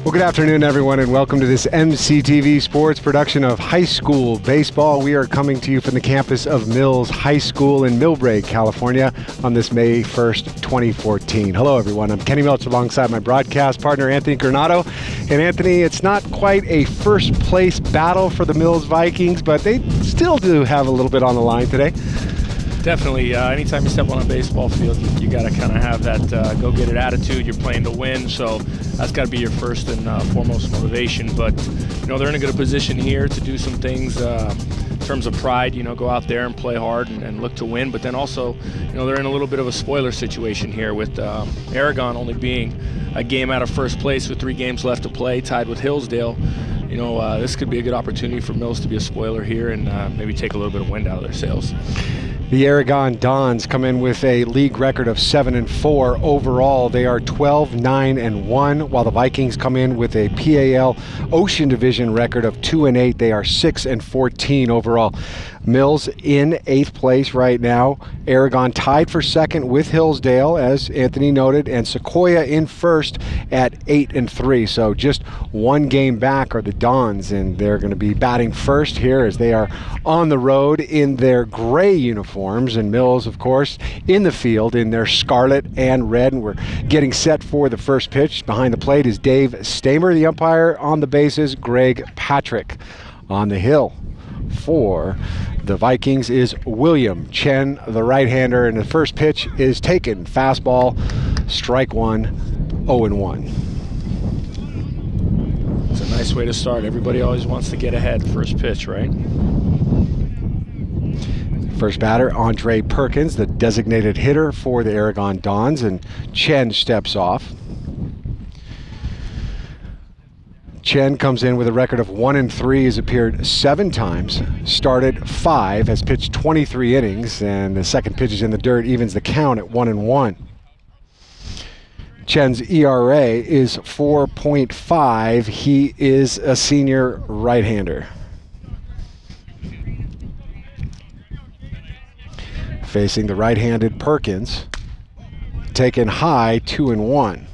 Well, good afternoon, everyone, and welcome to this MCTV Sports production of high school baseball. We are coming to you from the campus of Mills High School in Millbrae, California, on this May 1st, 2014. Hello, everyone. I'm Kenny Milch alongside my broadcast partner, Anthony Granado. And Anthony, it's not quite a first-place battle for the Mills Vikings, but they still do have a little bit on the line today. Definitely. Anytime you step on a baseball field, you got to kind of have that go-get-it attitude. You're playing to win, so that's got to be your first and foremost motivation. But, you know, they're in a good position here to do some things in terms of pride, you know, go out there and play hard and look to win. But then also, you know, they're in a little bit of a spoiler situation here with Aragon only being a game out of first place with 3 games left to play, tied with Hillsdale. You know, this could be a good opportunity for Mills to be a spoiler here and maybe take a little bit of wind out of their sails. The Aragon Dons come in with a league record of 7-4 overall. They are 12-9-1, while the Vikings come in with a P.A.L. Ocean Division record of 2-8. They are 6-14 overall. Mills in 8th place right now. Aragon tied for 2nd with Hillsdale, as Anthony noted, and Sequoia in 1st at 8-3. So just 1 game back are the Dons, and they're going to be batting first here as they are on the road in their gray uniforms, and Mills, of course, in the field in their scarlet and red. And we're getting set for the first pitch. Behind the plate is Dave Stamer, the umpire. On the bases, Greg Patrick. On the hill for the Vikings is William Chen, the right-hander, and the first pitch is taken. Fastball, strike 1, 0-1. It's a nice way to start. Everybody always wants to get ahead first pitch, right? First batter, Andre Perkins, the designated hitter for the Aragon Dons, and Chen steps off. Chen comes in with a record of 1-3, has appeared 7 times, started 5, has pitched 23 innings, and the second pitch is in the dirt, evens the count at 1-1. Chen's ERA is 4.5. He is a senior right-hander. Facing the right-handed Perkins, taken high, 2-1.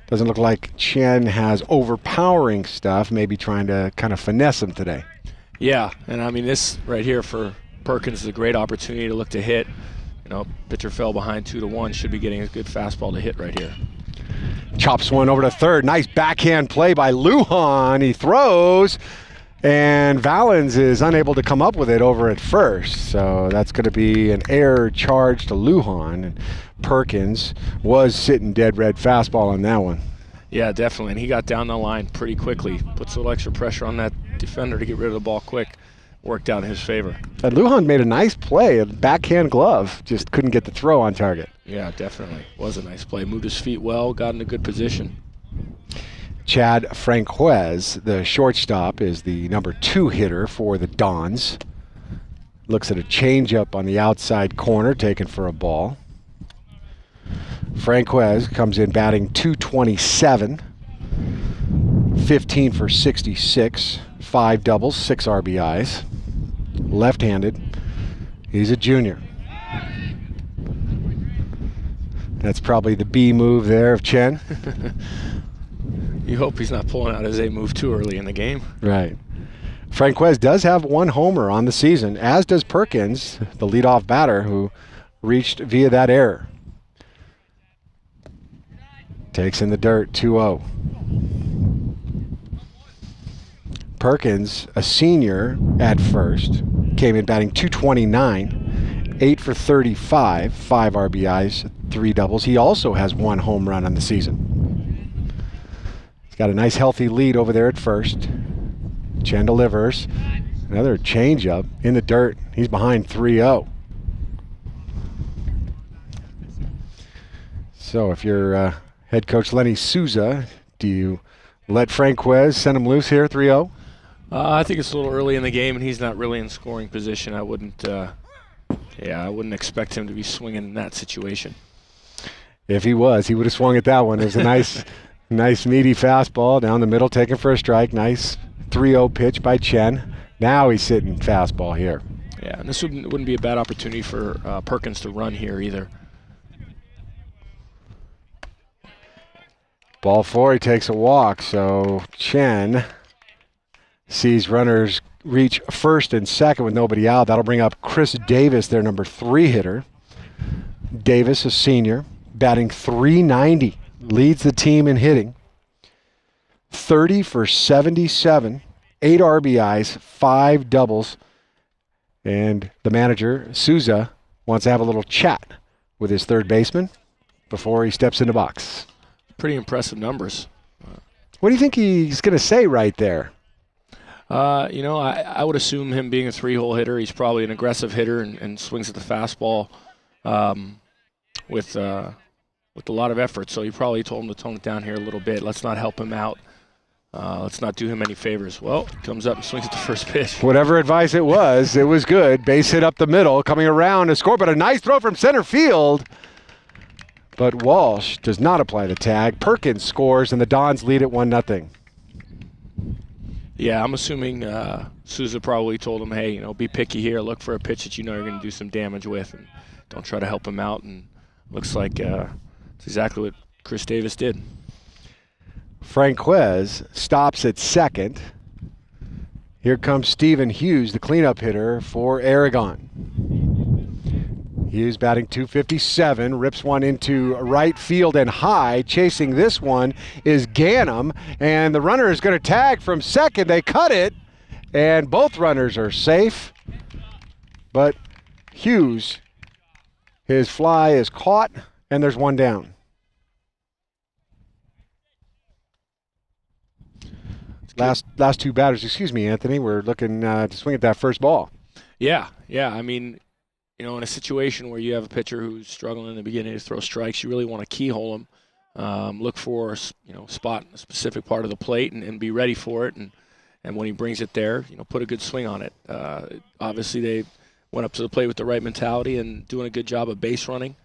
Doesn't look like Chen has overpowering stuff, maybe trying to kind of finesse him today. Yeah, and I mean, this right here for Perkins is a great opportunity to look to hit. You know, pitcher fell behind 2-1, should be getting a good fastball to hit right here. Chops one over to third. Nice backhand play by Lujan. He throws, and Valens is unable to come up with it over at first. So that's going to be an error charge to Lujan. And Perkins was sitting dead red fastball on that one. Yeah, definitely. And he got down the line pretty quickly. Puts a little extra pressure on that defender to get rid of the ball quick. Worked out in his favor. And Lujan made a nice play, a backhand glove. Just couldn't get the throw on target. Yeah, definitely. Was a nice play. Moved his feet well, got in a good position. Chad Franquez, the shortstop, is the number 2 hitter for the Dons. Looks at a changeup on the outside corner, taken for a ball. Franquez comes in batting .227, 15 for 66, 5 doubles, 6 RBIs. Left-handed. He's a junior. That's probably the B move there of Chen. You hope he's not pulling out his A move too early in the game. Right. Franquez does have 1 homer on the season, as does Perkins, the leadoff batter, who reached via that error. Takes in the dirt, 2-0. Perkins, a senior at first, came in batting .229, 8 for 35, 5 RBIs, 3 doubles. He also has 1 home run on the season. He's got a nice healthy lead over there at first. Chen delivers. Another changeup in the dirt. He's behind 3-0. So if you're head coach Lenny Souza, do you let Franquez send him loose here, 3-0? I think it's a little early in the game, and he's not really in scoring position. I wouldn't expect him to be swinging in that situation. If he was, he would have swung at that one. It was a nice, nice meaty fastball down the middle, taken for a strike. Nice 3-0 pitch by Chen. Now he's sitting fastball here. Yeah, and this wouldn't be a bad opportunity for Perkins to run here either. Ball 4, he takes a walk, so Chen sees runners reach first and second with nobody out. That'll bring up Chris Davis, their number 3 hitter. Davis, a senior, batting .390, leads the team in hitting. 30 for 77, 8 RBIs, 5 doubles. And the manager, Souza, wants to have a little chat with his third baseman before he steps in the box. Pretty impressive numbers. What do you think he's going to say right there? I would assume him being a 3-hole hitter, he's probably an aggressive hitter and swings at the fastball with a lot of effort. So he probably told him to tone it down here a little bit. Let's not help him out. Let's not do him any favors. Well, he comes up and swings at the first pitch. Whatever advice it was good. Base hit up the middle, coming around to score, but a nice throw from center field. But Walsh does not apply the tag. Perkins scores, and the Dons lead at 1-0. Yeah, I'm assuming Souza probably told him, hey, be picky here. Look for a pitch that you know you're going to do some damage with, and don't try to help him out. And looks like it's exactly what Chris Davis did. Franquez stops at second. Here comes Stephen Hughes, the cleanup hitter for Aragon. Hughes batting .257, rips one into right field and high. Chasing this one is Ganim, and the runner is going to tag from second. They cut it, and both runners are safe. But Hughes, his fly is caught, and there's one down. Last 2 batters, excuse me, Anthony, we're looking to swing at that first ball. Yeah. I mean, in a situation where you have a pitcher who's struggling in the beginning to throw strikes, you really want to keyhole him. Look for spot in a specific part of the plate and be ready for it. And when he brings it there, put a good swing on it. Obviously, they went up to the plate with the right mentality and doing a good job of base running.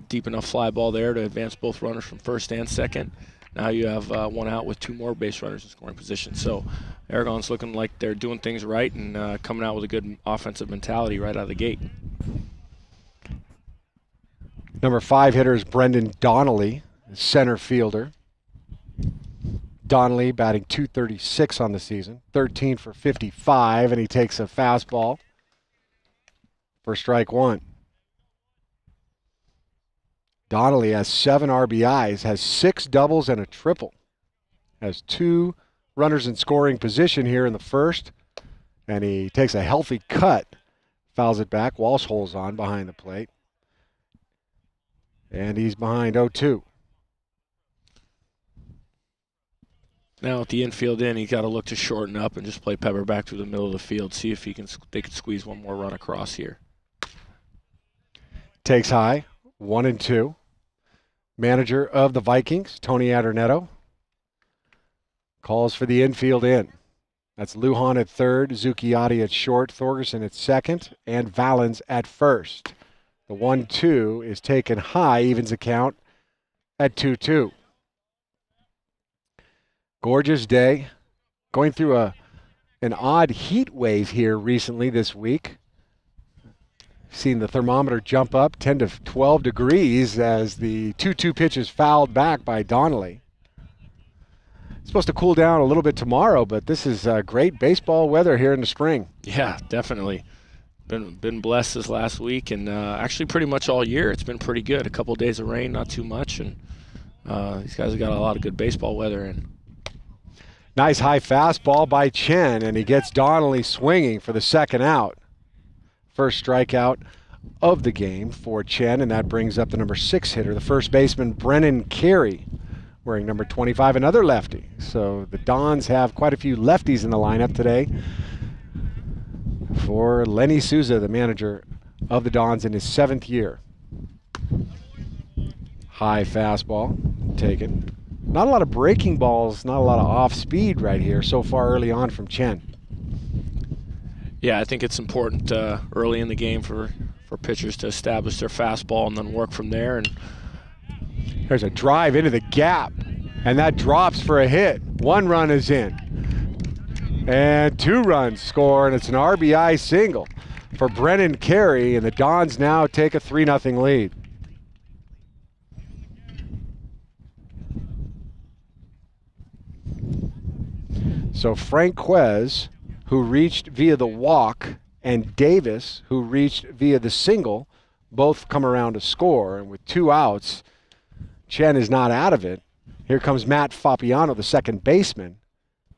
Deep enough fly ball there to advance both runners from first and second. Now you have one out with 2 more base runners in scoring position. So Aragon's looking like they're doing things right and coming out with a good offensive mentality right out of the gate. Number 5 hitter is Brendan Donnelly, center fielder. Donnelly batting .236 on the season, 13 for 55, and he takes a fastball for strike 1. Donnelly has 7 RBIs, has 6 doubles and a triple. Has 2 runners in scoring position here in the first, and he takes a healthy cut, fouls it back. Walsh holds on behind the plate, and he's behind 0-2. Now at the infield he's got to look to shorten up and just play Pepper back through the middle of the field, see if they can squeeze one more run across here. Takes high, 1-2. Manager of the Vikings, Tony Adornetto, calls for the infield in. That's Lujan at third, Zucchiotti at short, Thorgerson at second, and Valens at first. The 1-2 is taken high, evens the count at 2-2. Gorgeous day. Going through an odd heat wave here recently this week. Seen the thermometer jump up 10 to 12 degrees as the 2-2 pitch is fouled back by Donnelly. It's supposed to cool down a little bit tomorrow, but this is great baseball weather here in the spring. Yeah, definitely. Been blessed this last week, and actually pretty much all year it's been pretty good. A couple of days of rain, not too much, and these guys have got a lot of good baseball weather in. Nice high fastball by Chen, and he gets Donnelly swinging for the second out. First strikeout of the game for Chen, and that brings up the number 6 hitter, the first baseman, Brennan Carey, wearing number 25, another lefty. So the Dons have quite a few lefties in the lineup today for Lenny Souza, the manager of the Dons in his 7th year. High fastball taken. Not a lot of breaking balls, not a lot of off speed right here so far early on from Chen. Yeah, I think it's important early in the game for pitchers to establish their fastball and then work from there. And there's a drive into the gap, and that drops for a hit. 1 run is in. And 2 runs score, and it's an RBI single for Brennan Carey, and the Dons now take a 3-0 lead. So Frank Quez, who reached via the walk, and Davis, who reached via the single, both come around to score. And with 2 outs, Chen is not out of it. Here comes Matt Fabiano, the second baseman,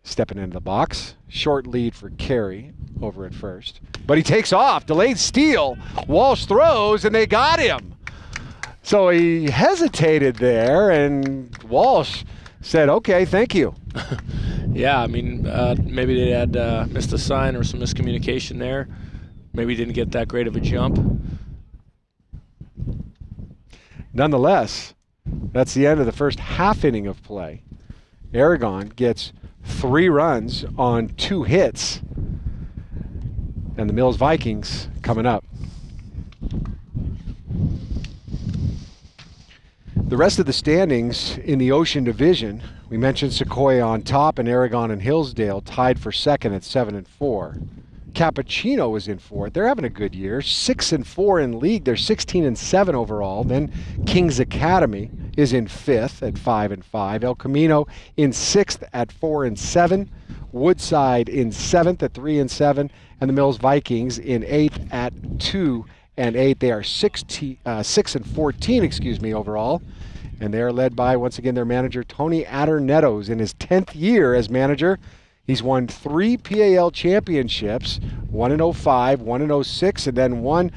stepping into the box. Short lead for Carey over at first. But he takes off. Delayed steal. Walsh throws, and they got him. So he hesitated there, and Walsh said, okay, thank you. Yeah, I mean, maybe they had missed a sign or some miscommunication there. Maybe didn't get that great of a jump. Nonetheless, that's the end of the first half inning of play. Aragon gets 3 runs on 2 hits. And the Mills Vikings coming up. The rest of the standings in the Ocean Division, we mentioned Sequoia on top, and Aragon and Hillsdale tied for second at 7-4. Cappuccino is in fourth. They're having a good year. 6-4 in league. They're 16-7 overall. Then Kings Academy is in fifth at 5-5. El Camino in sixth at 4-7. Woodside in seventh at 3-7, and the Mills Vikings in eighth at 2-8. They are 6-14, overall, and they are led by, once again, their manager Tony Adornettos in his 10th year as manager. He's won 3 P.A.L. championships, 1 in 05, 1 in 06, and then one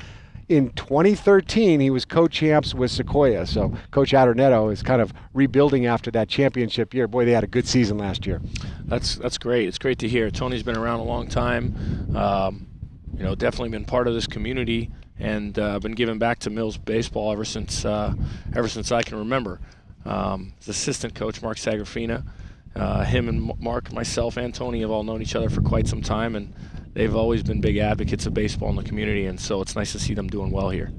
in 2013. He was co-champs with Sequoia. So Coach Adornetto is kind of rebuilding after that championship year. Boy, they had a good season last year. That's great. It's great to hear. Tony's been around a long time. Definitely been part of this community, and been giving back to Mills baseball ever since I can remember. His assistant coach, Mark Sagrafina, him and Mark, myself, and Tony have all known each other for quite some time, and they've always been big advocates of baseball in the community, and so it's nice to see them doing well here.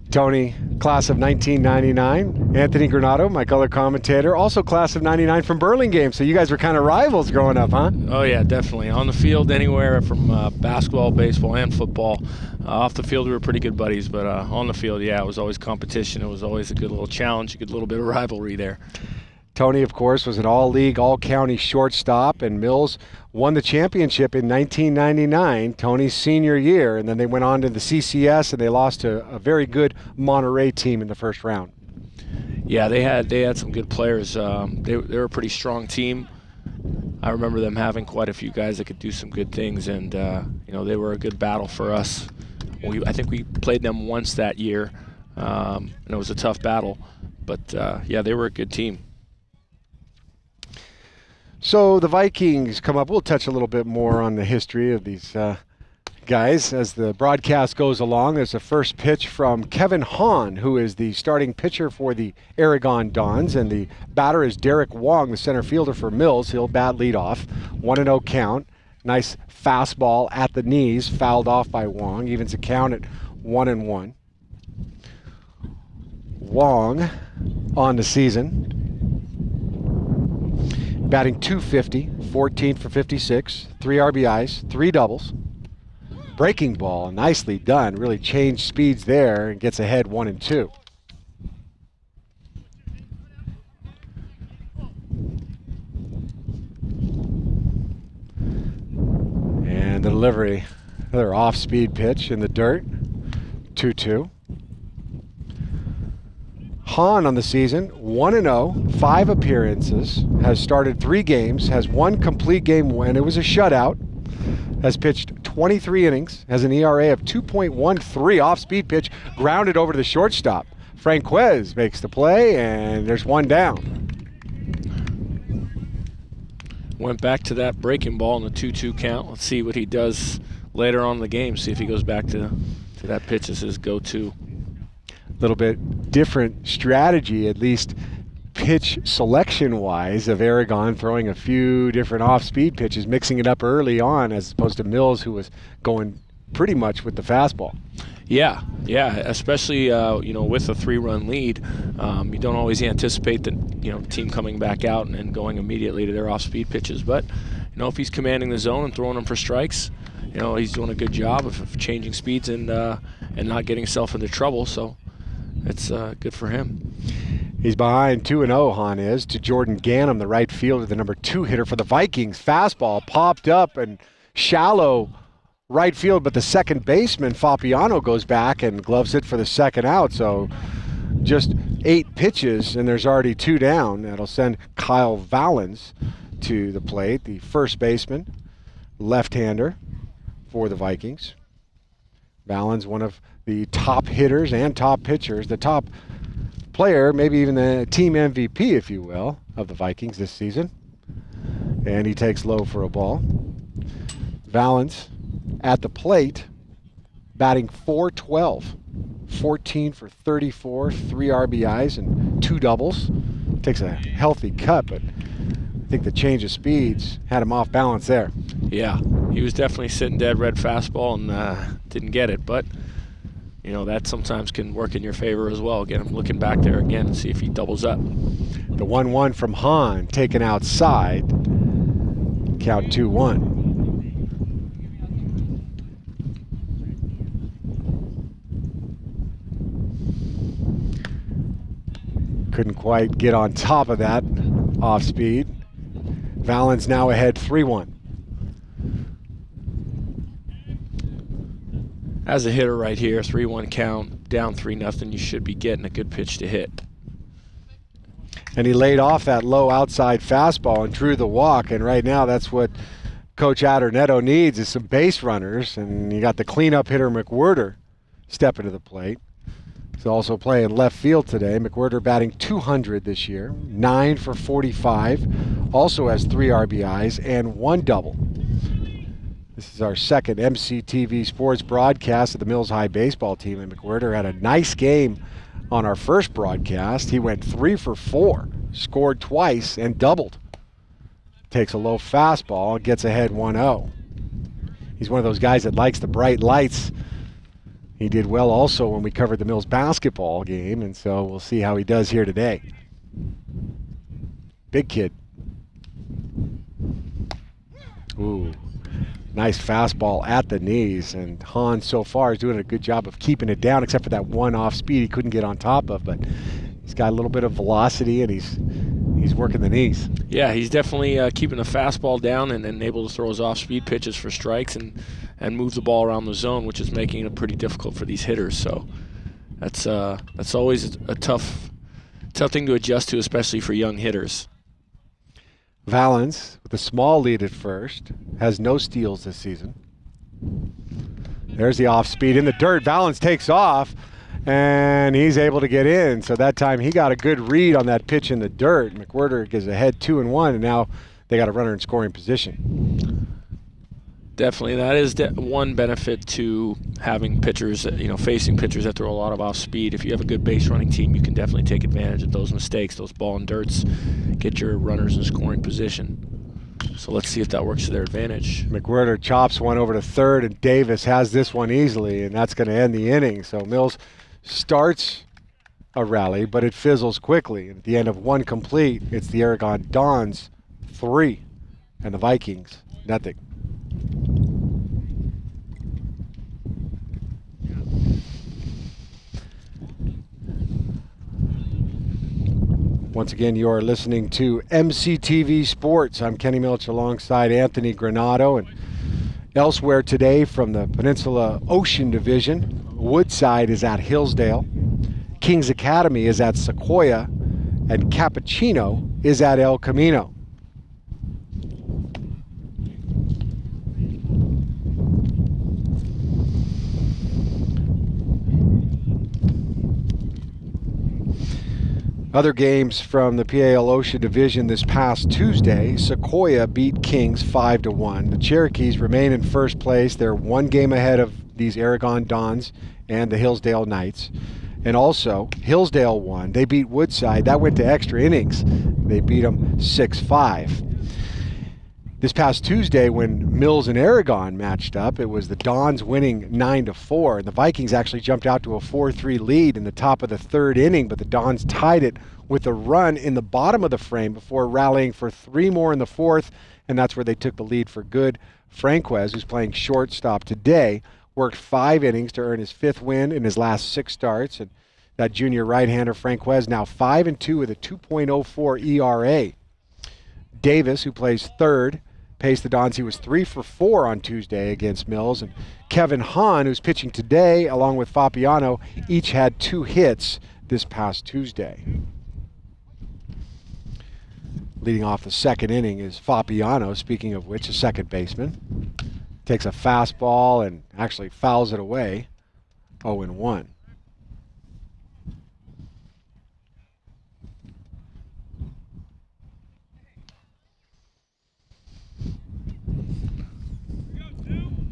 Tony, class of 1999. Anthony Granado, my color commentator, also class of 99 from Burlingame. So you guys were kind of rivals growing up, huh? Oh, yeah, definitely. On the field, anywhere from basketball, baseball, and football. Off the field, we were pretty good buddies, but on the field, yeah, it was always competition. It was always a good little challenge, a good little bit of rivalry there. Tony, of course, was an all-league, all-county shortstop, and Mills won the championship in 1999, Tony's senior year, and then they went on to the CCS, and they lost to a very good Monterey team in the first round. Yeah, they had some good players. They were a pretty strong team. I remember them having quite a few guys that could do some good things, and they were a good battle for us. I think we played them once that year, and it was a tough battle, but yeah, they were a good team. So the Vikings come up. We'll touch a little bit more on the history of these guys as the broadcast goes along. There's a first pitch from Kevin Hahn, who is the starting pitcher for the Aragon Dons, and the batter is Derrick Wong, the center fielder for Mills. He'll bat leadoff. 1-0 count. Nice fastball at the knees, fouled off by Wong. Evens the count at 1-1. Wong on the season, batting .250, 14 for 56, 3 RBIs, 3 doubles. Breaking ball, nicely done. Really changed speeds there and gets ahead 1-2. And the delivery, another off-speed pitch in the dirt, 2-2. Hahn on the season, 1-0, 5 appearances, has started 3 games, has 1 complete game win. It was a shutout. has pitched 23 innings, has an ERA of 2.13, off-speed pitch, grounded over to the shortstop. Franquez makes the play, and there's one down. Went back to that breaking ball in the 2-2 count. Let's see what he does later on in the game. See if he goes back to that pitch as his go-to. A little bit different strategy, at least pitch selection-wise, of Aragon throwing a few different off-speed pitches, mixing it up early on, as opposed to Mills, who was going pretty much with the fastball. Yeah, especially you know, with a 3-run lead, you don't always anticipate the team coming back out and going immediately to their off-speed pitches. But you know, if he's commanding the zone and throwing them for strikes, you know, he's doing a good job of changing speeds and not getting himself into trouble. So it's good for him. He's behind 2-0, Hahn is, to Jordan Ganim, the right fielder, the number 2 hitter for the Vikings. Fastball popped up and shallow right field, but the second baseman, Fabiano, goes back and gloves it for the second out. So just 8 pitches, and there's already 2 down. That'll send Kyle Valens to the plate, the first baseman, left-hander for the Vikings. Valens, one of the top hitters and top pitchers, the top player, maybe even the team MVP, if you will, of the Vikings this season. And he takes low for a ball. Valens at the plate, batting .412, 14 for 34, 3 RBIs and 2 doubles. Takes a healthy cut, but I think the change of speeds had him off balance there. Yeah, he was definitely sitting dead red fastball and didn't get it, but you know, that sometimes can work in your favor as well. Get him looking back there again and see if he doubles up. The 1-1 from Hahn, taken outside. Count 2-1. Couldn't quite get on top of that off speed. Valens now ahead 3-1. As a hitter right here, 3-1 count, down 3-0, you should be getting a good pitch to hit. And he laid off that low outside fastball and drew the walk, and right now that's what Coach Adornetto needs, is some base runners, and you got the cleanup hitter McWhirter stepping to the plate. He's also playing left field today. McWhirter batting .200 this year, 9 for 45, also has 3 RBIs and 1 double. This is our second MCTV Sports broadcast of the Mills High baseball team, and McWhirter had a nice game on our first broadcast. He went 3 for 4, scored twice and doubled. Takes a low fastball, gets ahead 1-0. He's one of those guys that likes the bright lights. He did well also when we covered the Mills basketball game, and so we'll see how he does here today. Big kid. Ooh, nice fastball at the knees, and Hahn so far is doing a good job of keeping it down, except for that one off speed he couldn't get on top of, but he's got a little bit of velocity and he's working the knees. Yeah, he's definitely keeping the fastball down and able to throw his off-speed pitches for strikes and move the ball around the zone, which is making it pretty difficult for these hitters. So that's always a tough thing to adjust to, especially for young hitters. Valens with a small lead at first, has no steals this season. There's the off-speed in the dirt. Valens takes off, and he's able to get in. So that time he got a good read on that pitch in the dirt. McWhirter gets ahead 2-1, and now they got a runner in scoring position. Definitely, that is one benefit to having pitchers, facing pitchers that throw a lot of off speed. If you have a good base running team, you can definitely take advantage of those mistakes, those ball and dirts, get your runners in scoring position. So let's see if that works to their advantage. McWhirter chops one over to third, and Davis has this one easily, and that's going to end the inning. So Mills starts a rally, but it fizzles quickly. At the end of one complete, it's the Aragon Dons 3 and the Vikings nothing. Once again, you are listening to MCTV Sports. I'm Kenny Milch alongside Anthony Granado. And elsewhere today from the Peninsula Ocean Division, Woodside is at Hillsdale, Kings Academy is at Sequoia, and Cappuccino is at El Camino. Other games from the P.A.L. OSHA division this past Tuesday, Sequoia beat Kings 5-1. The Cherokees remain in first place. They're one game ahead of these Aragon Dons and the Hillsdale Knights. And also, Hillsdale won. They beat Woodside. That went to extra innings. They beat them 6-5. This past Tuesday, when Mills and Aragon matched up, it was the Dons winning 9-4, and the Vikings actually jumped out to a 4-3 lead in the top of the third inning, but the Dons tied it with a run in the bottom of the frame before rallying for 3 more in the fourth, and that's where they took the lead for good. Franquez, who's playing shortstop today, worked 5 innings to earn his 5th win in his last 6 starts, and that junior right-hander Franquez now 5-2 with a 2.04 ERA. Davis, who plays third, paced the Dons. He was 3 for 4 on Tuesday against Mills. And Kevin Hahn, who's pitching today, along with Fabiano, each had 2 hits this past Tuesday. Leading off the second inning is Fabiano, speaking of which, a second baseman. Takes a fastball and actually fouls it away, 0-1.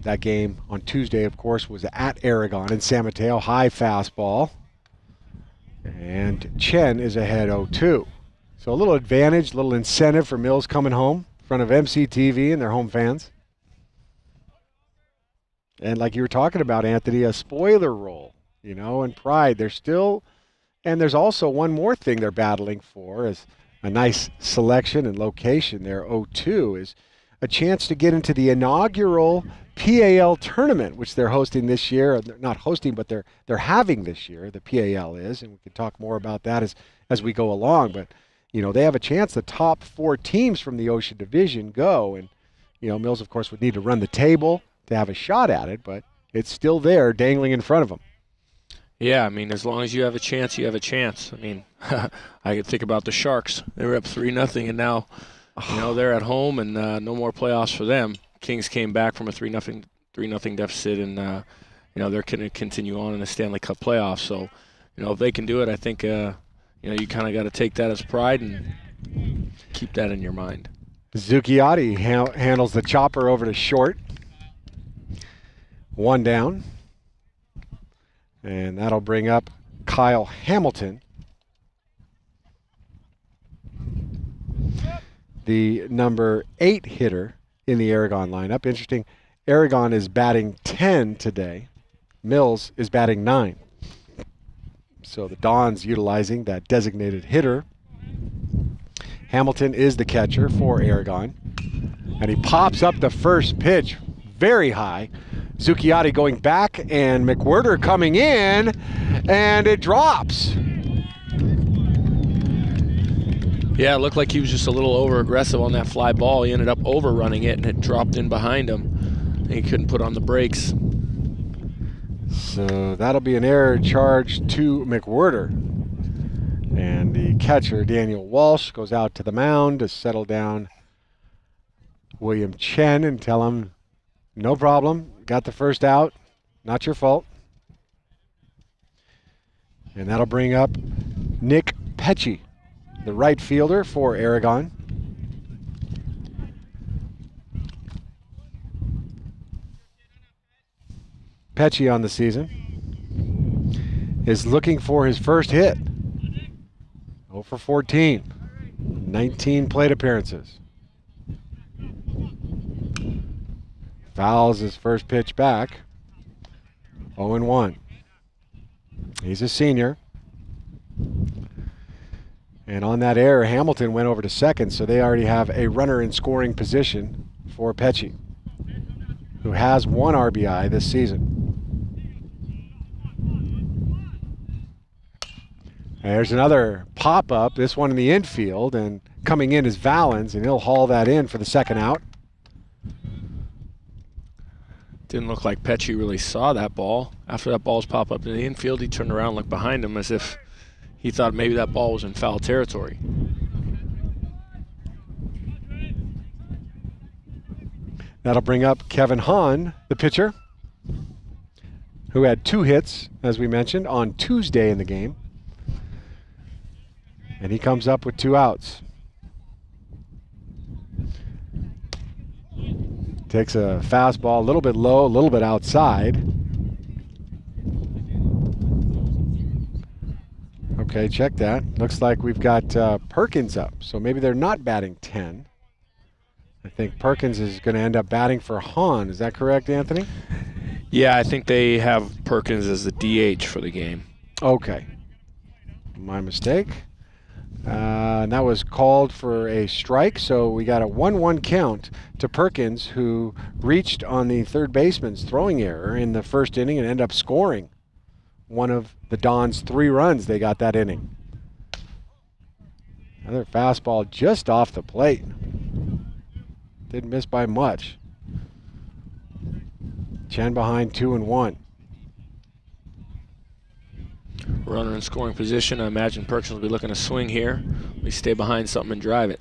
That game on Tuesday, of course, was at Aragon in San Mateo. High fastball. And Chen is ahead 0-2. So a little advantage, a little incentive for Mills coming home in front of MCTV and their home fans. And like you were talking about, Anthony, a spoiler role, you know, and pride. They're still, and there's also one more thing they're battling for, is a nice selection and location there. 0-2 is a chance to get into the inaugural P.A.L. tournament, which they're hosting this year. They're not hosting, but they're having this year. The P.A.L. is, and we can talk more about that as we go along. But you know, they have a chance. The top 4 teams from the OSHA division go, and you know, Mills, of course, would need to run the table to have a shot at it, but it's still there, dangling in front of them. Yeah, I mean, as long as you have a chance, you have a chance. I mean, I could think about the Sharks. They were up 3-0, and now, you know, they're at home, and no more playoffs for them. Kings came back from a 3-0 deficit, and you know, they're going to continue on in the Stanley Cup playoffs. So, you know, if they can do it, I think you know, you kind of got to take that as pride and keep that in your mind. Zucchiotti handles the chopper over to short. 1 down, and that'll bring up Kyle Hamilton, the number 8 hitter in the Aragon lineup. Interesting, Aragon is batting 10 today. Mills is batting 9. So the Dons utilizing that designated hitter. Hamilton is the catcher for Aragon. And he pops up the first pitch very high. Zucchiotti going back, and McWhirter coming in, and it drops. Yeah, it looked like he was just a little over-aggressive on that fly ball. He ended up overrunning it, and it dropped in behind him. He couldn't put on the brakes. So that'll be an error charged to McWhirter. And the catcher, Daniel Walsh, goes out to the mound to settle down William Chen and tell him, no problem, got the first out, not your fault. And that'll bring up Nick Petsche, the right fielder for Aragon. Petsche on the season is looking for his first hit. 0 for 14, 19 plate appearances. Fouls his first pitch back. 0-1. He's a senior. And on that error, Hamilton went over to second, so they already have a runner in scoring position for Petsche, who has 1 RBI this season. There's another pop-up, this one in the infield, and coming in is Valens, and he'll haul that in for the second out. Didn't look like Petsche really saw that ball. After that ball's pop up in the infield, he turned around and looked behind him as if he thought maybe that ball was in foul territory. That'll bring up Kevin Hahn, the pitcher, who had 2 hits, as we mentioned, on Tuesday in the game. And he comes up with 2 outs. Takes a fastball a little bit low, a little bit outside. Okay, check that. Looks like we've got Perkins up, so maybe they're not batting 10. I think Perkins is going to end up batting for Hahn. Is that correct, Anthony? Yeah, I think they have Perkins as the DH for the game. Okay. My mistake. And that was called for a strike, so we got a 1-1 count to Perkins, who reached on the third baseman's throwing error in the first inning and ended up scoring one of the Dons' 3 runs they got that inning. Another fastball just off the plate. Didn't miss by much. Chen behind 2-1. Runner in scoring position. I imagine Perkins will be looking to swing here. We stay behind something and drive it.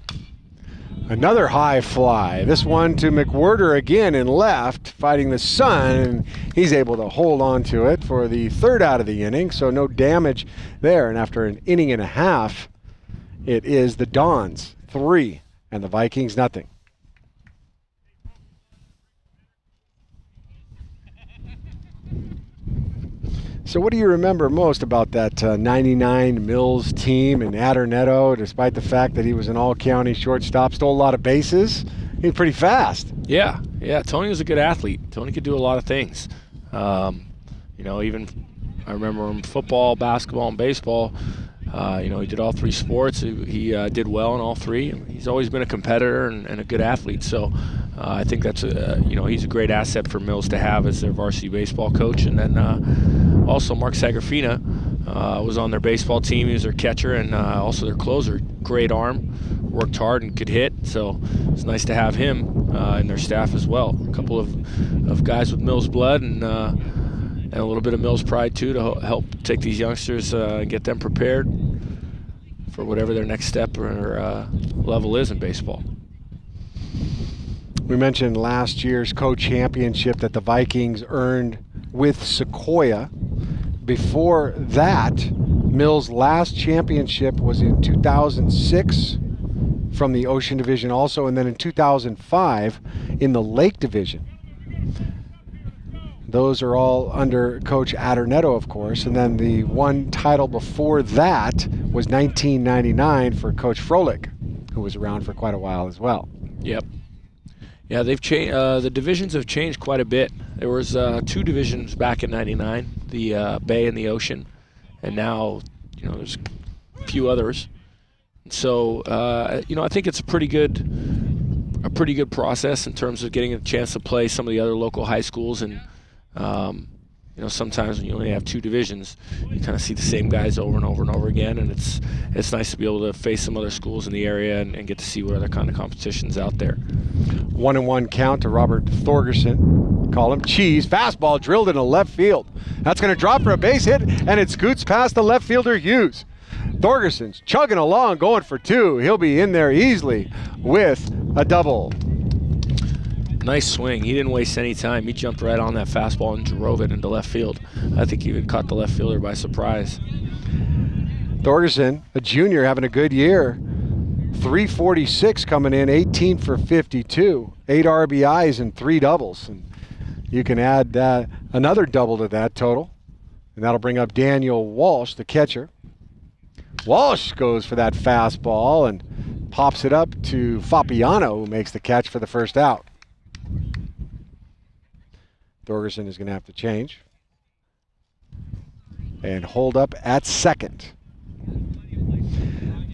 Another high fly. This one to McWhirter again in left, fighting the sun, and he's able to hold on to it for the 3rd out of the inning, so no damage there. And after an inning and a half, it is the Dons 3 and the Vikings nothing. So what do you remember most about that 99 Mills team and Adornetto, despite the fact that he was an all-county shortstop, stole a lot of bases? He was pretty fast. Yeah, Tony was a good athlete. Tony could do a lot of things. Even I remember him football, basketball, and baseball. He did all 3 sports. He did well in all 3. He's always been a competitor and a good athlete. So I think that's he's a great asset for Mills to have as their varsity baseball coach. And then also Mark Sagrafina was on their baseball team. He was their catcher and also their closer. Great arm, worked hard and could hit. So it's nice to have him in their staff as well. A couple of guys with Mills blood and a little bit of Mills pride too to help take these youngsters and get them prepared for whatever their next step or level is in baseball. We mentioned last year's co-championship that the Vikings earned with Sequoia. Before that, Mills' last championship was in 2006 from the Ocean Division also, and then in 2005 in the Lake Division. Those are all under Coach Adornetto, of course, and then the one title before that was 1999 for Coach Froelich, who was around for quite a while as well. Yep. Yeah, they've changed. The divisions have changed quite a bit. There was 2 divisions back in '99, the Bay and the Ocean, and now there's a few others. So I think it's a pretty good process in terms of getting a chance to play some of the other local high schools. And sometimes when you only have 2 divisions, you kind of see the same guys over and over and over again, and it's nice to be able to face some other schools in the area and get to see what other kind of competition's out there. 1-1 count to Robert Thorgerson. Call him cheese. Fastball drilled into left field. That's going to drop for a base hit, and it scoots past the left fielder Hughes. Thorgerson's chugging along, going for 2. He'll be in there easily with a double. Nice swing. He didn't waste any time. He jumped right on that fastball and drove it into left field. I think he even caught the left fielder by surprise. Thorgerson, a junior, having a good year. 346 coming in, 18 for 52, 8 RBIs and 3 doubles. And you can add another double to that total, and that'll bring up Daniel Walsh, the catcher. Walsh goes for that fastball and pops it up to Fabiano, who makes the catch for the first out. Thorgerson is going to have to change and hold up at second.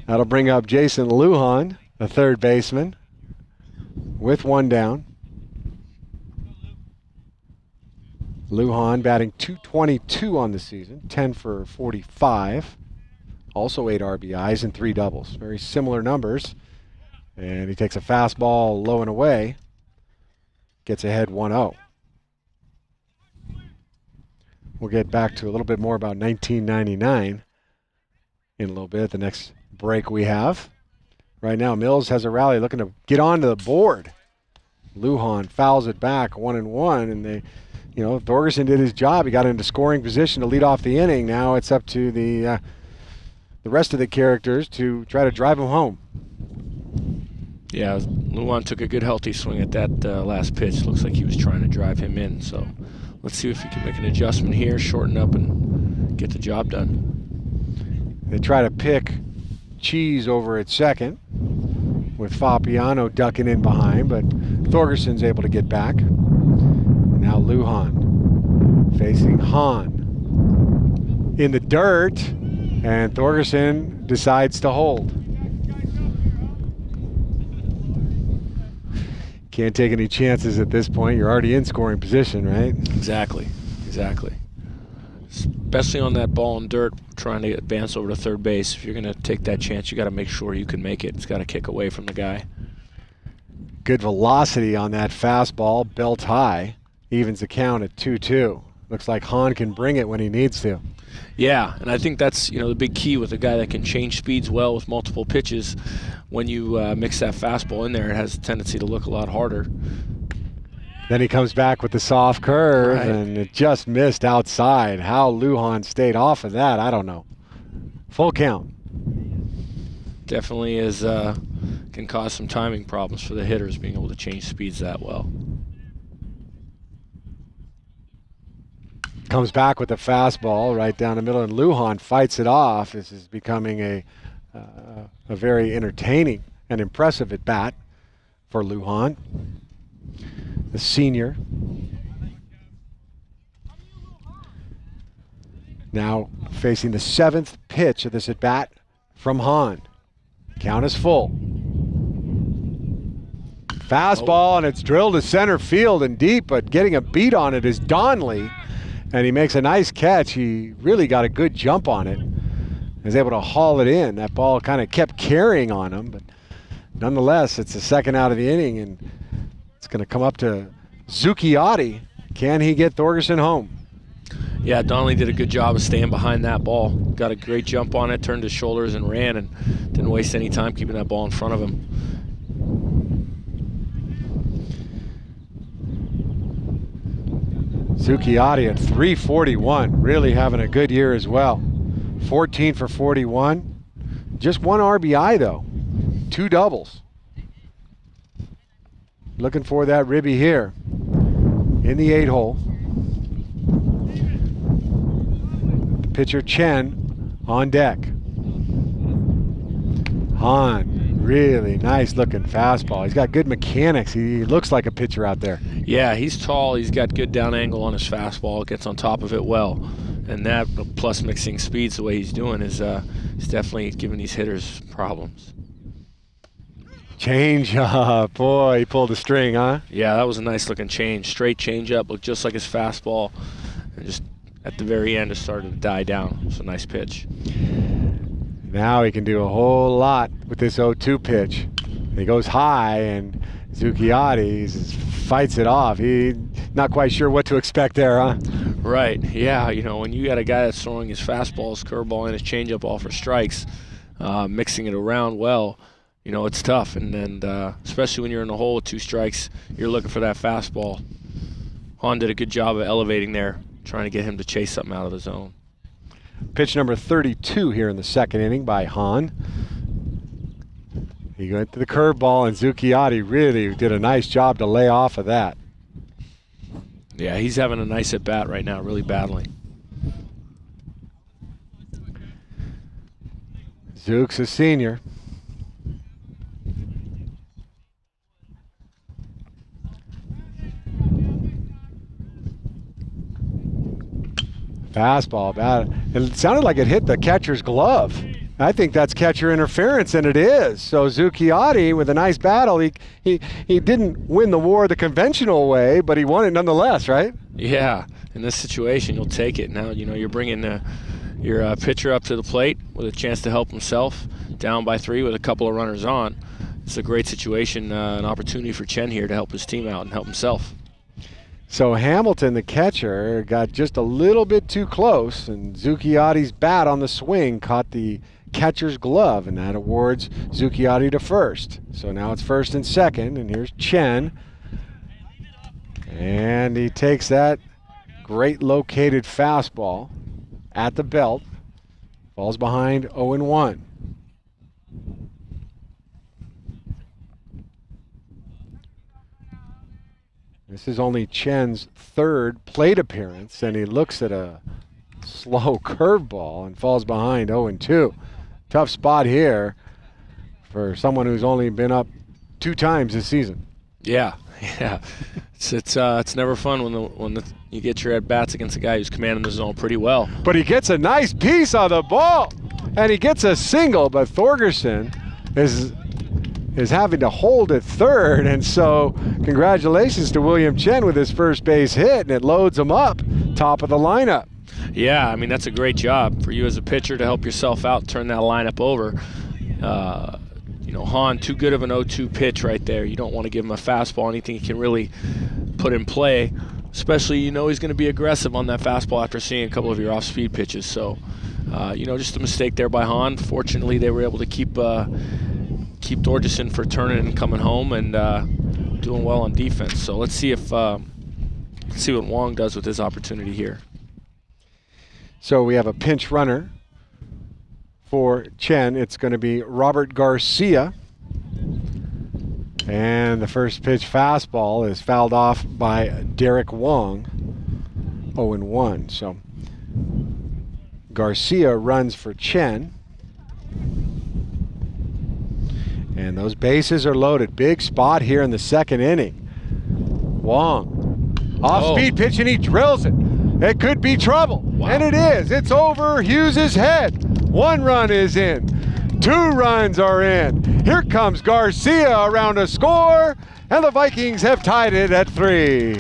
That'll bring up Jason Lujan, the third baseman, with 1 down. Lujan batting .222 on the season, 10 for 45. Also 8 RBIs and 3 doubles. Very similar numbers. And he takes a fastball low and away. Gets ahead 1-0. We'll get back to a little bit more about 1999 in a little bit, the next break we have. Right now, Mills has a rally looking to get onto the board. Lujan fouls it back 1-1, and they, Thorgerson did his job. He got into scoring position to lead off the inning. Now it's up to the the rest of the characters to try to drive him home. Yeah, Luan took a good healthy swing at that last pitch. Looks like he was trying to drive him in. So let's see if he can make an adjustment here, shorten up, and get the job done. They try to pick Cheese over at second, with Fabiano ducking in behind, but Thorgerson's able to get back. Now Lujan facing Han in the dirt, and Thorgerson decides to hold. Can't take any chances at this point. You're already in scoring position, right? Exactly. Especially on that ball in dirt, trying to advance over to third base. If you're going to take that chance, you got to make sure you can make it. It's got to kick away from the guy. Good velocity on that fastball, belt high, evens the count at 2-2. Looks like Han can bring it when he needs to. Yeah, and I think that's the big key with a guy that can change speeds well with multiple pitches. When you mix that fastball in there, it has a tendency to look a lot harder. Then he comes back with the soft curve, right, and it just missed outside. How Lujan stayed off of that, I don't know. Full count. Definitely can cause some timing problems for the hitters, being able to change speeds that well. Comes back with the fastball right down the middle, and Lujan fights it off. This is becoming a very entertaining and impressive at bat for Lujan, the senior. Now facing the 7th pitch of this at bat from Han. Count is full. Fastball, and it's drilled to center field and deep, but getting a beat on it is Donnelly. And he makes a nice catch. He really got a good jump on it. He was able to haul it in. That ball kind of kept carrying on him, but nonetheless, it's the second out of the inning, and it's going to come up to Zucchiotti. Can he get Thorgerson home? Yeah, Donnelly did a good job of staying behind that ball. Got a great jump on it, turned his shoulders and ran, and didn't waste any time keeping that ball in front of him. Zucchiotti at 341, really having a good year as well. 14 for 41. Just 1 RBI though. 2 doubles. Looking for that ribby here in the 8-hole. Pitcher Chen on deck. Han, really nice looking fastball. He's got good mechanics. He looks like a pitcher out there. Yeah, he's tall. He's got good down angle on his fastball. Gets on top of it well. And that, plus mixing speeds the way he's doing, is definitely giving these hitters problems. Change up. Boy, he pulled a string, huh? Yeah, that was a nice looking change. Straight change up, looked just like his fastball. And just at the very end, it started to die down. It's a nice pitch. Now he can do a whole lot with this 0-2 pitch. He goes high, and Zucchiotti fights it off. He's not quite sure what to expect there, huh? Right, yeah, when you got a guy that's throwing his fastball, his curveball, and his changeup all for strikes, mixing it around well, it's tough. And especially when you're in the hole with 2 strikes, you're looking for that fastball. Han did a good job of elevating there, trying to get him to chase something out of the zone. Pitch number 32 here in the second inning by Han. He went to the curveball, and Zucchiotti really did a nice job to lay off of that. Yeah, he's having a nice at-bat right now, really battling. Zook's a senior. Fastball, bad. It sounded like it hit the catcher's glove. I think that's catcher interference, and it is. So Zucchiotti, with a nice battle, he didn't win the war the conventional way, but he won it nonetheless, right? Yeah, in this situation, you'll take it. Now, you're bringing your pitcher up to the plate with a chance to help himself, down by 3 with a couple of runners on. It's a great situation, an opportunity for Chen here to help his team out and help himself. So Hamilton, the catcher, got just a little bit too close, and Zucchiotti's bat on the swing caught the catcher's glove, and that awards Zucchiotti to first. So now it's first and second, and here's Chen. And he takes that great located fastball at the belt. Falls behind 0-1. This is only Chen's third plate appearance, and he looks at a slow curveball and falls behind 0-2. Tough spot here for someone who's only been up 2 times this season. Yeah. It's never fun when you get your at bats against a guy who's commanding the zone pretty well. But he gets a nice piece on the ball, and he gets a single. But Thorgerson is having to hold at third, and so congratulations to William Chen with his first base hit, and it loads him up top of the lineup. Yeah, I mean, that's a great job for you as a pitcher to help yourself out, turn that lineup over. Hahn, too good of an 0-2 pitch right there. You don't want to give him a fastball, anything he can really put in play, especially he's going to be aggressive on that fastball after seeing a couple of your off-speed pitches. So, just a mistake there by Hahn. Fortunately, they were able to keep Thorgerson for turning and coming home and doing well on defense. So let's see what Wong does with his opportunity here. So we have a pinch runner for Chen. It's going to be Robert Garcia. And the first pitch fastball is fouled off by Derrick Wong, 0-1. So Garcia runs for Chen. And those bases are loaded. Big spot here in the second inning. Wong, off-speed pitch, and he drills it. It could be trouble, and it is. It's over Hughes' head. 1 run is in. 2 runs are in. Here comes Garcia around a score, and the Vikings have tied it at 3.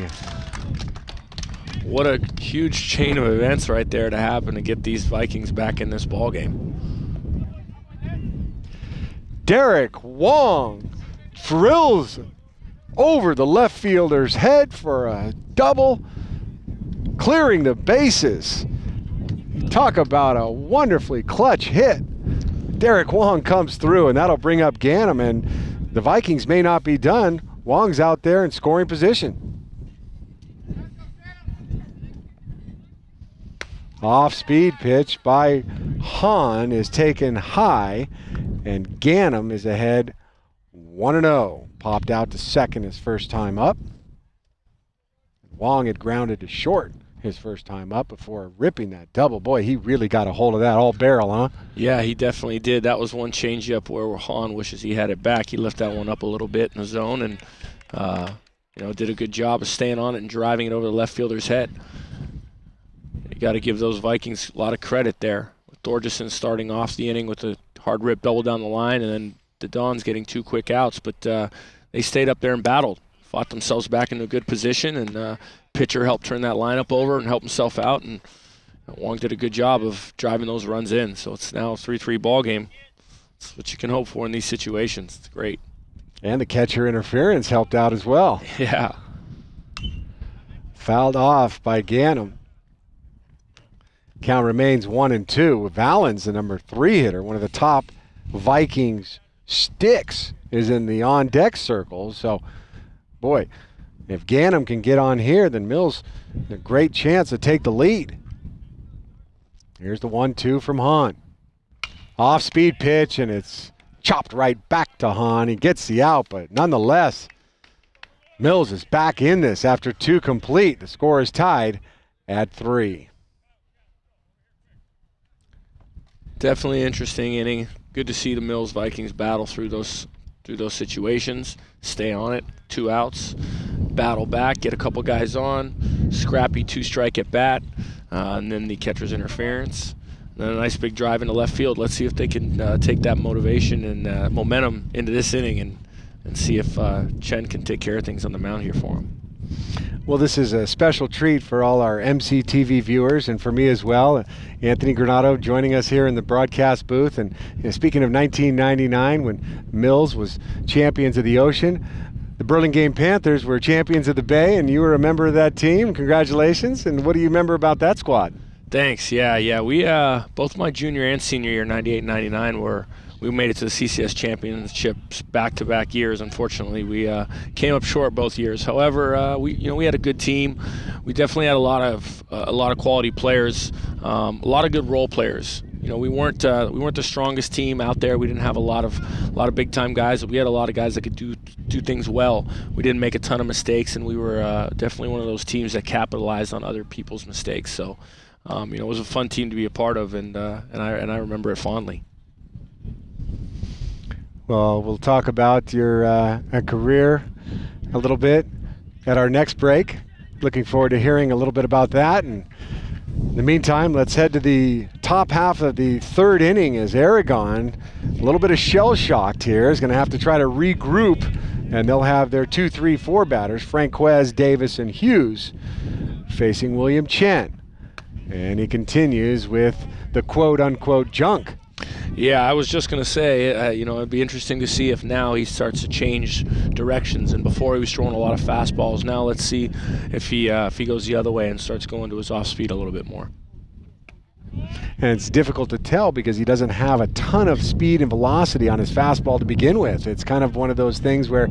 What a huge chain of events right there to happen to get these Vikings back in this ballgame. Derrick Wong drills over the left fielder's head for a double, clearing the bases. Talk about a wonderfully clutch hit. Derrick Wong comes through, and that'll bring up Ganim, and the Vikings may not be done. Wong's out there in scoring position. Off-speed pitch by Hahn is taken high, and Ganim is ahead 1-0. Popped out to second his first time up. Wong had grounded to short his first time up before ripping that double. Boy, he really got a hold of that all barrel, huh? Yeah, he definitely did. That was one changeup where Hahn wishes he had it back. He lifted that one up a little bit in the zone and did a good job of staying on it and driving it over the left fielder's head. You got to give those Vikings a lot of credit there. With Thorgerson starting off the inning with a hard rip double down the line, and then the Dons getting 2 quick outs, but they stayed up there and battled, fought themselves back into a good position, and pitcher helped turn that lineup over and help himself out, and Wong did a good job of driving those runs in. So it's now a 3-3 ball game. That's what you can hope for in these situations. It's great. And the catcher interference helped out as well. Yeah. Fouled off by Ganim. Count remains 1-2. Valens, the number 3 hitter, one of the top Vikings sticks, is in the on-deck circle. So, boy, if Ganim can get on here, then Mills a great chance to take the lead. Here's the 1-2 from Hahn. Off-speed pitch, and it's chopped right back to Hahn. He gets the out, but nonetheless, Mills is back in this after 2 complete. The score is tied at 3. Definitely interesting inning. Good to see the Mills Vikings battle through those situations, stay on it, 2 outs, battle back, get a couple guys on, scrappy 2-strike at bat, and then the catcher's interference. And then a nice big drive into left field. Let's see if they can take that motivation and momentum into this inning and see if Chen can take care of things on the mound here for him. Well, this is a special treat for all our MCTV viewers and for me as well. Anthony Granato joining us here in the broadcast booth. And speaking of 1999, when Mills was champions of the ocean, the Burlingame Panthers were champions of the Bay, and you were a member of that team. Congratulations. And what do you remember about that squad? Thanks. Yeah. We both my junior and senior year, 98 and 99, we made it to the CCS championships back-to-back years. Unfortunately, we came up short both years. However, we had a good team. We definitely had a lot of quality players, a lot of good role players. we weren't the strongest team out there. We didn't have a lot of big time guys, but we had a lot of guys that could do things well. We didn't make a ton of mistakes, and we were definitely one of those teams that capitalized on other people's mistakes. So, it was a fun team to be a part of, and I remember it fondly. Well, we'll talk about your career a little bit at our next break. Looking forward to hearing a little bit about that. And in the meantime, let's head to the top half of the third inning as Aragon, a little bit of shell-shocked here, is going to have to try to regroup, and they'll have their 2, 3, 4 batters, Franquez, Davis, and Hughes, facing William Chen. And he continues with the quote-unquote junk. Yeah, I was just going to say, it'd be interesting to see if now he starts to change directions. And before he was throwing a lot of fastballs. Now let's see if he goes the other way and starts going to his off speed a little bit more. And it's difficult to tell because he doesn't have a ton of speed and velocity on his fastball to begin with. It's kind of one of those things where,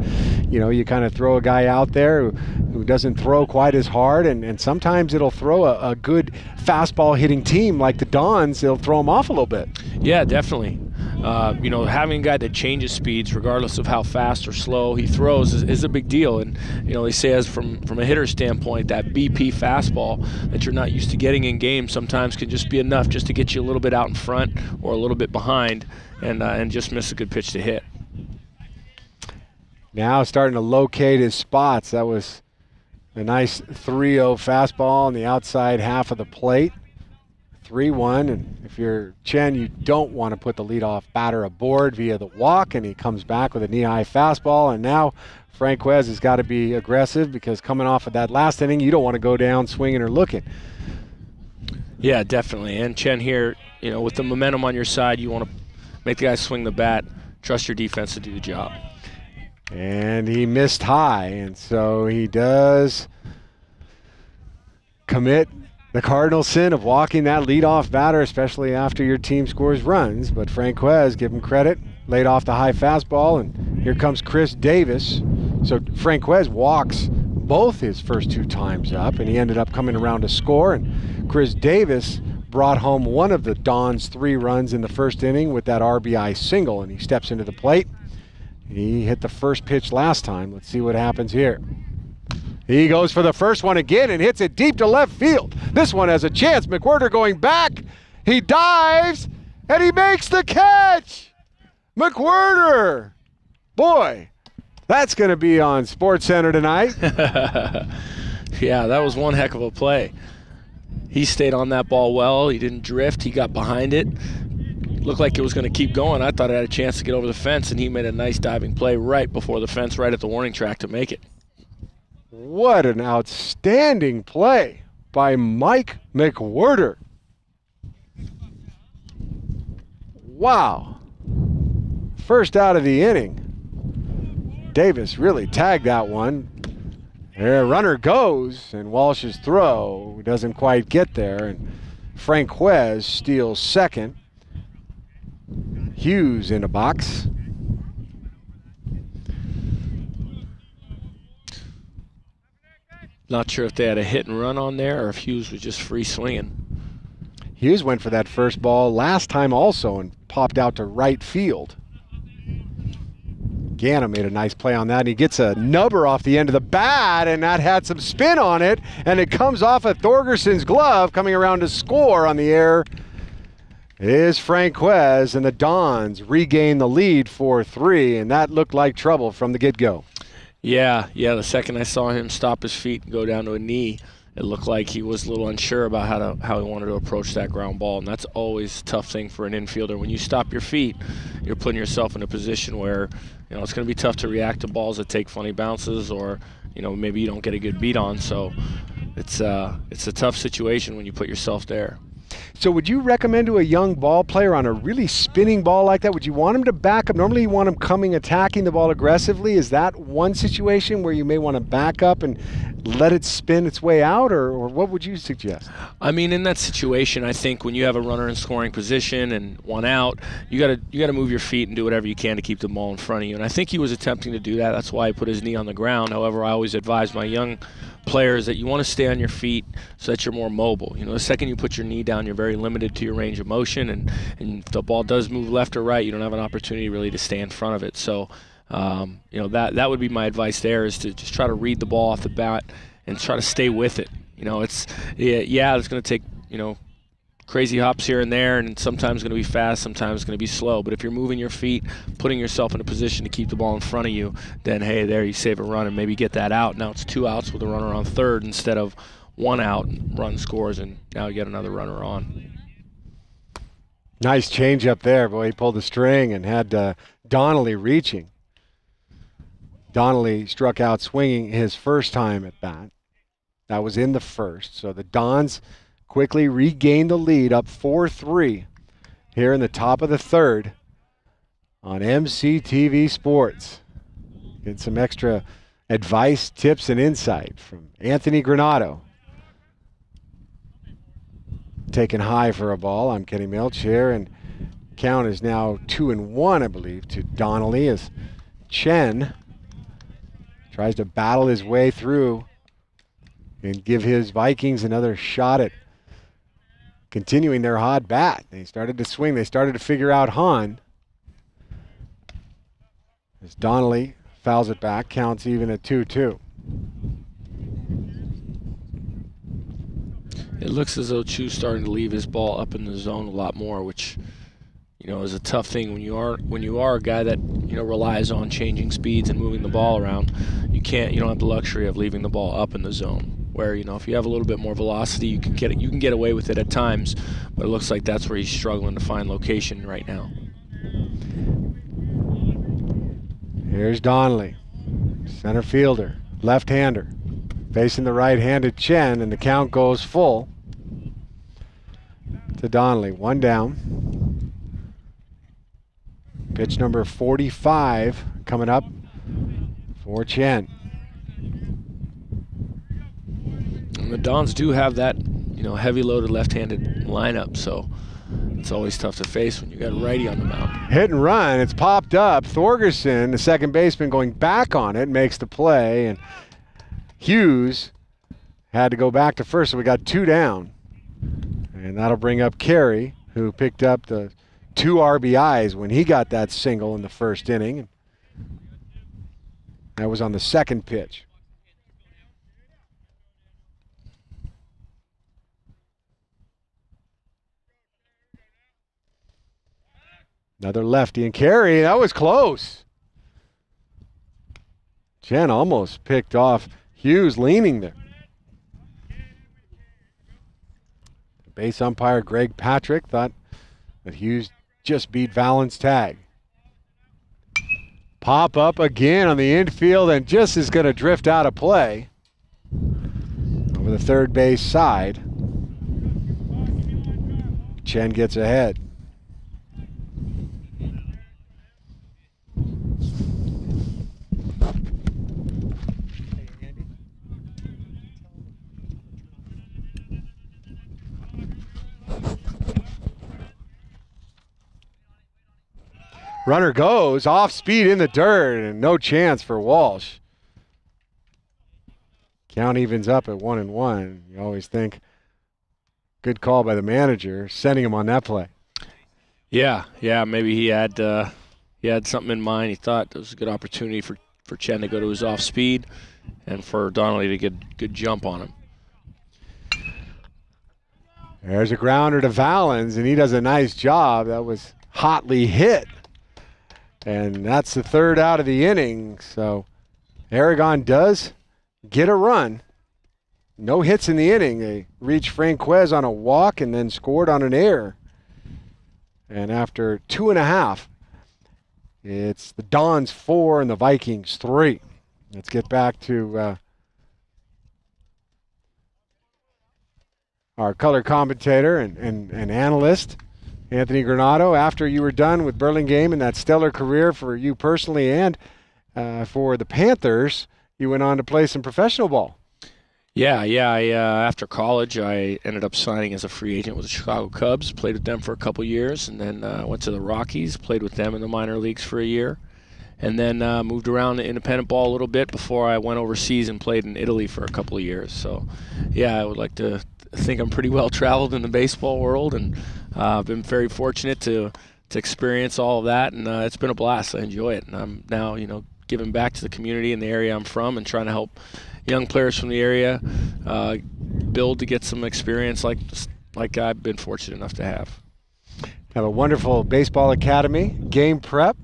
you kind of throw a guy out there who doesn't throw quite as hard, and sometimes it'll throw a good fastball hitting team like the Dons, they'll throw him off a little bit. Yeah, definitely. Having a guy that changes speeds regardless of how fast or slow he throws is a big deal. And, they say as from a hitter's standpoint, that BP fastball that you're not used to getting in games sometimes can just be enough just to get you a little bit out in front or a little bit behind and just miss a good pitch to hit. Now starting to locate his spots. That was a nice 3-0 fastball on the outside half of the plate. 3-1, and if you're Chen, you don't want to put the leadoff batter aboard via the walk, and he comes back with a knee-high fastball, and now Franquez has got to be aggressive because coming off of that last inning, you don't want to go down swinging or looking. Yeah, definitely, and Chen here, with the momentum on your side, you want to make the guy swing the bat, trust your defense to do the job. And he missed high, and so he does commit the cardinal sin of walking that leadoff batter, especially after your team scores runs. But Franquez, give him credit, laid off the high fastball, and here comes Chris Davis. So Franquez walks both his first 2 times up, and he ended up coming around to score. And Chris Davis brought home one of the Dons' 3 runs in the first inning with that RBI single, and he steps into the plate. He hit the first pitch last time. Let's see what happens here. He goes for the first one again and hits it deep to left field. This one has a chance. McWhirter going back. He dives, and he makes the catch. McWhirter. Boy, that's going to be on SportsCenter tonight. Yeah, that was one heck of a play. He stayed on that ball well. He didn't drift. He got behind it. Looked like it was going to keep going. I thought it had a chance to get over the fence, and he made a nice diving play right before the fence, right at the warning track to make it. What an outstanding play by Mike McWhirter. Wow. First out of the inning. Davis really tagged that one. There, runner goes, and Walsh's throw doesn't quite get there, and Franquez steals second. Hughes in a box. Not sure if they had a hit and run on there or if Hughes was just free swinging. Hughes went for that first ball last time also and popped out to right field. Ganim made a nice play on that, and he gets a nubber off the end of the bat, and that had some spin on it, and it comes off of Thorgerson's glove. Coming around to score on the air is Franquez, and the Dons regain the lead 4-3, and that looked like trouble from the get-go. Yeah, the second I saw him stop his feet and go down to a knee, it looked like he was a little unsure about how he wanted to approach that ground ball, and that's always a tough thing for an infielder. When you stop your feet, you're putting yourself in a position where it's going to be tough to react to balls that take funny bounces, or maybe you don't get a good beat on. So it's a tough situation when you put yourself there. So would you recommend to a young ball player on a really spinning ball like that, would you want him to back up? Normally you want him coming, attacking the ball aggressively. Is that one situation where you may want to back up and let it spin its way out, or what would you suggest? I mean, in that situation, I think when you have a runner in scoring position and one out, you gotta move your feet and do whatever you can to keep the ball in front of you. And I think he was attempting to do that. That's why he put his knee on the ground. However, I always advise my young players that you want to stay on your feet so that you're more mobile. The second you put your knee down, you're very limited to your range of motion, and if the ball does move left or right, you don't have an opportunity really to stay in front of it. So, that would be my advice there, is to just try to read the ball off the bat and try to stay with it. It's going to take, crazy hops here and there, and sometimes going to be fast, sometimes going to be slow. But if you're moving your feet, putting yourself in a position to keep the ball in front of you, then, hey, there you save a run and maybe get that out. Now it's 2 outs with a runner on third instead of 1 out, run scores, and now you get another runner on. Nice change up there. Boy, he pulled the string and had Donnelly reaching. Donnelly struck out swinging his first time at bat. That was in the first. So the Dons quickly regained the lead, up 4-3 here in the top of the third on MCTV Sports. Get some extra advice, tips, and insight from Anthony Granato. Taken high for a ball. I'm Kenny Milch here, and count is now 2-1, I believe, to Donnelly, as Chen tries to battle his way through and give his Vikings another shot at continuing their hot bat. They started to swing. They started to figure out Hahn. As Donnelly fouls it back, counts even at 2-2. It looks as though Chu's starting to leave his ball up in the zone a lot more, which, is a tough thing when you are a guy that, relies on changing speeds and moving the ball around. You don't have the luxury of leaving the ball up in the zone, where, if you have a little bit more velocity, you can get away with it at times, but it looks like that's where he's struggling to find location right now. Here's Donnelly, center fielder, left-hander, facing the right-handed Chen, and the count goes full to Donnelly. 1 down. Pitch number 45 coming up for Chen. And the Dons do have that, heavy loaded left-handed lineup, so it's always tough to face when you got a righty on the mound. Hit and run, it's popped up. Thorgerson, the second baseman, going back on it, makes the play, and Hughes had to go back to first, so we got 2 down. And that'll bring up Carey, who picked up the 2 RBIs when he got that single in the first inning. That was on the second pitch. Another lefty, and Carey, that was close. Chen almost picked off Hughes leaning there. The base umpire, Greg Patrick, thought that Hughes just beat Vallen's tag. Pop up again on the infield, and just is going to drift out of play over the third base side. Chen gets ahead. Runner goes off speed in the dirt, and no chance for Walsh. Count evens up at 1-1. You always think good call by the manager, sending him on that play. Yeah, maybe he had something in mind. He thought it was a good opportunity for Chen to go to his off speed and for Donnelly to get a good jump on him. There's a grounder to Valens, and he does a nice job. That was hotly hit. And that's the third out of the inning. So Aragon does get a run. No hits in the inning. They reached Franquez on a walk and then scored on an error. And after 2.5, it's the Dons 4 and the Vikings 3. Let's get back to our color commentator and analyst, Anthony Granato. After you were done with Burlingame and that stellar career for you personally and for the Panthers, you went on to play some professional ball. Yeah. After college, I ended up signing as a free agent with the Chicago Cubs. Played with them for a couple years, and then went to the Rockies. Played with them in the minor leagues for a year, and then moved around the independent ball a little bit before I went overseas and played in Italy for a couple of years. So, yeah, I would like to think I'm pretty well traveled in the baseball world, and I've been very fortunate to experience all of that, and it's been a blast. I enjoy it, and I'm now, giving back to the community in the area I'm from and trying to help young players from the area build to get some experience like I've been fortunate enough to have. Have a wonderful baseball academy, game prep.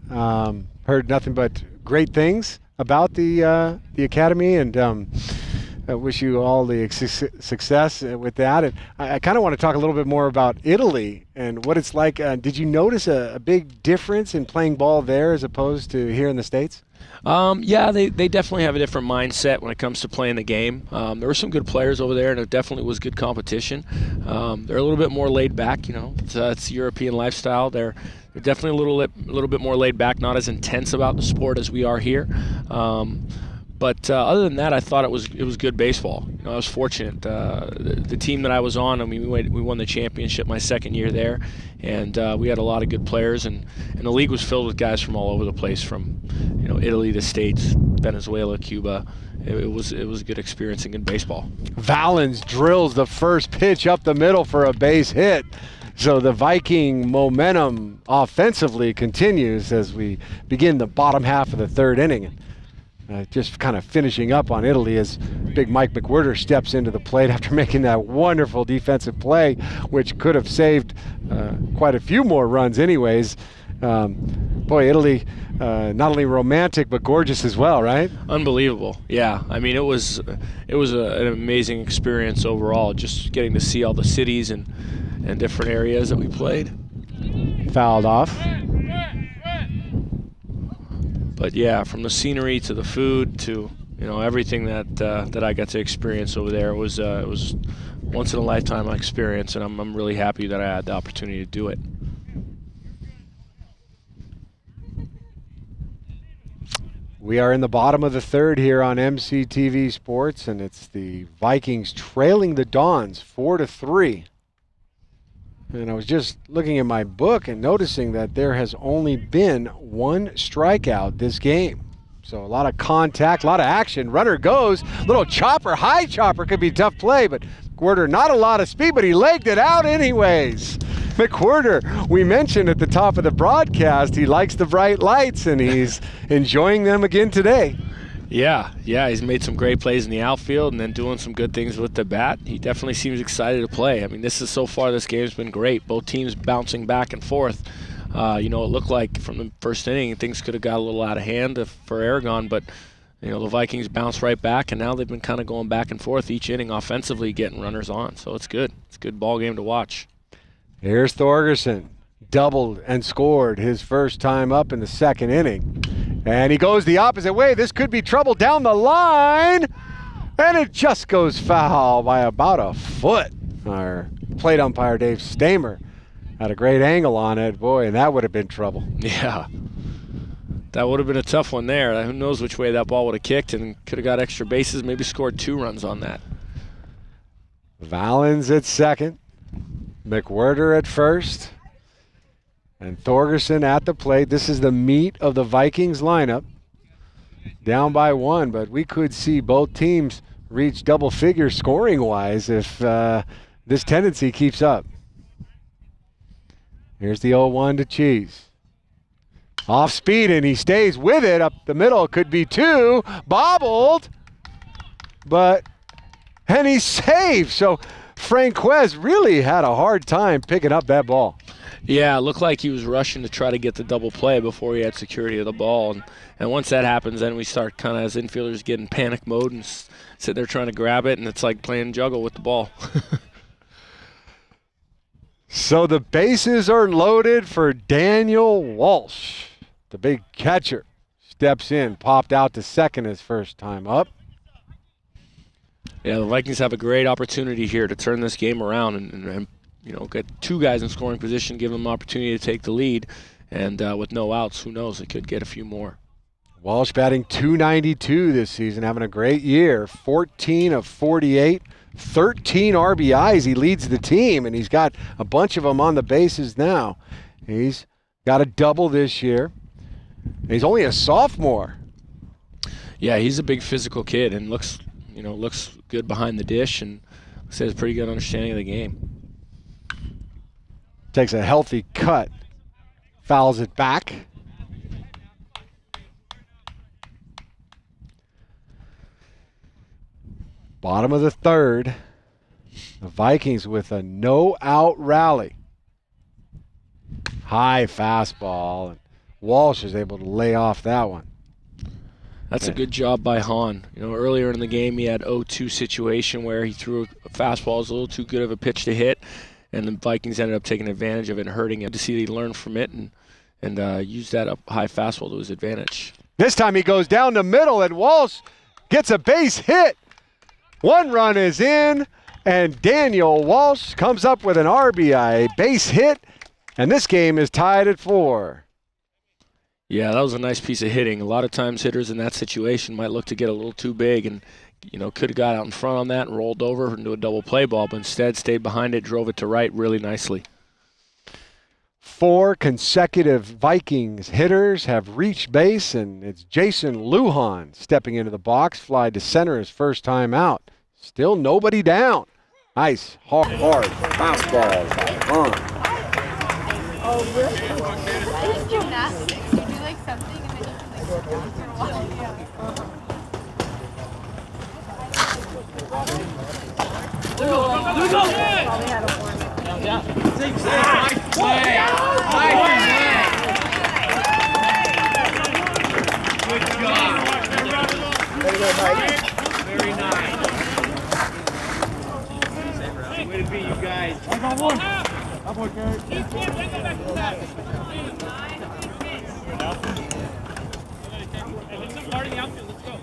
Heard nothing but great things about the academy, and I wish you all the success with that. And I kind of want to talk a little bit more about Italy and what it's like. Did you notice a big difference in playing ball there as opposed to here in the States? Yeah, they definitely have a different mindset when it comes to playing the game. There were some good players over there, and it definitely was good competition. They're a little bit more laid back, It's European lifestyle. They're definitely a little bit more laid back, not as intense about the sport as we are here. But other than that, I thought it was good baseball. I was fortunate. The team that I was on, we won the championship my second year there, and we had a lot of good players, and the league was filled with guys from all over the place, from Italy, the States, Venezuela, Cuba. It was a good experience in good baseball. Valens drills the first pitch up the middle for a base hit. So the Viking momentum offensively continues as we begin the bottom half of the third inning. Just kind of finishing up on Italy as big Mike McWhirter steps into the plate after making that wonderful defensive play, which could have saved quite a few more runs anyways. Boy, Italy, not only romantic but gorgeous as well, right? Unbelievable. Yeah, it was an amazing experience overall, just getting to see all the cities and different areas that we played. Fouled off. But yeah, from the scenery to the food to everything that I got to experience over there, it was once in a lifetime experience, and I'm really happy that I had the opportunity to do it. We are in the bottom of the third here on MCTV Sports, and it's the Vikings trailing the Dons 4-3. And I was just looking at my book and noticing that there has only been one strikeout this game. So a lot of contact, a lot of action. Runner goes, little chopper, high chopper, could be a tough play, but McWhirter, not a lot of speed, but he legged it out anyways. McWhirter, we mentioned at the top of the broadcast, he likes the bright lights, and he's enjoying them again today. Yeah, he's made some great plays in the outfield and then doing some good things with the bat. He definitely seems excited to play. This game's been great. Both teams bouncing back and forth. It looked like from the first inning things could have got a little out of hand for Aragon, but the Vikings bounced right back, and now they've been kind of going back and forth each inning offensively, getting runners on. So it's good. It's a good ball game to watch. Here's Thorgerson. Doubled and scored his first time up in the second inning. And he goes the opposite way. This could be trouble down the line. And it just goes foul by about a foot. Our plate umpire, Dave Stamer, had a great angle on it. Boy, and that would have been trouble. Yeah. That would have been a tough one there. Who knows which way that ball would have kicked, and could have got extra bases, maybe scored 2 runs on that. Valens at second. McWhirter at first. And Thorgerson at the plate. This is the meat of the Vikings lineup. Down by 1, but we could see both teams reach double figures scoring-wise if this tendency keeps up. Here's the 0-1 to Cheese. Off speed, and he stays with it. Up the middle, could be 2. Bobbled, and he's safe. So Franquez really had a hard time picking up that ball. Yeah, it looked like he was rushing to try to get the double play before he had security of the ball. And once that happens, then we start kind of as infielders get in panic mode and sit there trying to grab it, and it's like playing juggle with the ball. So the bases are loaded for Daniel Walsh. The big catcher steps in, popped out to second his first time up. Yeah, the Vikings have a great opportunity here to turn this game around and get 2 guys in scoring position, give them an opportunity to take the lead. And with no outs, who knows, they could get a few more. Walsh batting .292 this season, having a great year. 14 of 48, 13 RBIs. He leads the team, and he's got a bunch of them on the bases now. He's got a double this year. He's only a sophomore. Yeah, he's a big physical kid and looks good behind the dish. And Says pretty good understanding of the game. Takes a healthy cut, fouls it back. Bottom of the third. The Vikings with a no-out rally. High fastball, and Walsh is able to lay off that one. That's a good job by Hahn. You know, earlier in the game he had 0-2 situation where he threw a fastball, was a little too good of a pitch to hit, and the Vikings ended up taking advantage of it and hurting him. To see that he learned from it and use that high fastball to his advantage. This time he goes down the middle, and Walsh gets a base hit. One run is in, and Daniel Walsh comes up with an RBI base hit, and this game is tied at 4. Yeah, that was a nice piece of hitting. A lot of times hitters in that situation might look to get a little too big and, you know, could have got out in front on that and rolled over into a double play ball, but instead stayed behind it, drove it to right really nicely. 4 consecutive Vikings hitters have reached base, and it's Jason Lujan stepping into the box, fly to center his first time out. Still nobody down. Nice, hard fastball by Hahn. Oh, really? It's gymnastics. You do like something and then you can like sit down for a while. Probably had a warm-up. Nice play. Good job. Very nice. Way to be, you guys. I got one. I'm okay. Starting outfield, let's go.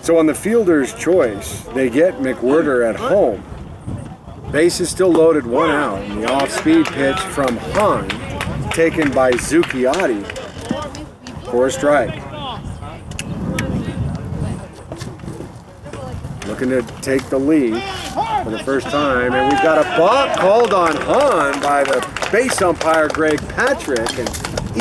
So on the fielder's choice, they get McWhirter at home. Base is still loaded, 1 out, and the off-speed pitch from Hahn, taken by Zucchiotti for a strike. Looking to take the lead for the first time, and we've got a balk called on Hahn by the base umpire Greg Patrick, and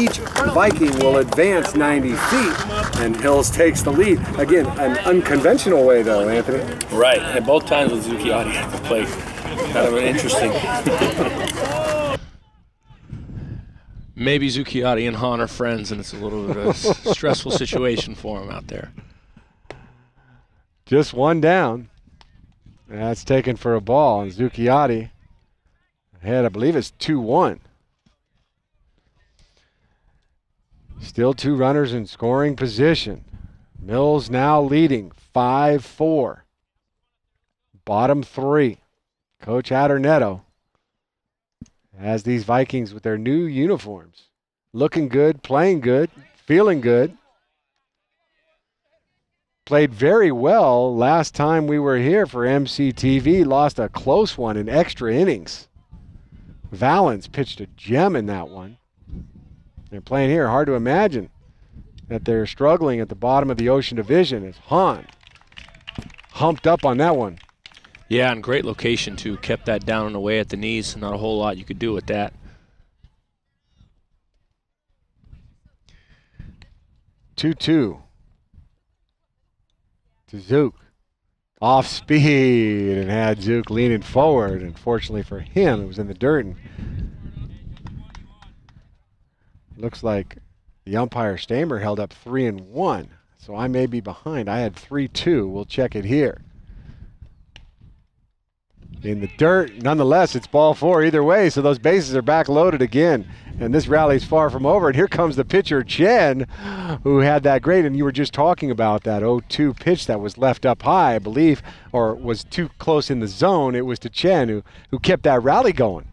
each Viking will advance 90 feet, and Hills takes the lead. Again, an unconventional way though, Anthony. Right, and both times with Zucchiotti at the plate. Kind of an interesting. Maybe Zucchiotti and Hahn are friends, and it's a little bit of a stressful situation for him out there. Just one down. That's taken for a ball, and Zucchiotti ahead, I believe it's 2-1. Still 2 runners in scoring position. Mills now leading 5-4. Bottom 3. Coach Adornetto has these Vikings with their new uniforms. Looking good, playing good, feeling good. Played very well last time we were here for MCTV. Lost a close one in extra innings. Valens pitched a gem in that one. They're playing here. Hard to imagine that they're struggling at the bottom of the Ocean Division as Hahn humped up on that one. Yeah, and great location too. Kept that down and away at the knees. Not a whole lot you could do with that. 2-2 to Zook. Off speed and had Zook leaning forward. Unfortunately for him, it was in the dirt. And looks like the umpire Stamer held up 3-1. So I may be behind. I had 3-2. We'll check it here. In the dirt, nonetheless, it's ball 4 either way, so those bases are back loaded again. And this rally's far from over. And here comes the pitcher, Chen, who had that great, and you were just talking about that 0-2 pitch that was left up high, I believe, or was too close in the zone. It was to Chen who kept that rally going.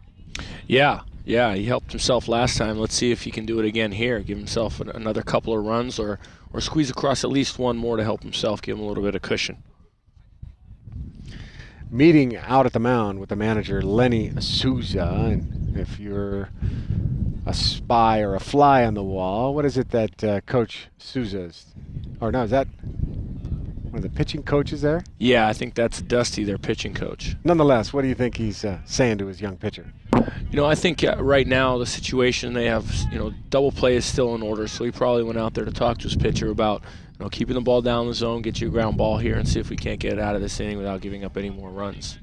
Yeah, he helped himself last time. Let's see if he can do it again here. Give himself another couple of runs or squeeze across at least one more to help himself, give him a little bit of cushion. Meeting out at the mound with the manager, Lenny Souza. And if you're a spy or a fly on the wall, what is it that Coach Souza's, or no, is that one of the pitching coaches there? Yeah, I think that's Dusty, their pitching coach. Nonetheless, what do you think he's saying to his young pitcher? You know, I think right now the situation they have, you know, double play is still in order, so he probably went out there to talk to his pitcher about, you know, keeping the ball down the zone, get you a ground ball here, and see if we can't get it out of this inning without giving up any more runs.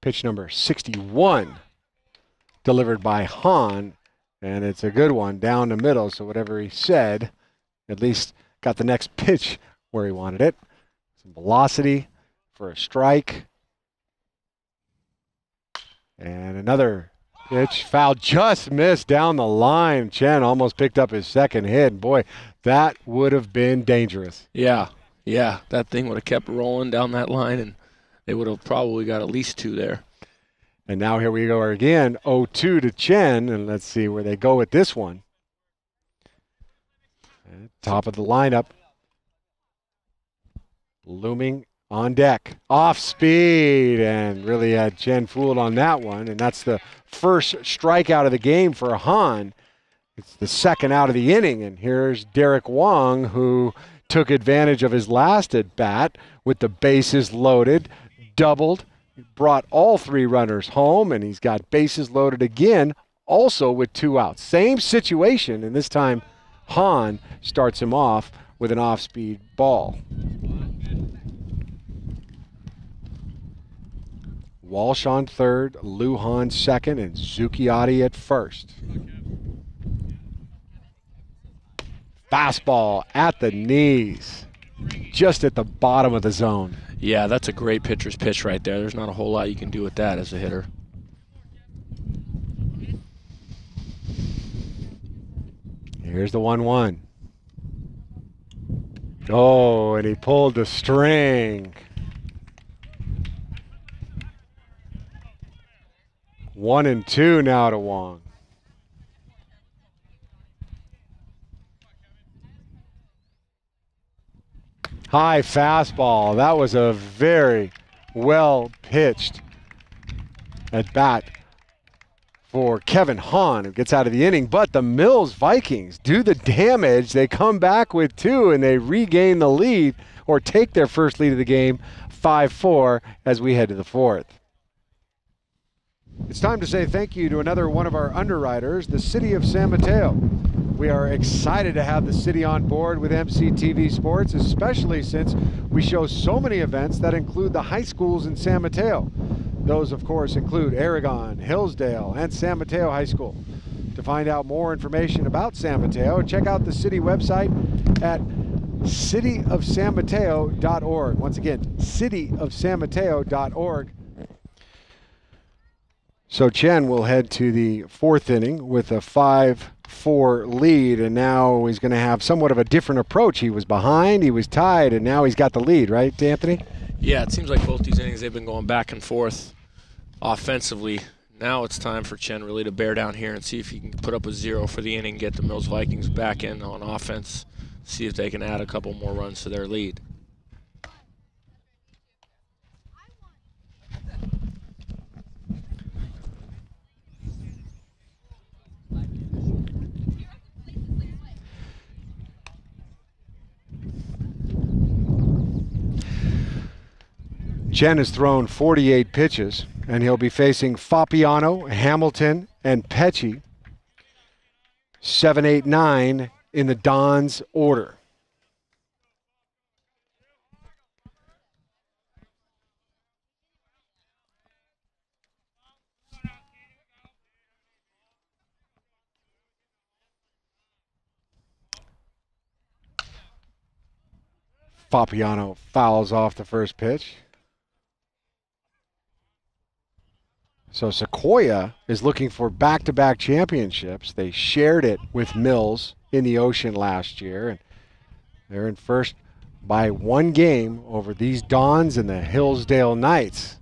Pitch number 61, delivered by Han, and it's a good one down the middle, so whatever he said, at least got the next pitch where he wanted it. Some velocity for a strike. And another pitch, foul, just missed down the line. Chen almost picked up his second hit. Boy, that would have been dangerous. Yeah, that thing would have kept rolling down that line, and they would have probably got at least 2 there. And now here we go again, 0-2 to Chen, and let's see where they go with this one. At top of the lineup. Looming on deck. Off speed, and really had Chen fooled on that one, and that's the first strikeout of the game for Han. It's the second out of the inning, and here's Derrick Wong, who took advantage of his last at bat with the bases loaded, doubled, brought all 3 runners home, and he's got bases loaded again, also with 2 outs. Same situation, and this time Han starts him off with an off-speed ball. Walsh on third, Lujan second, and Zucchiotti at first. Fastball at the knees, just at the bottom of the zone. Yeah, that's a great pitcher's pitch right there. There's not a whole lot you can do with that as a hitter. Here's the 1-1. Oh, and he pulled the string. 1-2 now to Wong. High fastball. That was a very well pitched at bat for Kevin Han, who gets out of the inning. But the Mills Vikings do the damage. They come back with 2 and they regain the lead, or take their first lead of the game, 5-4, as we head to the 4th. It's time to say thank you to another one of our underwriters, the City of San Mateo. We are excited to have the city on board with MCTV Sports, especially since we show so many events that include the high schools in San Mateo. Those, of course, include Aragon, Hillsdale, and San Mateo High School. To find out more information about San Mateo, check out the city website at cityofsanmateo.org. Once again, cityofsanmateo.org. So Chen will head to the 4th inning with a 5-4 lead, and now he's going to have somewhat of a different approach. He was behind, he was tied, and now he's got the lead, right, Anthony? Yeah, it seems like both these innings they've been going back and forth offensively. Now it's time for Chen really to bear down here and see if he can put up a 0 for the inning, get the Mills Vikings back in on offense, see if they can add a couple more runs to their lead. Chen has thrown 48 pitches, and he'll be facing Fabiano, Hamilton, and Petsche, 7, 8, 9 in the Dons order. Fabiano fouls off the first pitch. So Sequoia is looking for back-to-back championships. They shared it with Mills in the Ocean last year, and they're in first by 1 game over these Dons and the Hillsdale Knights,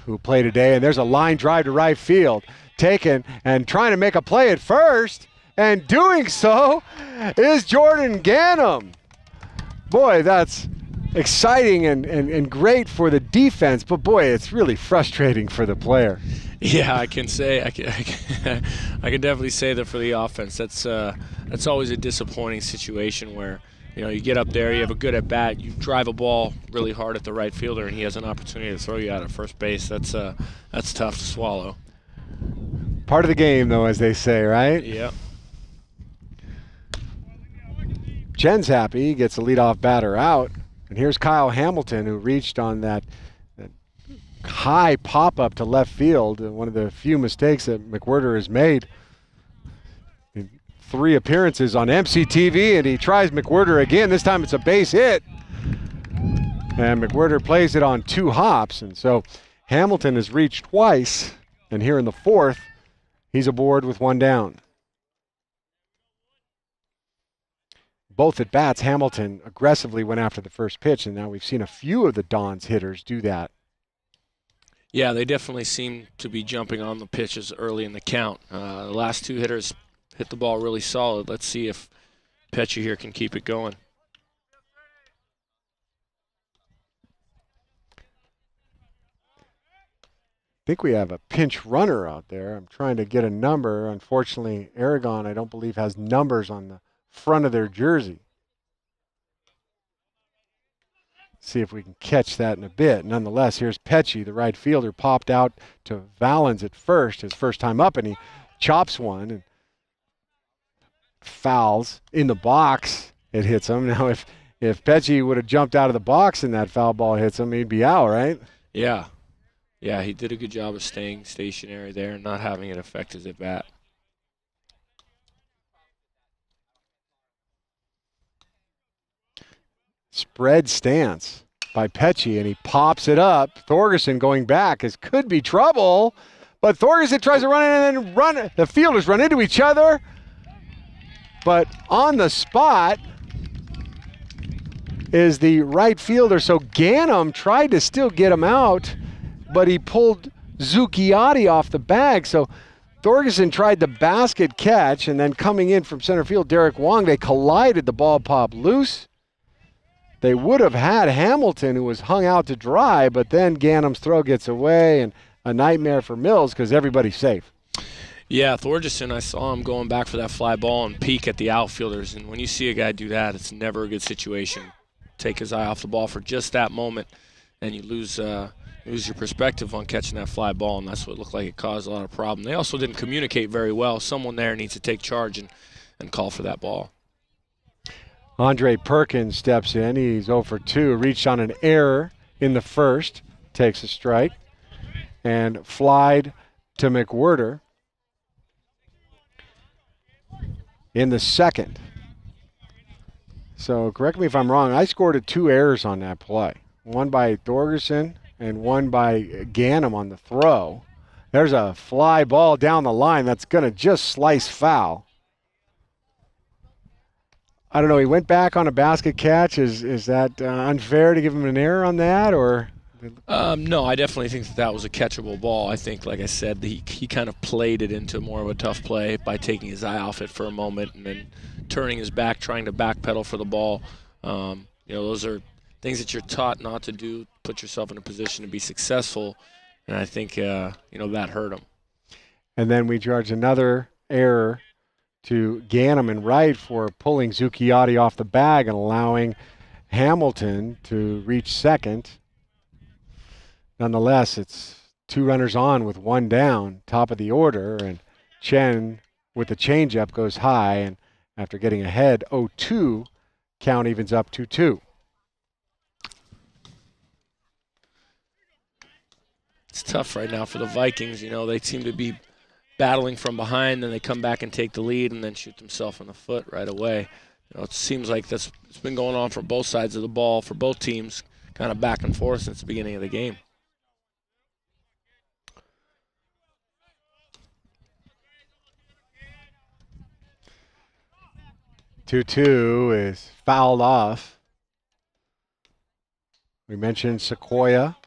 who play today. And there's a line drive to right field, taken and trying to make a play at first, and doing so is Jordan Ganim. Boy, that's exciting and great for the defense, but boy, it's really frustrating for the player. Yeah, I can definitely say that for the offense. That's always a disappointing situation where, you get up there, you have a good at bat, you drive a ball really hard at the right fielder, and he has an opportunity to throw you out at first base. That's tough to swallow. Part of the game, though, as they say, right? Yeah. Chen's happy, he gets the leadoff batter out, and here's Kyle Hamilton, who reached on that high pop-up to left field, one of the few mistakes that McWhirter has made in 3 appearances on MCTV, and he tries McWhirter again. This time it's a base hit, and McWhirter plays it on 2 hops, and so Hamilton has reached twice, and here in the 4th, he's aboard with 1 down. Both at bats, Hamilton aggressively went after the first pitch, and now we've seen a few of the Dons hitters do that. Yeah, they definitely seem to be jumping on the pitches early in the count. The last 2 hitters hit the ball really solid. Let's see if Petsche here can keep it going. I think we have a pinch runner out there. I'm trying to get a number. Unfortunately, Aragon, I don't believe, has numbers on the front of their jersey. See if we can catch that in a bit. Nonetheless, here's Petsche, the right fielder, popped out to Valens at first, his first time up, and he chops one and fouls in the box. It hits him. Now, if Petsche would have jumped out of the box and that foul ball hits him, he'd be out, right? Yeah. Yeah, he did a good job of staying stationary there and not having it affect his at bat. Spread stance by Petsche, and he pops it up. Thorgerson going back. This could be trouble, but Thorgerson tries to run in and then run. The fielders run into each other, but on the spot is the right fielder. So Ganim tried to still get him out, but he pulled Zucchiotti off the bag. So Thorgerson tried the basket catch, and then coming in from center field, Derrick Wong, they collided. The ball popped loose. They would have had Hamilton, who was hung out to dry, but then Ganim's throw gets away, and a nightmare for Mills because everybody's safe. Yeah, Thorgerson, I saw him going back for that fly ball and peek at the outfielders, and when you see a guy do that, it's never a good situation. Take his eye off the ball for just that moment, and you lose your perspective on catching that fly ball, and that's what looked like it caused a lot of problem. They also didn't communicate very well. Someone there needs to take charge and call for that ball. Andre Perkins steps in. He's 0 for 2. Reached on an error in the first. Takes a strike. And flied to McWhirter in the second. So correct me if I'm wrong. I scored 2 errors on that play. One by Thorgerson and one by Ganim on the throw. There's a fly ball down the line that's going to just slice foul. I don't know, he went back on a basket catch. Is that unfair to give him an error on that, or? No, I definitely think that was a catchable ball. I think, like I said, he kind of played it into more of a tough play by taking his eye off it for a moment and then turning his back, trying to backpedal for the ball. Those are things that you're taught not to do, put yourself in a position to be successful, and I think, that hurt him. And then we charge another error to Ganim and Wright for pulling Zucchiotti off the bag and allowing Hamilton to reach second. Nonetheless, it's 2 runners on with 1 down, top of the order, and Chen with the changeup goes high, and after getting ahead 0-2, count evens up 2-2. It's tough right now for the Vikings. They seem to be battling from behind, then they come back and take the lead and then shoot themselves in the foot right away. It seems like it's been going on for both sides of the ball, for both teams, kind of back and forth since the beginning of the game. Two is fouled off. We mentioned Sequoia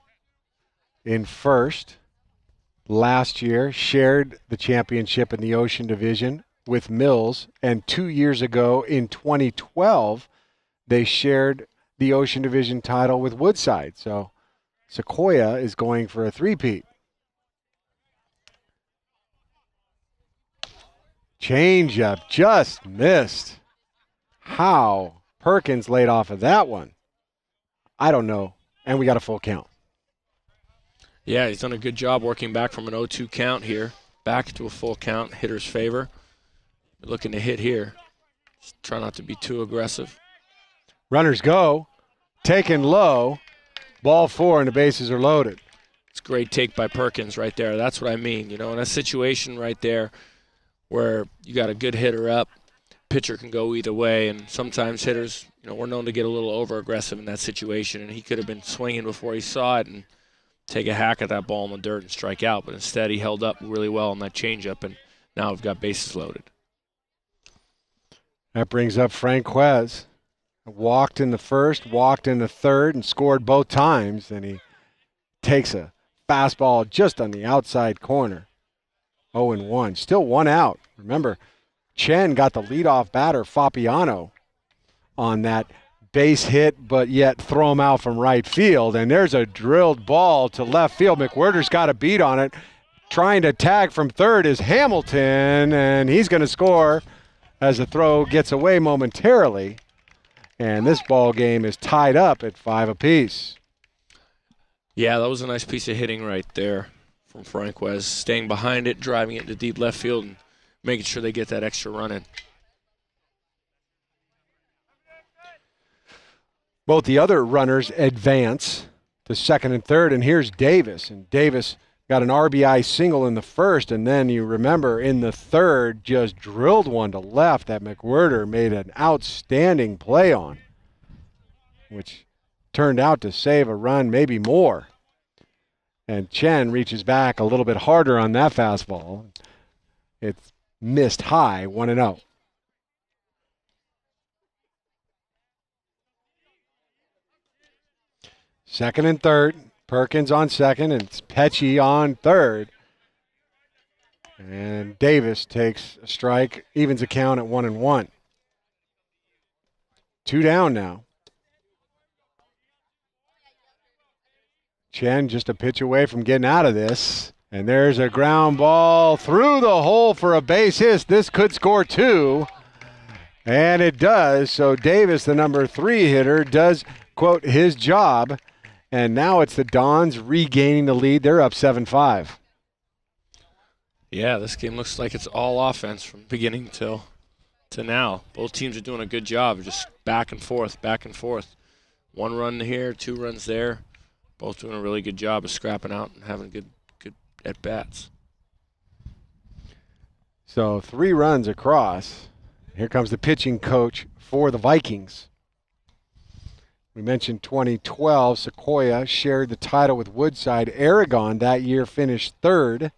in first. Last year, shared the championship in the Ocean Division with Mills, and 2 years ago in 2012, they shared the Ocean Division title with Woodside. So Sequoia is going for a three-peat. Changeup just missed. How Perkins laid off of that one, I don't know. And we got a full count. Yeah, he's done a good job working back from an 0-2 count here. Back to a full count, hitter's favor. Looking to hit here. Just try not to be too aggressive. Runners go. Taken low. Ball 4 and the bases are loaded. It's a great take by Perkins right there. That's what I mean. You know, in a situation right there where you got a good hitter up, pitcher can go either way, and sometimes hitters, you know, we're known to get a little over-aggressive in that situation, and he could have been swinging before he saw it and take a hack at that ball in the dirt and strike out, but instead he held up really well on that changeup, and now we've got bases loaded. That brings up Franquez. Walked in the first, walked in the third, and scored both times, and he takes a fastball just on the outside corner. 0-1. Still one out. Remember, Chen got the leadoff batter, Fabiano, on that base hit, but yet throw him out from right field. And there's a drilled ball to left field. McWhirter's got a beat on it. Trying to tag from third is Hamilton, and he's going to score as the throw gets away momentarily. And this ball game is tied up at 5 apiece. Yeah, that was a nice piece of hitting right there from Franquez. Staying behind it, driving it into deep left field, and making sure they get that extra run in. Both the other runners advance to second and third, and here's Davis. And Davis got an RBI single in the first, and then you remember in the third just drilled one to left that McWhirter made an outstanding play on, which turned out to save a run, maybe more. And Chen reaches back a little bit harder on that fastball. It's missed high, 1-0. Second and third. Perkins on second, and it's Petsche on third. And Davis takes a strike, evens the count at 1-1. 2 down now. Chen just a pitch away from getting out of this. And there's a ground ball through the hole for a base hit. This could score 2. And it does. So Davis, the number 3 hitter, does, quote, his job. And now it's the Dons regaining the lead. They're up 7-5. Yeah, this game looks like it's all offense from beginning to now. Both teams are doing a good job, just back and forth, back and forth. 1 run here, 2 runs there. Both doing a really good job of scrapping out and having good at-bats. So 3 runs across. Here comes the pitching coach for the Vikings. We mentioned 2012, Sequoia shared the title with Woodside. Aragon that year finished 3rd,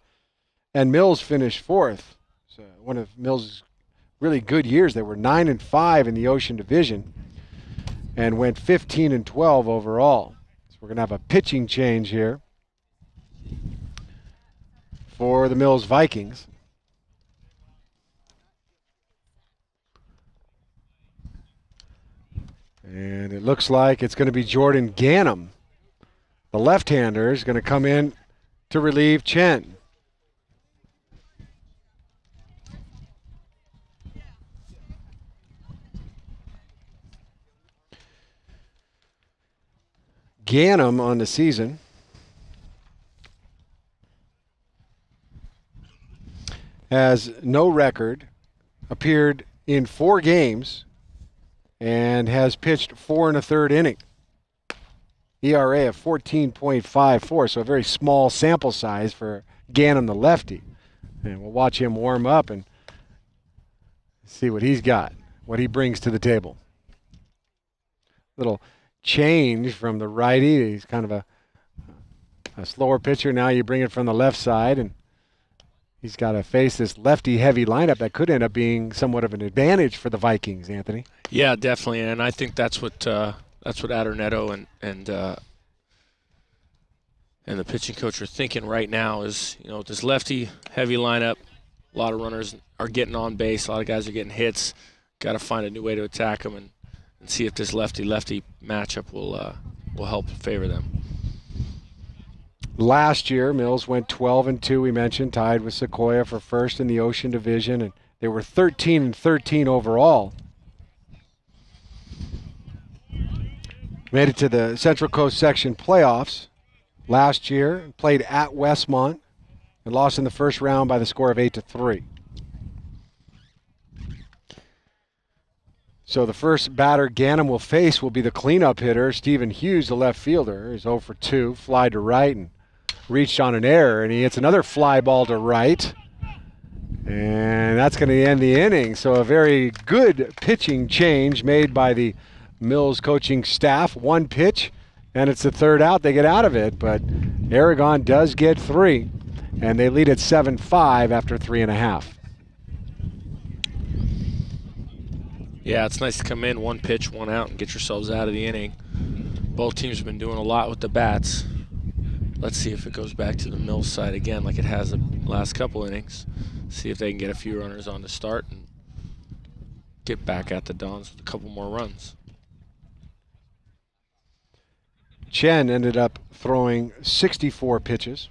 and Mills finished 4th. So one of Mills' really good years. They were 9-5 in the Ocean Division and went 15-12 overall. So we're going to have a pitching change here for the Mills Vikings. And it looks like it's going to be Jordan Ganim. The left-hander is going to come in to relieve Chen. Ganim on the season has no record, appeared in 4 games, and has pitched 4 1/3 inning. ERA of 14.54, so a very small sample size for Ganim the lefty. And we'll watch him warm up and see what he's got, what he brings to the table. Little change from the righty. He's kind of a slower pitcher. Now you bring it from the left side, and he's got to face this lefty-heavy lineup that could end up being somewhat of an advantage for the Vikings, Anthony. Yeah, definitely, and I think that's what Adornetto and the pitching coach are thinking right now is, you know, this lefty-heavy lineup, a lot of runners are getting on base, a lot of guys are getting hits. Got to find a new way to attack them, and see if this lefty-lefty matchup will help favor them. Last year, Mills went 12-2, we mentioned, tied with Sequoia for first in the Ocean Division, and they were 13-13 overall. Made it to the Central Coast Section playoffs last year, played at Westmont, and lost in the first round by the score of 8-3. So the first batter Ganim will face will be the cleanup hitter, Stephen Hughes, the left fielder. He's 0 for 2, fly to right, and reached on an error, and he hits another fly ball to right. And that's going to end the inning. So a very good pitching change made by the Mills coaching staff. One pitch, and it's the third out. They get out of it, but Aragon does get 3, and they lead at 7-5 after 3.5. Yeah, it's nice to come in, one pitch, one out, and get yourselves out of the inning. Both teams have been doing a lot with the bats. Let's see if it goes back to the Mills side again like it has the last couple innings. See if they can get a few runners on to start and get back at the Dons with a couple more runs. Chen ended up throwing 64 pitches,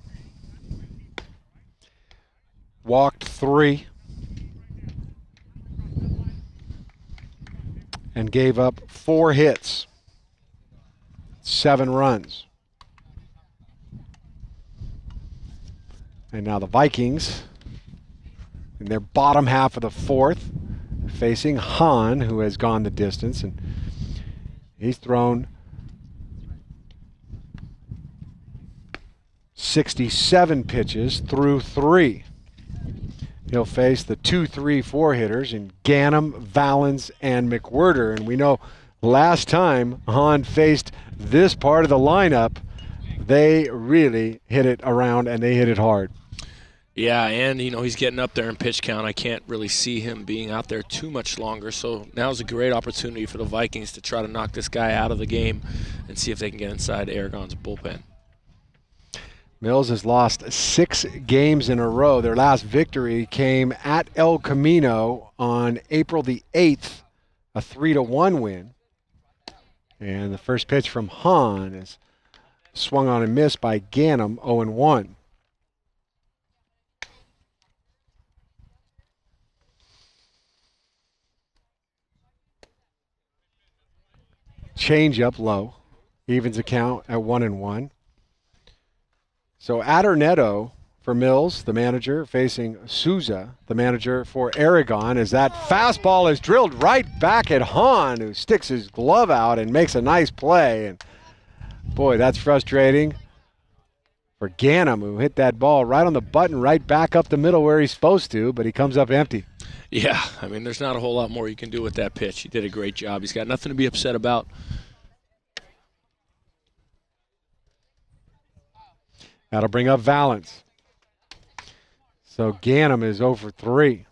walked 3, and gave up 4 hits, 7 runs. And now the Vikings, in their bottom half of the fourth, facing Hahn, who has gone the distance, and he's thrown 67 pitches through 3. He'll face the 2-3-4 hitters in Ganim, Valens, and McWhirter. And we know last time Hahn faced this part of the lineup, they really hit it around, and they hit it hard. Yeah, and, you know, he's getting up there in pitch count. I can't really see him being out there too much longer. So now's a great opportunity for the Vikings to try to knock this guy out of the game and see if they can get inside Aragon's bullpen. Mills has lost 6 games in a row. Their last victory came at El Camino on April the 8th, a 3-1 win. And the first pitch from Hahn is swung on and missed by Ganim, 0-1. Change up low, evens the count at 1-1. So Adornetto for Mills, the manager, facing Souza, the manager for Aragon, as that fastball is drilled right back at Hahn, who sticks his glove out and makes a nice play. And boy, that's frustrating for Ganim, who hit that ball right on the button, right back up the middle where he's supposed to, but he comes up empty. Yeah, I mean, there's not a whole lot more you can do with that pitch. He did a great job. He's got nothing to be upset about. That'll bring up Valens. So Ganim is 0 for 3.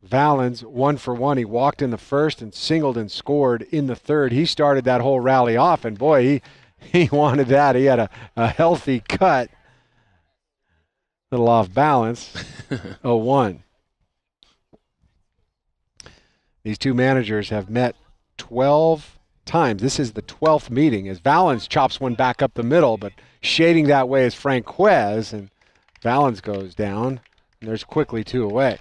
Valens 1 for 1. He walked in the first and singled and scored in the third. He started that whole rally off, and boy, he wanted that. He had a healthy cut. Little off balance. 0-1. These two managers have met 12 times. This is the 12th meeting as Valens chops one back up the middle, but shading that way is Franquez, and Valens goes down, and there's quickly 2 away.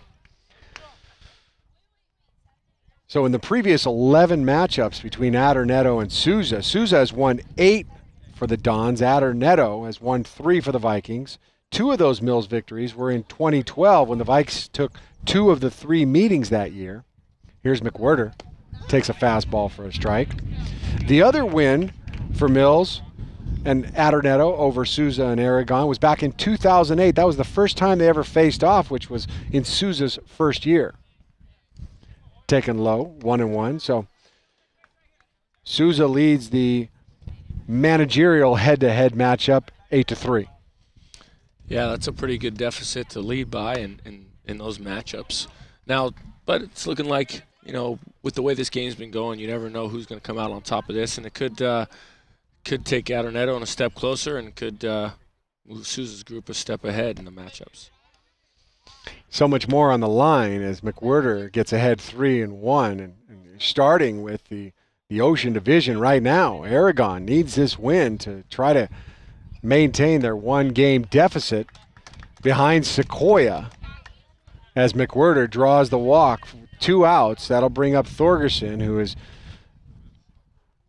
So in the previous 11 matchups between Adornetto and Souza, Souza has won 8 for the Dons. Adornetto has won 3 for the Vikings. 2 of those Mills victories were in 2012 when the Vikes took 2 of the 3 meetings that year. Here's McWhirter, takes a fastball for a strike. The other win for Mills and Adornetto over Souza and Aragon was back in 2008. That was the first time they ever faced off, which was in Souza's first year. Taken low, 1-1. So Souza leads the managerial head-to-head matchup 8-3. Yeah, that's a pretty good deficit to lead by in those matchups. Now, but it's looking like, you know, with the way this game's been going, you never know who's going to come out on top of this, and it could take Adornetto a step closer and could move Souza's group a step ahead in the matchups. So much more on the line as McWhirter gets ahead 3-1, and starting with the the Ocean Division right now. Aragon needs this win to try to maintain their one-game deficit behind Sequoia as McWhirter draws the walk. 2 outs. That'll bring up Thorgerson, who is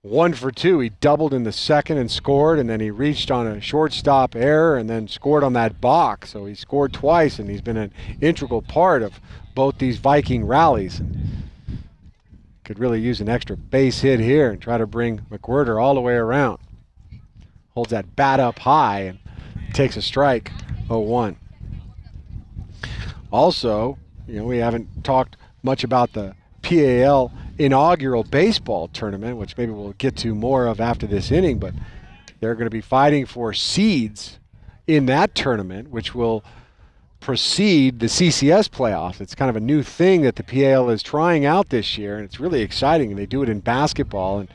1 for 2. He doubled in the second and scored, and then he reached on a shortstop error and then scored on that balk. So he scored twice, and he's been an integral part of both these Viking rallies. And could really use an extra base hit here and try to bring McWhirter all the way around. Holds that bat up high and takes a strike, 0-1. Also, we haven't talked much about the P.A.L. inaugural baseball tournament, which maybe we'll get to more of after this inning, but they're going to be fighting for seeds in that tournament, which will precede the CCS playoffs. It's kind of a new thing that the P.A.L. is trying out this year, and it's really exciting. And they do it in basketball, and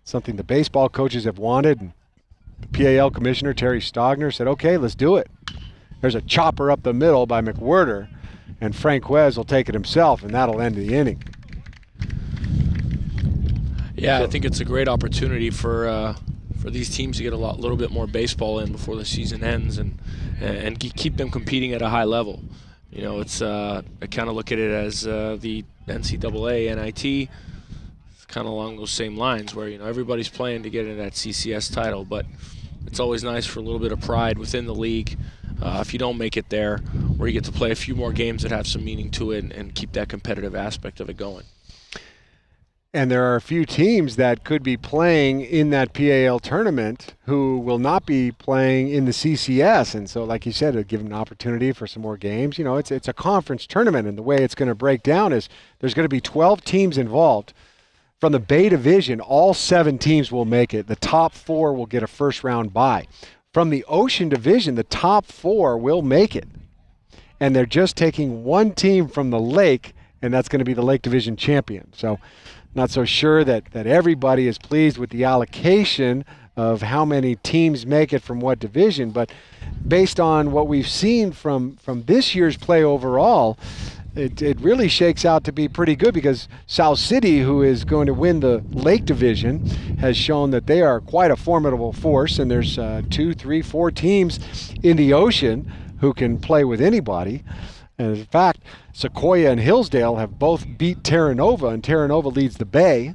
something the baseball coaches have wanted. And the P.A.L. commissioner, Terry Stogner, said, okay, let's do it. There's a chopper up the middle by McWhirter, and Franquez will take it himself, and that'll end the inning. Yeah, I think it's a great opportunity for these teams to get a little bit more baseball in before the season ends, and keep them competing at a high level. It's I kind of look at it as the NCAA, NIT. It's kind of along those same lines where everybody's playing to get into that CCS title, but it's always nice for a little bit of pride within the league. If you don't make it there, where you get to play a few more games that have some meaning to it and keep that competitive aspect of it going. And there are a few teams that could be playing in that P.A.L. tournament who will not be playing in the CCS. And so, like you said, it'll give them an opportunity for some more games. It's a conference tournament, and the way it's going to break down is there's going to be 12 teams involved. From the Bay Division, all 7 teams will make it. The top 4 will get a first-round bye. From the Ocean Division, the top 4 will make it. And they're just taking one team from the Lake, and that's going to be the Lake Division champion. So not so sure that everybody is pleased with the allocation of how many teams make it from what division, but based on what we've seen from this year's play overall, it really shakes out to be pretty good, because South City, who is going to win the Lake Division, has shown that they are quite a formidable force, and there's 2, 3, 4 teams in the Ocean who can play with anybody. And in fact, Sequoia and Hillsdale have both beat Terra Nova, and Terra Nova leads the Bay.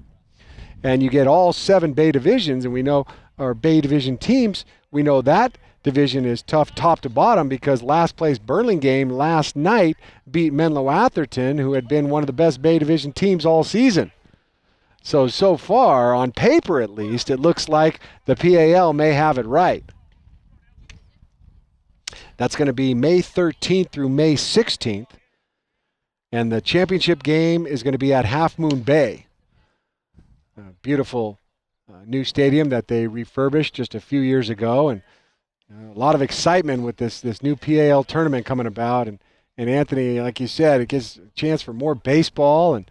And you get all 7 Bay divisions, and we know our Bay Division teams, we know that division is tough top to bottom, because last place Burlingame last night beat Menlo Atherton, who had been one of the best Bay Division teams all season. So far, on paper at least, it looks like the P.A.L. may have it right. That's going to be May 13th through May 16th. And the championship game is going to be at Half Moon Bay. A beautiful new stadium that they refurbished just a few years ago. And a lot of excitement with this new P.A.L. tournament coming about. And Anthony, like you said, it gives a chance for more baseball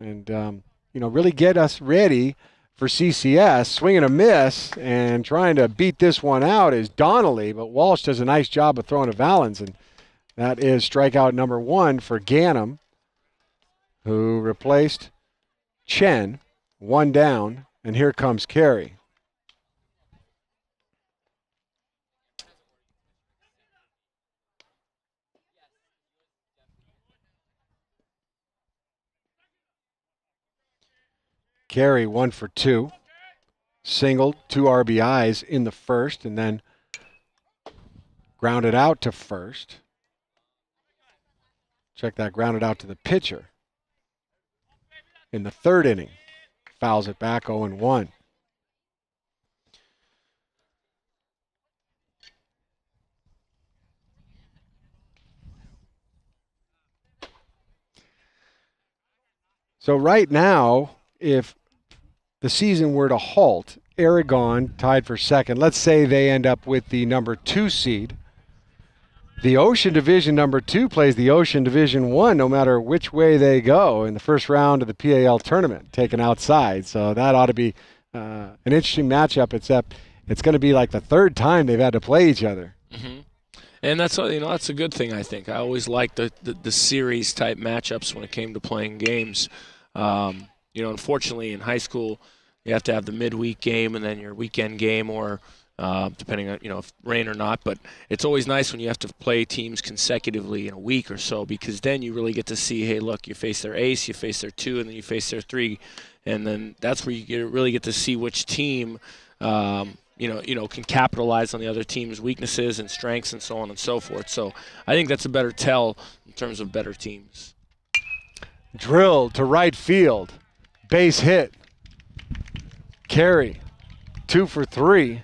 and really get us ready for CCS. Swing and a miss, and trying to beat this one out is Donnelly, but Walsh does a nice job of throwing to Valens, and that is strikeout number 1 for Ganim, who replaced Chen. 1 down, and here comes Carey. Carey 1 for 2. Singled, 2 RBIs in the first, and then grounded out to first. Check that, grounded out to the pitcher in the 3rd inning. Fouls it back, 0-1. So right now, if the season were to halt, Aragon tied for 2nd. Let's say they end up with the number 2 seed. The Ocean Division number 2 plays the Ocean Division 1 no matter which way they go in the first round of the P.A.L. tournament, taken outside. So that ought to be an interesting matchup, except it's going to be like the 3rd time they've had to play each other. Mm-hmm. And that's that's a good thing, I think. I always liked the series type matchups when it came to playing games. unfortunately in high school, you have to have the midweek game and then your weekend game, or depending on, if rain or not. But it's always nice when you have to play teams consecutively in a week or so, because then you really get to see, hey, look, you face their ace, you face their 2, and then you face their 3. And then that's where you really get to see which team, can capitalize on the other team's weaknesses and strengths and so on and so forth. So I think that's a better tell in terms of better teams. Drilled to right field. Base hit. Carey, 2 for 3.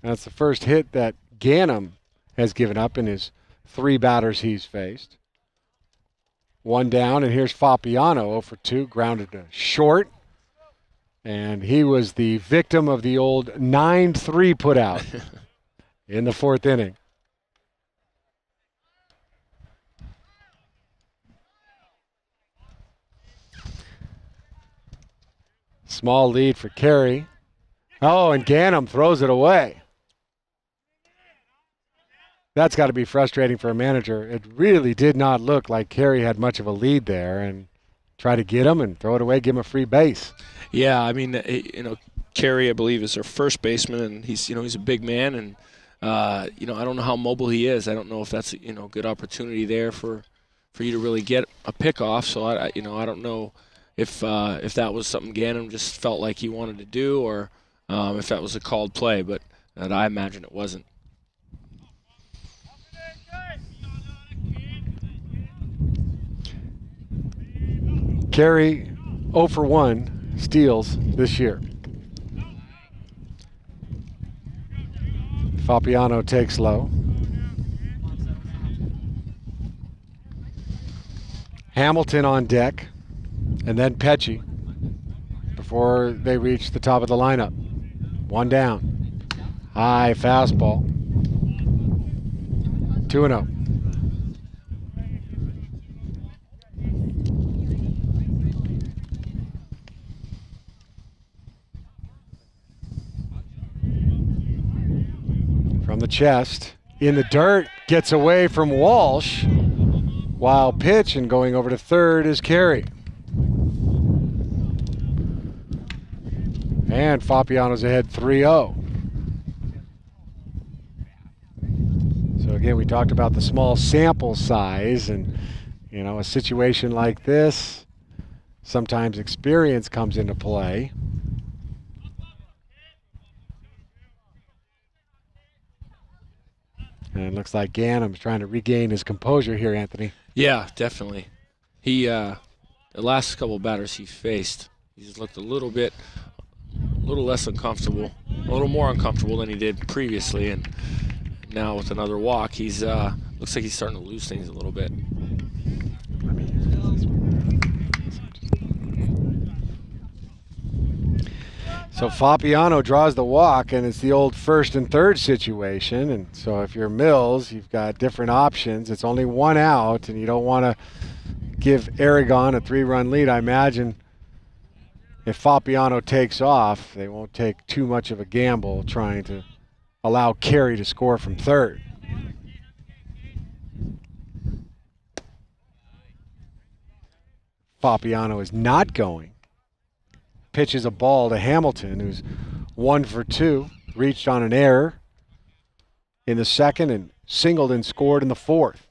That's the first hit that Ganim has given up in his 3 batters he's faced. 1 down, and here's Fabiano, 0 for 2, grounded to short. And he was the victim of the old 9-3 putout in the 4th inning. Small lead for Carey. Oh, and Ganim throws it away. That's got to be frustrating for a manager. It really did not look like Carey had much of a lead there, and try to get him and throw it away, give him a free base. Yeah, I mean, Carey, I believe, is their first baseman, and he's a big man, and I don't know how mobile he is. I don't know if that's a good opportunity there for you to really get a pick off. So I don't know if that was something Ganim just felt like he wanted to do, or if that was a called play, but I imagine it wasn't. Carey 0 for 1 steals this year. Fabiano takes low. Hamilton on deck, and then Petsche before they reach the top of the lineup. 1 down. High fastball. 2-0. From the chest, in the dirt, gets away from Walsh. Wild pitch, and going over to third is Carey. And Fabiano's ahead 3-0. So again, we talked about the small sample size, and a situation like this, sometimes experience comes into play. And it looks like Ganim's trying to regain his composure here, Anthony. Yeah, definitely. He, the last couple of batters he faced, he's looked a little less uncomfortable, a little more uncomfortable than he did previously, and now with another walk, he's looks like he's starting to lose things a little bit. So Fabiano draws the walk, and it's the old first and third situation. And so if you're Mills, you've got different options. It's only 1 out, and you don't want to give Aragon a 3-run lead. I imagine if Fabiano takes off, they won't take too much of a gamble trying to allow Carey to score from third. Fabiano is not going. Pitches a ball to Hamilton, who's 1 for 2, reached on an error in the second and singled and scored in the fourth.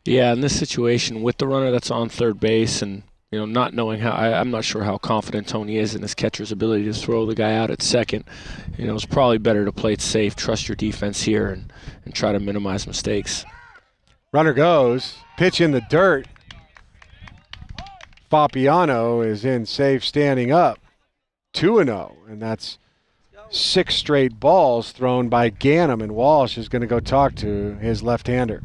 Yeah, in this situation with the runner that's on third base, and not knowing how, I'm not sure how confident Tony is in his catcher's ability to throw the guy out at second. It's probably better to play it safe, trust your defense here, and try to minimize mistakes. Runner goes, pitch in the dirt. Fabiano is in safe standing up, 2-0, and that's 6 straight balls thrown by Ganim, and Walsh is going to go talk to his left-hander.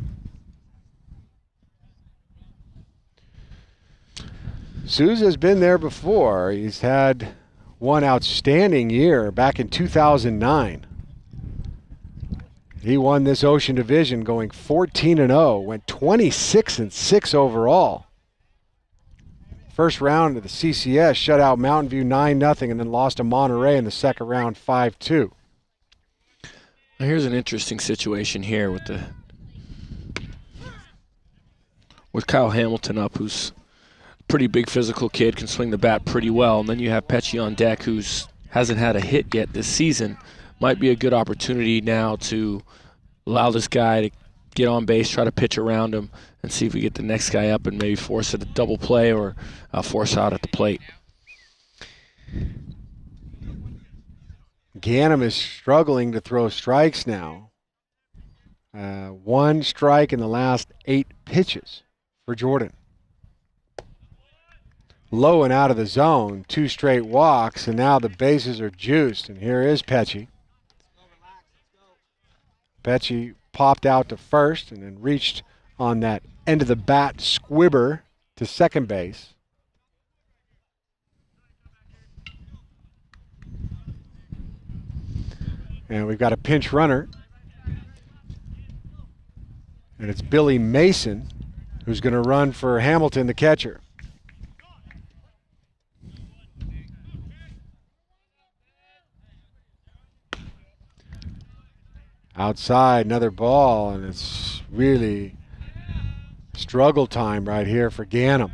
Souza's been there before. He's had one outstanding year back in 2009. He won this Ocean Division going 14-0, went 26-6 overall. First round of the CCS, shut out Mountain View 9-0, and then lost to Monterey in the second round 5-2. Now here's an interesting situation here with with Kyle Hamilton up, who's a pretty big physical kid, can swing the bat pretty well. And then you have Petsche on deck, who's hasn't had a hit yet this season. Might be a good opportunity now to allow this guy to get on base, try to pitch around him, and see if we get the next guy up and maybe force it a double play or force out at the plate. Ganim is struggling to throw strikes now. 1 strike in the last 8 pitches for Jordan. Low and out of the zone, 2 straight walks, and now the bases are juiced. And here is Petsche. Petsche popped out to first and then reached on that end of the bat squibber to second base. And we've got a pinch runner. And it's Billy Mason who's going to run for Hamilton, the catcher. Outside, another ball, and it's really struggle time right here for Ganim.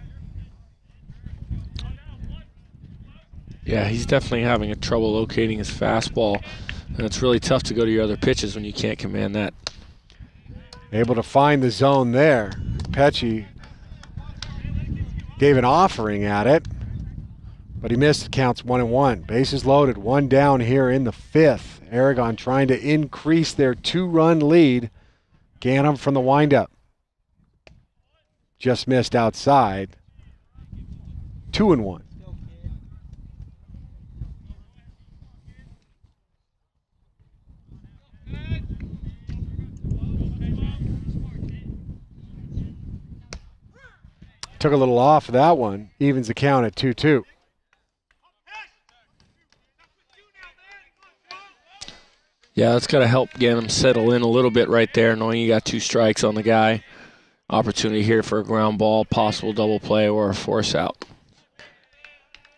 Yeah, he's definitely having a trouble locating his fastball, and it's really tough to go to your other pitches when you can't command that. Able to find the zone there. Petsche gave an offering at it, but he missed. Counts 1-1. Bases loaded, 1 down here in the 5th. Aragon trying to increase their 2-run lead. Ganim from the windup. Just missed outside. 2-1. Took a little off of that one. Evens the count at 2-2. Yeah, that's got to help Ganim settle in a little bit right there, knowing you got 2 strikes on the guy. Opportunity here for a ground ball, possible double play, or a force out.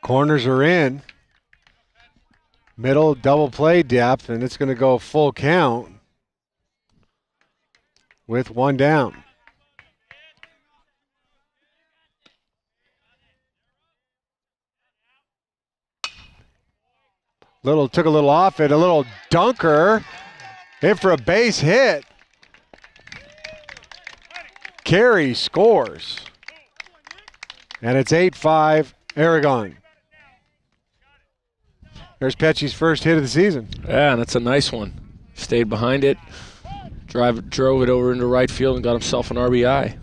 Corners are in. Middle double play depth, and it's going to go full count with 1 down. Took a little off it, a little dunker, in for a base hit. Carey scores. And it's 8-5 Aragon. There's Petsche's first hit of the season. Yeah, and it's a nice one. Stayed behind it, drove it over into right field and got himself an RBI.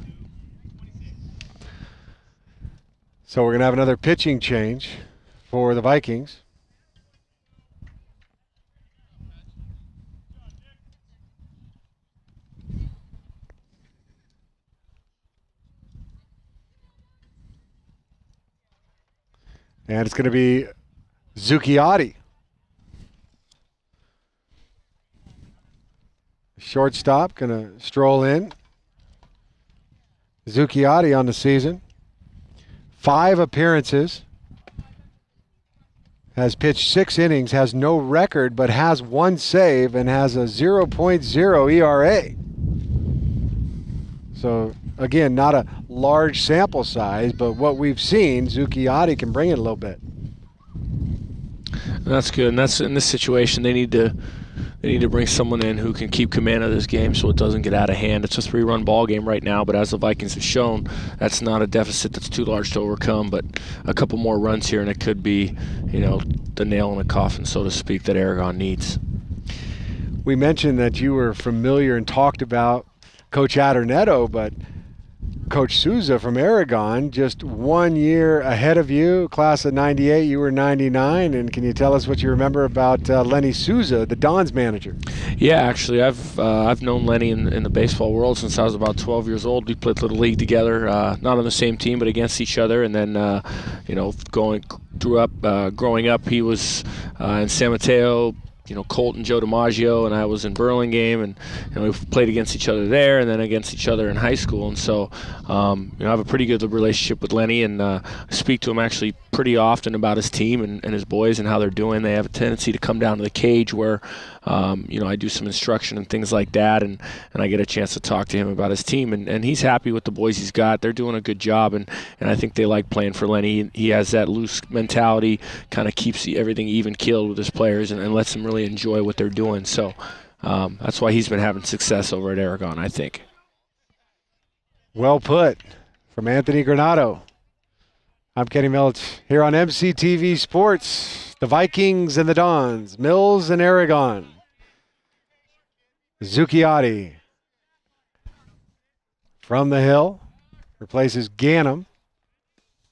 So we're going to have another pitching change for the Vikings. And it's going to be Zucchiotti. Shortstop going to stroll in. Zucchiotti on the season. 5 appearances. Has pitched 6 innings, has no record, but has 1 save and has a 0.0 ERA. So, again, not a large sample size, but what we've seen, Zucchiotti can bring it a little bit. That's good, and that's in this situation they need to bring someone in who can keep command of this game so it doesn't get out of hand. It's a 3-run ball game right now, but as the Vikings have shown, that's not a deficit that's too large to overcome. But a couple more runs here, and it could be, the nail in the coffin, so to speak, that Aragon needs. We mentioned that you were familiar and talked about Coach Adornetto, but Coach Souza from Aragon, just 1 year ahead of you, class of 98, you were 99, and can you tell us what you remember about Lenny Souza, the Dons manager? Yeah, actually, I've known Lenny in the baseball world since I was about 12 years old. We played Little League together, not on the same team, but against each other, and then, growing up, he was in San Mateo, Colt and Joe DiMaggio, and I was in Burlingame, and we've played against each other there and then against each other in high school. And so, I have a pretty good relationship with Lenny, and I speak to him actually pretty often about his team and his boys and how they're doing. They have a tendency to come down to the cage where, I do some instruction and things like that, and I get a chance to talk to him about his team, and he's happy with the boys he's got. They're doing a good job, and I think they like playing for Lenny. He has that loose mentality, kind of keeps everything even keeled with his players and lets them really enjoy what they're doing. So that's why he's been having success over at Aragon, I think. Well put from Anthony Granado. I'm Kenny Mills here on MCTV Sports. The Vikings and the Dons, Mills and Aragon. Zucchiotti from the hill replaces Ganim,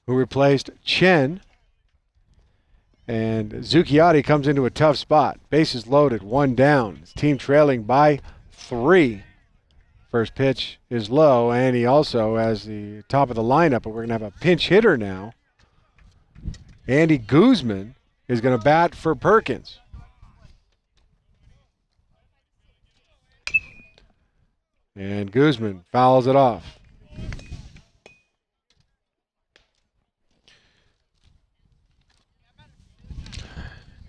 who replaced Chen. And Zucchiotti comes into a tough spot. Bases loaded, 1 down. His team trailing by 3. First pitch is low, and he also has the top of the lineup, but we're going to have a pinch hitter now. Andy Guzman is going to bat for Perkins. And Guzman fouls it off.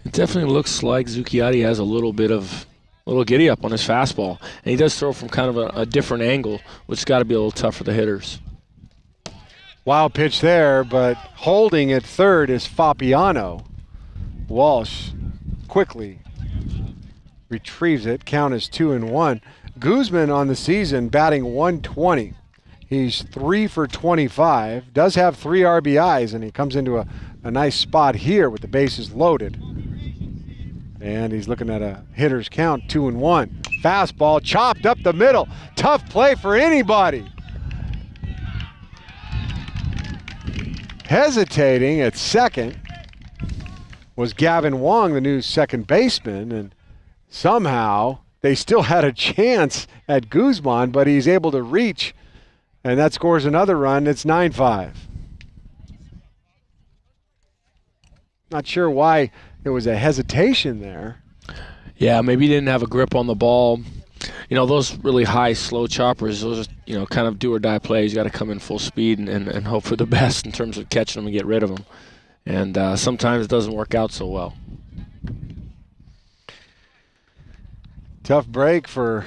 It definitely looks like Zucchiotti has a little giddy up on his fastball. And he does throw from kind of a different angle, which has got to be a little tough for the hitters. Wild pitch there, but holding at third is Fabiano. Walsh quickly retrieves it. Count is 2-1. Guzman on the season batting .120. He's 3 for 25. Does have 3 RBIs, and he comes into a nice spot here with the bases loaded. And he's looking at a hitter's count, 2-1. Fastball chopped up the middle. Tough play for anybody. Hesitating at second was Gavin Wong, the new second baseman, and somehow they still had a chance at Guzman, but he's able to reach, and that scores another run. It's 9-5. Not sure why there was a hesitation there. Yeah, maybe he didn't have a grip on the ball. Those really high, slow choppers, those are, kind of do or die plays. You got to come in full speed and hope for the best in terms of catching them and get rid of them. And sometimes it doesn't work out so well. Tough break for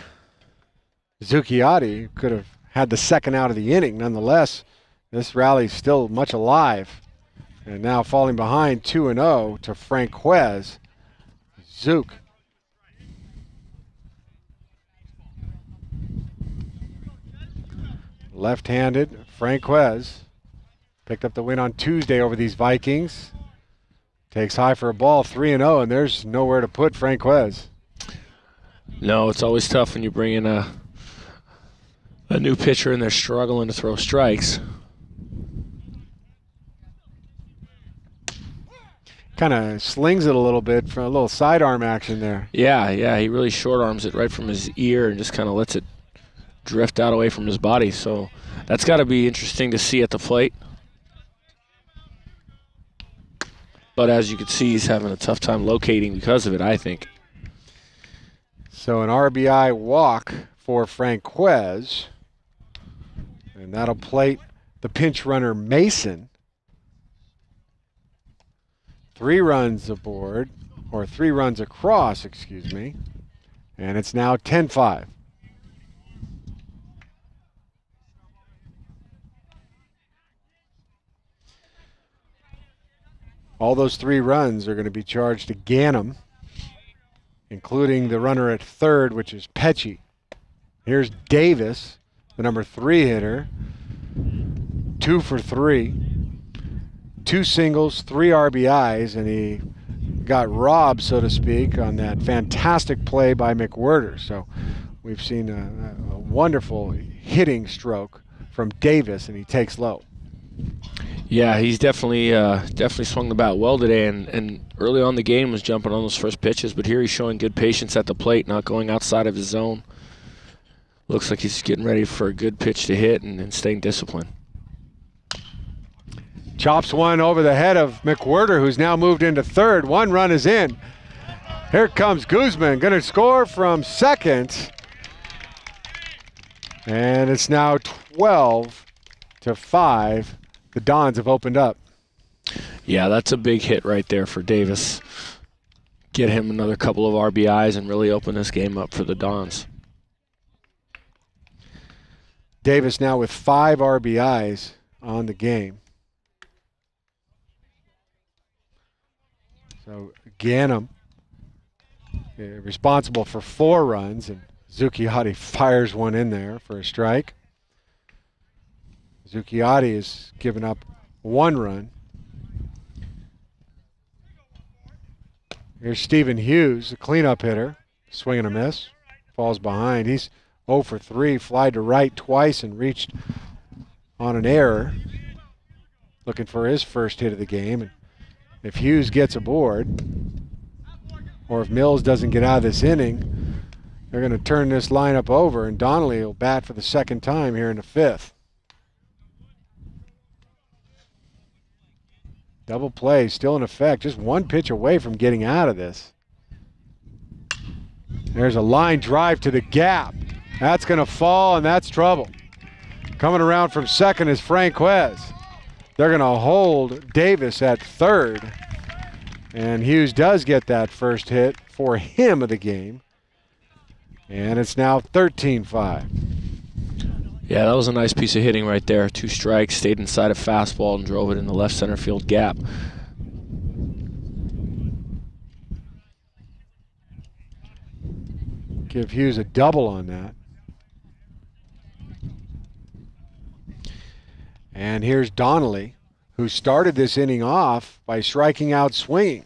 Zucchiotti. Could have had the second out of the inning. Nonetheless, this rally's still much alive. And now falling behind 2-0 to Franquez. Zook. Left-handed, Franquez picked up the win on Tuesday over these Vikings. Takes high for a ball, 3-0, and there's nowhere to put Franquez. No, it's always tough when you bring in a new pitcher and they're struggling to throw strikes. Kind of slings it a little bit for a little sidearm action there. Yeah, he really short arms it right from his ear and just kind of lets it drift out away from his body. So that's got to be interesting to see at the plate. But as you can see, he's having a tough time locating because of it, I think. So an RBI walk for Franquez. And that'll plate the pinch runner Mason. 3 runs aboard, or 3 runs across, excuse me. And it's now 10-5. All those 3 runs are going to be charged to Ganim, including the runner at third, which is Petsche. Here's Davis, the number 3 hitter, 2 for 3, 2 singles, 3 RBIs, and he got robbed, so to speak, on that fantastic play by McWhirter. So we've seen a wonderful hitting stroke from Davis, and he takes low. Yeah, he's definitely swung the bat well today, and early on the game was jumping on those first pitches, but here he's showing good patience at the plate, not going outside of his zone. Looks like he's getting ready for a good pitch to hit and staying disciplined. Chops one over the head of McWhirter, who's now moved into third. 1 run is in. Here comes Guzman, going to score from second. And it's now 12-5. The Dons have opened up. Yeah, that's a big hit right there for Davis. Get him another couple of RBIs and really open this game up for the Dons. Davis now with 5 RBIs on the game. So Ganim responsible for 4 runs, and Zucchiotti fires one in there for a strike. Zucchiotti has given up 1 run. Here's Stephen Hughes, a cleanup hitter. Swing and a miss. Falls behind. He's 0 for 3. Flied to right twice and reached on an error. Looking for his first hit of the game. And if Hughes gets aboard, or if Mills doesn't get out of this inning, they're going to turn this lineup over, and Donnelly will bat for the second time here in the 5th. Double play still in effect. Just 1 pitch away from getting out of this. There's a line drive to the gap. That's going to fall, and that's trouble. Coming around from second is Franquez. They're going to hold Davis at third. And Hughes does get that first hit for him of the game. And it's now 13-5. Yeah, that was a nice piece of hitting right there. 2 strikes, stayed inside a fastball and drove it in the left center field gap. Give Hughes a double on that. And here's Donnelly, who started this inning off by striking out swinging.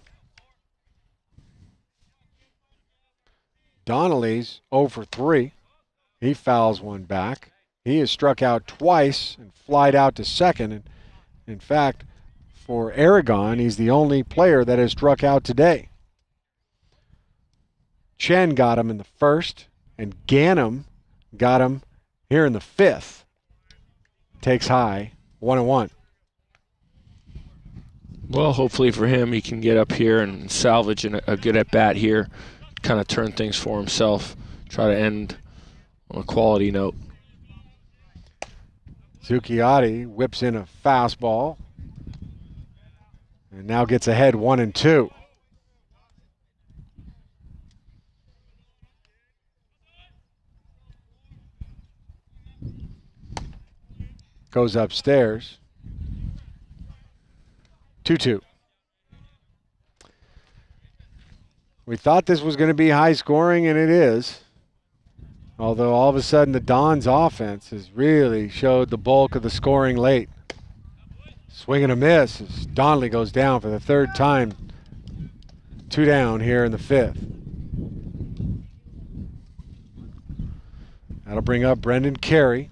Donnelly's 0 for 3. He fouls one back. He has struck out twice and flied out to second. And in fact, for Aragon, he's the only player that has struck out today. Chen got him in the 1st, and Ganim got him here in the 5th. Takes high, 1-1. Well, hopefully for him, he can get up here and salvage a good at-bat here, kind of turn things for himself, try to end on a quality note. Zucchiotti whips in a fastball and now gets ahead 1-2. Goes upstairs. 2-2. We thought this was going to be high scoring, and it is. Although all of a sudden the Dons offense has really showed the bulk of the scoring late. Swing and a miss as Donnelly goes down for the 3rd time. 2 down here in the 5th. That'll bring up Brendan Carey.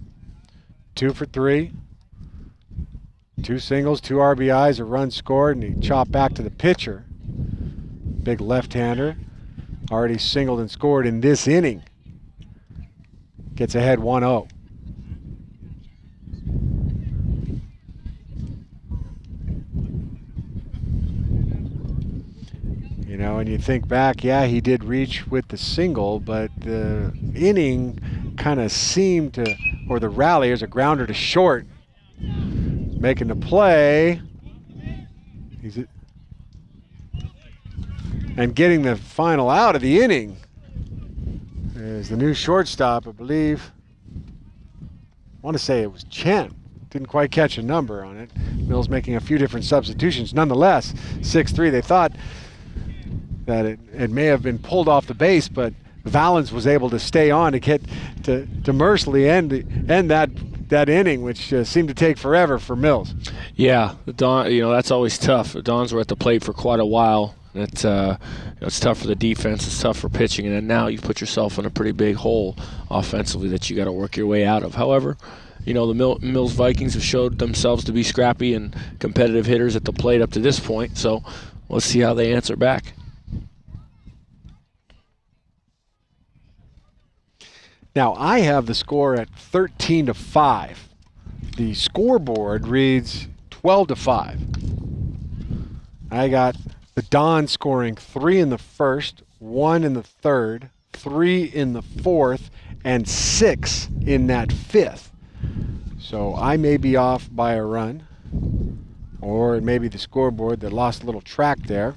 2 for 3. 2 singles, 2 RBIs, a run scored, and he chopped back to the pitcher. Big left-hander. Already singled and scored in this inning. Gets ahead 1-0. You know, and you think back, yeah, he did reach with the single, but the inning kind of seemed to, or the rally is a grounder to short. Making the play. And getting the final out of the inning is the new shortstop, I believe. I want to say it was Chen. Didn't quite catch a number on it. Mills making a few different substitutions. Nonetheless, 6-3. They thought that it may have been pulled off the base, but Valens was able to stay on to get to mercifully end that inning, which seemed to take forever for Mills. Yeah, the Don, that's always tough. The Dons were at the plate for quite a while. It's tough for the defense. It's tough for pitching, and then now you put yourself in a pretty big hole offensively that you got to work your way out of. However, the Mills Vikings have showed themselves to be scrappy and competitive hitters at the plate up to this point. So let's see how they answer back. Now I have the score at 13-5. The scoreboard reads 12-5. I got the Dons scoring 3 in the 1st, 1 in the third, 3 in the fourth, and 6 in that fifth. So I may be off by a run, or it may be the scoreboard that lost a little track there.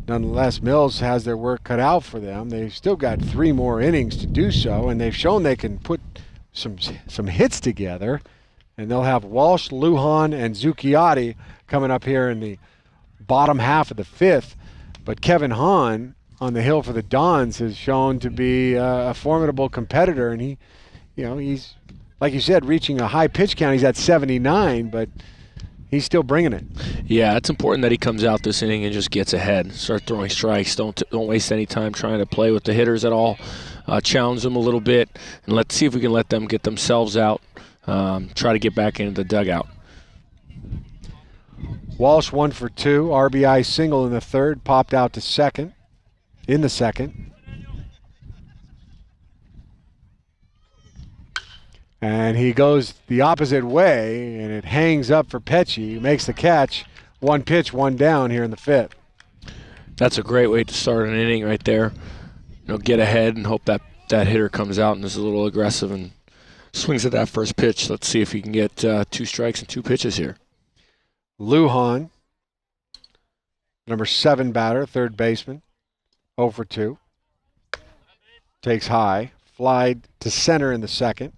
Nonetheless, Mills has their work cut out for them. They've still got 3 more innings to do so, and they've shown they can put some hits together. And they'll have Walsh, Lujan, and Zucchiotti coming up here in the bottom half of the fifth. But Kevin Hahn on the hill for the Dons has shown to be a formidable competitor, and he's, like you said, reaching a high pitch count. He's at 79, but he's still bringing it. Yeah, it's important that he comes out this inning and just gets ahead. Start throwing strikes. Don't waste any time trying to play with the hitters at all. Challenge them a little bit, and let's see if we can let them get themselves out. Try to get back into the dugout. Walsh 1 for 2. RBI single in the third. Popped out to second. In the second. And he goes the opposite way, and it hangs up for Petsche. He makes the catch. 1 pitch, 1 down here in the fifth. That's a great way to start an inning right there. Get ahead and hope that hitter comes out and is a little aggressive and swings at that first pitch. Let's see if he can get 2 strikes and 2 pitches here. Lujan, number 7 batter, third baseman, 0 for 2. Takes high, flied to center in the second,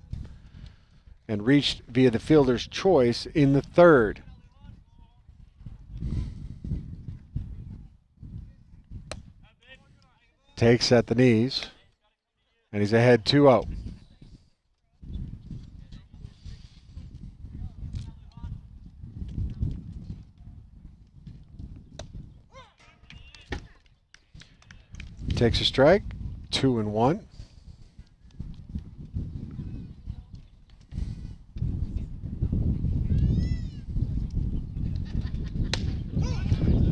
and reached via the fielder's choice in the third. Takes at the knees, and he's ahead 2-0. Takes a strike, 2-1.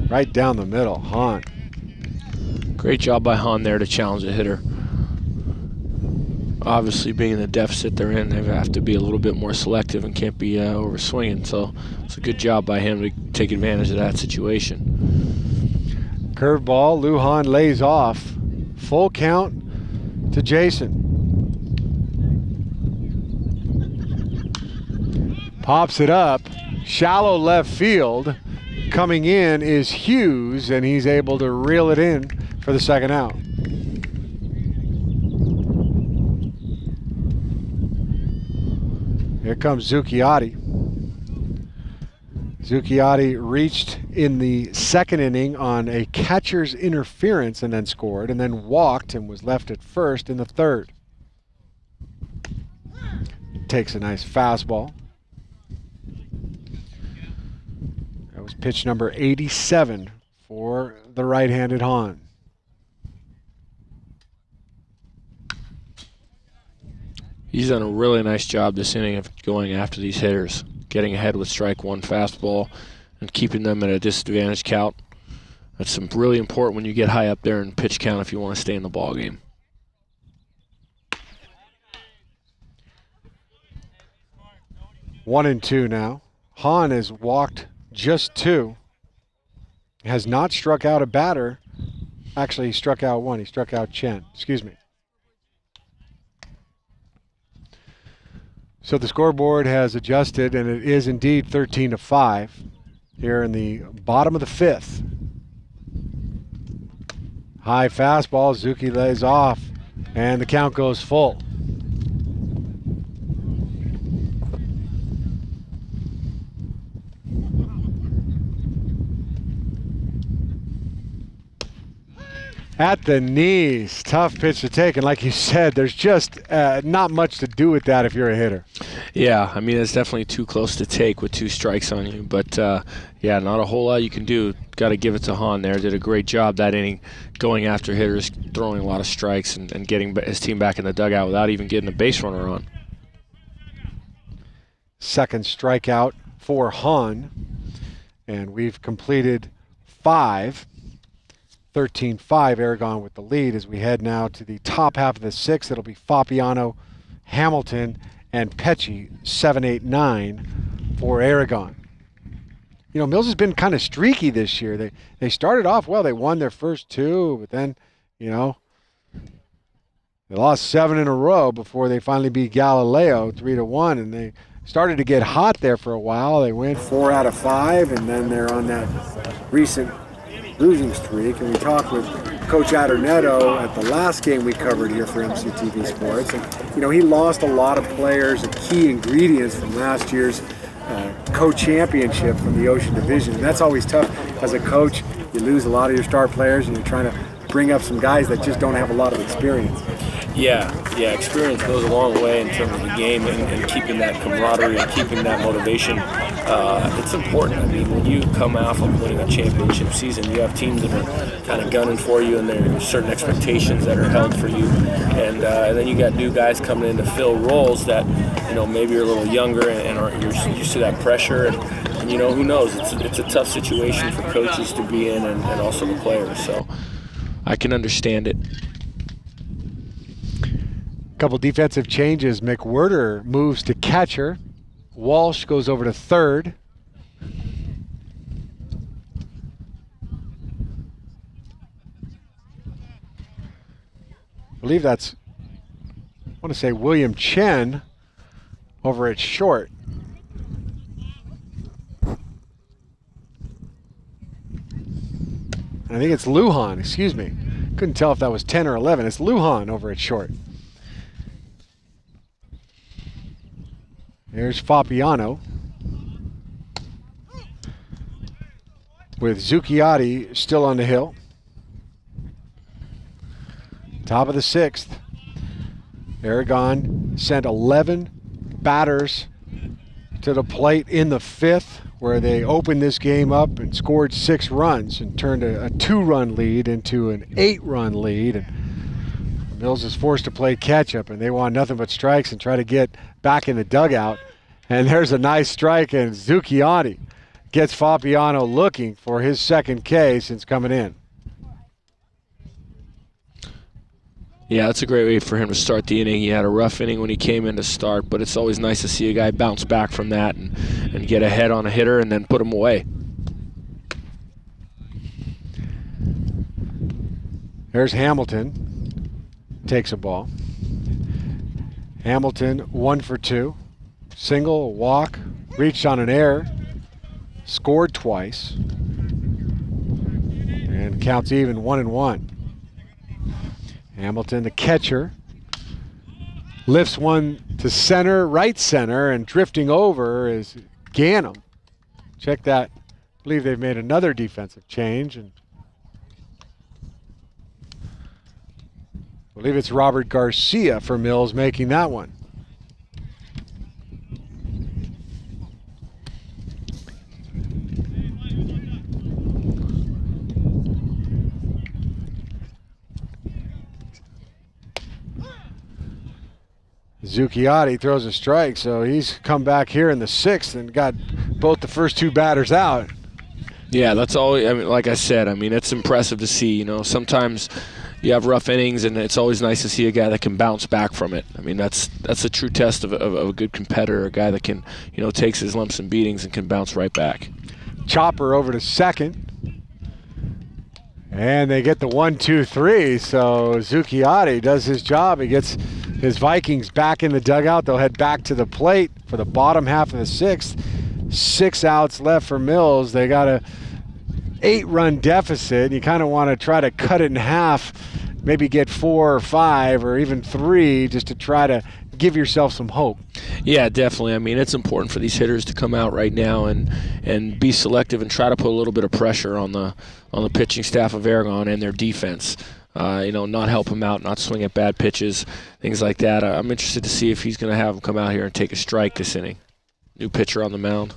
Right down the middle, Hahn. Great job by Hahn there to challenge a hitter. Obviously, being in the deficit they're in, they have to be a little bit more selective and can't be over swinging. So it's a good job by him to take advantage of that situation. Curveball, Lujan lays off. Full count to Jason. Pops it up. Shallow left field. Coming in is Hughes, and he's able to reel it in for the second out. Here comes Zucchiotti. Zucchiotti reached in the second inning on a catcher's interference and then scored, and then walked and was left at first in the third. Takes a nice fastball. That was pitch number 87 for the right-handed Hahn. He's done a really nice job this inning of going after these hitters, getting ahead with strike 1 fastball and keeping them at a disadvantage count. That's really important when you get high up there in pitch count if you want to stay in the ball game. One and two now. Hahn has walked just 2. Has not struck out a batter. Actually, he struck out 1. He struck out Chen. Excuse me. So the scoreboard has adjusted, and it is indeed 13-5 here in the bottom of the fifth. High fastball, Zuki lays off, and the count goes full. At the knees, tough pitch to take, and like you said, there's just not much to do with that if you're a hitter. Yeah, I mean, it's definitely too close to take with 2 strikes on you, but yeah, not a whole lot you can do. Got to give it to Hahn there. Did a great job that inning going after hitters, throwing a lot of strikes and getting his team back in the dugout without even getting a base runner on. Second strikeout for Hahn, and we've completed 5. 13-5, Aragon with the lead as we head now to the top half of the sixth. It'll be Fabiano, Hamilton, and Petsche, 7, 8, 9 for Aragon. you know, Mills has been kind of streaky this year. They started off well. They won their first 2, but then, you know, they lost 7 in a row before they finally beat Galileo 3-1, and they started to get hot there for a while. They went 4 out of 5, and then they're on that recent losing streak. And we talked with Coach Adornetto at the last game we covered here for MCTV Sports, and you know, he lost a lot of players and key ingredients from last year's co-championship from the Ocean Division, and that's always tough as a coach. You lose a lot of your star players, and you're trying to bring up some guys that just don't have a lot of experience. Yeah, experience goes a long way in terms of the game and keeping that camaraderie and keeping that motivation. It's important. I mean, when you come out from winning a championship season, you have teams that are kind of gunning for you, and there are certain expectations that are held for you. And then you got new guys coming in to fill roles that, you know, maybe you're a little younger and are used to that pressure. And you know, who knows? It's a tough situation for coaches to be in, and also the players. So I can understand it. Couple defensive changes. McWhirter moves to catcher. Walsh goes over to third. I believe that's, I want to say William Chen over at short. I think it's Lujan, excuse me. Couldn't tell if that was 10 or 11. It's Lujan over at short. There's Fabiano with Zucchiotti still on the hill. Top of the 6th. Aragon sent 11 batters to the plate in the 5th, where they opened this game up and scored 6 runs and turned a 2-run lead into an 8-run lead. And Mills is forced to play catch-up, and they want nothing but strikes and try to get back in the dugout. And there's a nice strike, and Zucchiotti gets Fabiano looking for his 2nd K since coming in. Yeah, that's a great way for him to start the inning. He had a rough inning when he came in to start, but it's always nice to see a guy bounce back from that and get ahead on a hitter and then put him away. There's Hamilton. Takes a ball. Hamilton 1 for 2. Single, walk, reached on an error, scored twice, and counts even 1-1. Hamilton, the catcher, lifts one to center, right center, and drifting over is Ganim. Check that. I believe they've made another defensive change, and I believe it's Robert Garcia for Mills making that one. Zucchiotti throws a strike, so he's come back here in the 6th and got both the first 2 batters out. Yeah, that's all. I mean, like I said, I mean, it's impressive to see. You know, sometimes you have rough innings, and it's always nice to see a guy that can bounce back from it. I mean, that's a true test of a good competitor, a guy that can, you know, takes his lumps and beatings and can bounce right back. Chopper over to 2nd. And they get the 1-2-3, so Zucchiotti does his job. He gets his Vikings back in the dugout. They'll head back to the plate for the bottom half of the 6th. 6 outs left for Mills. They got a 8-run deficit. You kind of want to try to cut it in half, maybe get 4 or 5 or even 3 just to try to give yourself some hope. Yeah, definitely. I mean, it's important for these hitters to come out right now and be selective and try to put a little bit of pressure on the pitching staff of Aragon and their defense. You know, not help him out, not swing at bad pitches, things like that. I'm interested to see if he's going to have him come out here and take a strike this inning. New pitcher on the mound.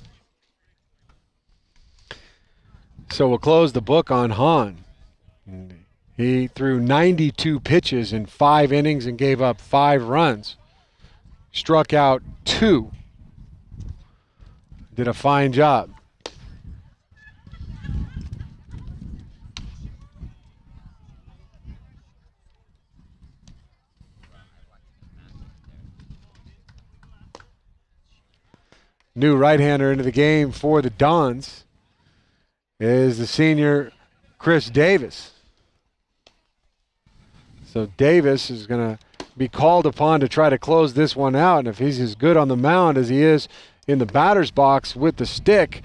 So we'll close the book on Hahn. He threw 92 pitches in 5 innings and gave up 5 runs. Struck out 2. Did a fine job. New right-hander into the game for the Dons. is the senior Chris Davis. So Davis is going to be called upon to try to close this one out. And if he's as good on the mound as he is in the batter's box with the stick,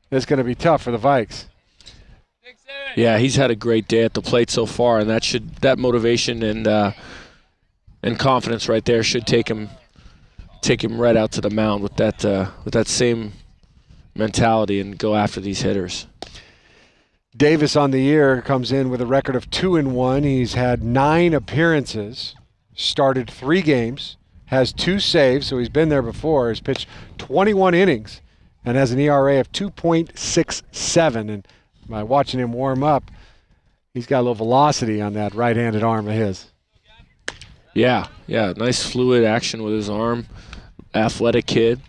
it's going to be tough for the Vikes. Yeah, he's had a great day at the plate so far, and that motivation and confidence right there should take him right out to the mound with that same mentality and go after these hitters. Davis on the year comes in with a record of 2-1. He's had 9 appearances, started 3 games, has 2 saves, so he's been there before. He's pitched 21 innings and has an ERA of 2.67. And by watching him warm up, he's got a little velocity on that right-handed arm of his. Yeah, nice fluid action with his arm. Athletic kid.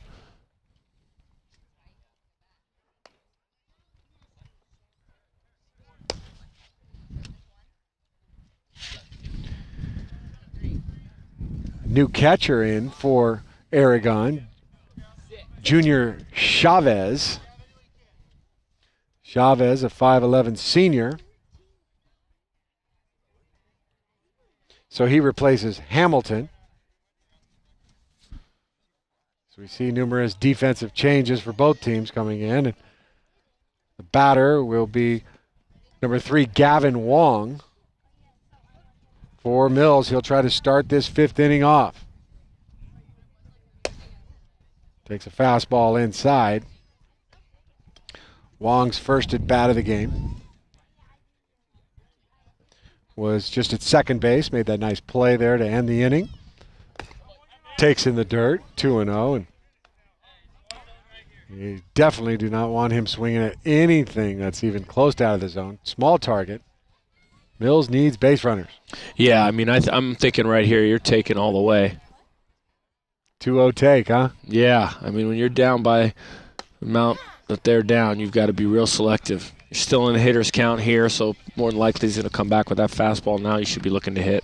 New catcher in for Aragon, Junior Chavez. Chavez, a 5'11" senior. So he replaces Hamilton. So we see numerous defensive changes for both teams coming in. And the batter will be number 3, Gavin Wong. For Mills, he'll try to start this 5th inning off. Takes a fastball inside. Wong's first at bat of the game was just at second base. Made that nice play there to end the inning. Takes in the dirt, 2-0. And you definitely do not want him swinging at anything that's even close to out of the zone. Small target. Mills needs base runners. Yeah, I mean, I'm thinking right here, you're taking all the way. 2-0 take, huh? Yeah, I mean, when you're down by the amount that they're down, you've got to be real selective. You're still in the hitter's count here, so more than likely he's going to come back with that fastball now. You should be looking to hit.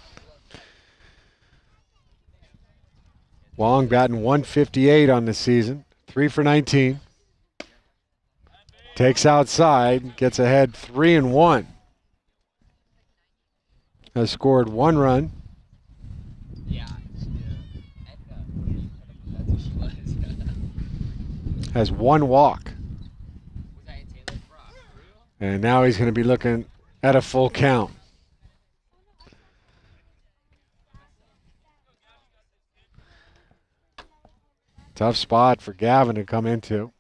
Wong batting 158 on the season, 3 for 19. Takes outside, gets ahead 3-1. Has scored 1 run. Has 1 walk. And now he's going to be looking at a full count. Tough spot for Gavin to come into.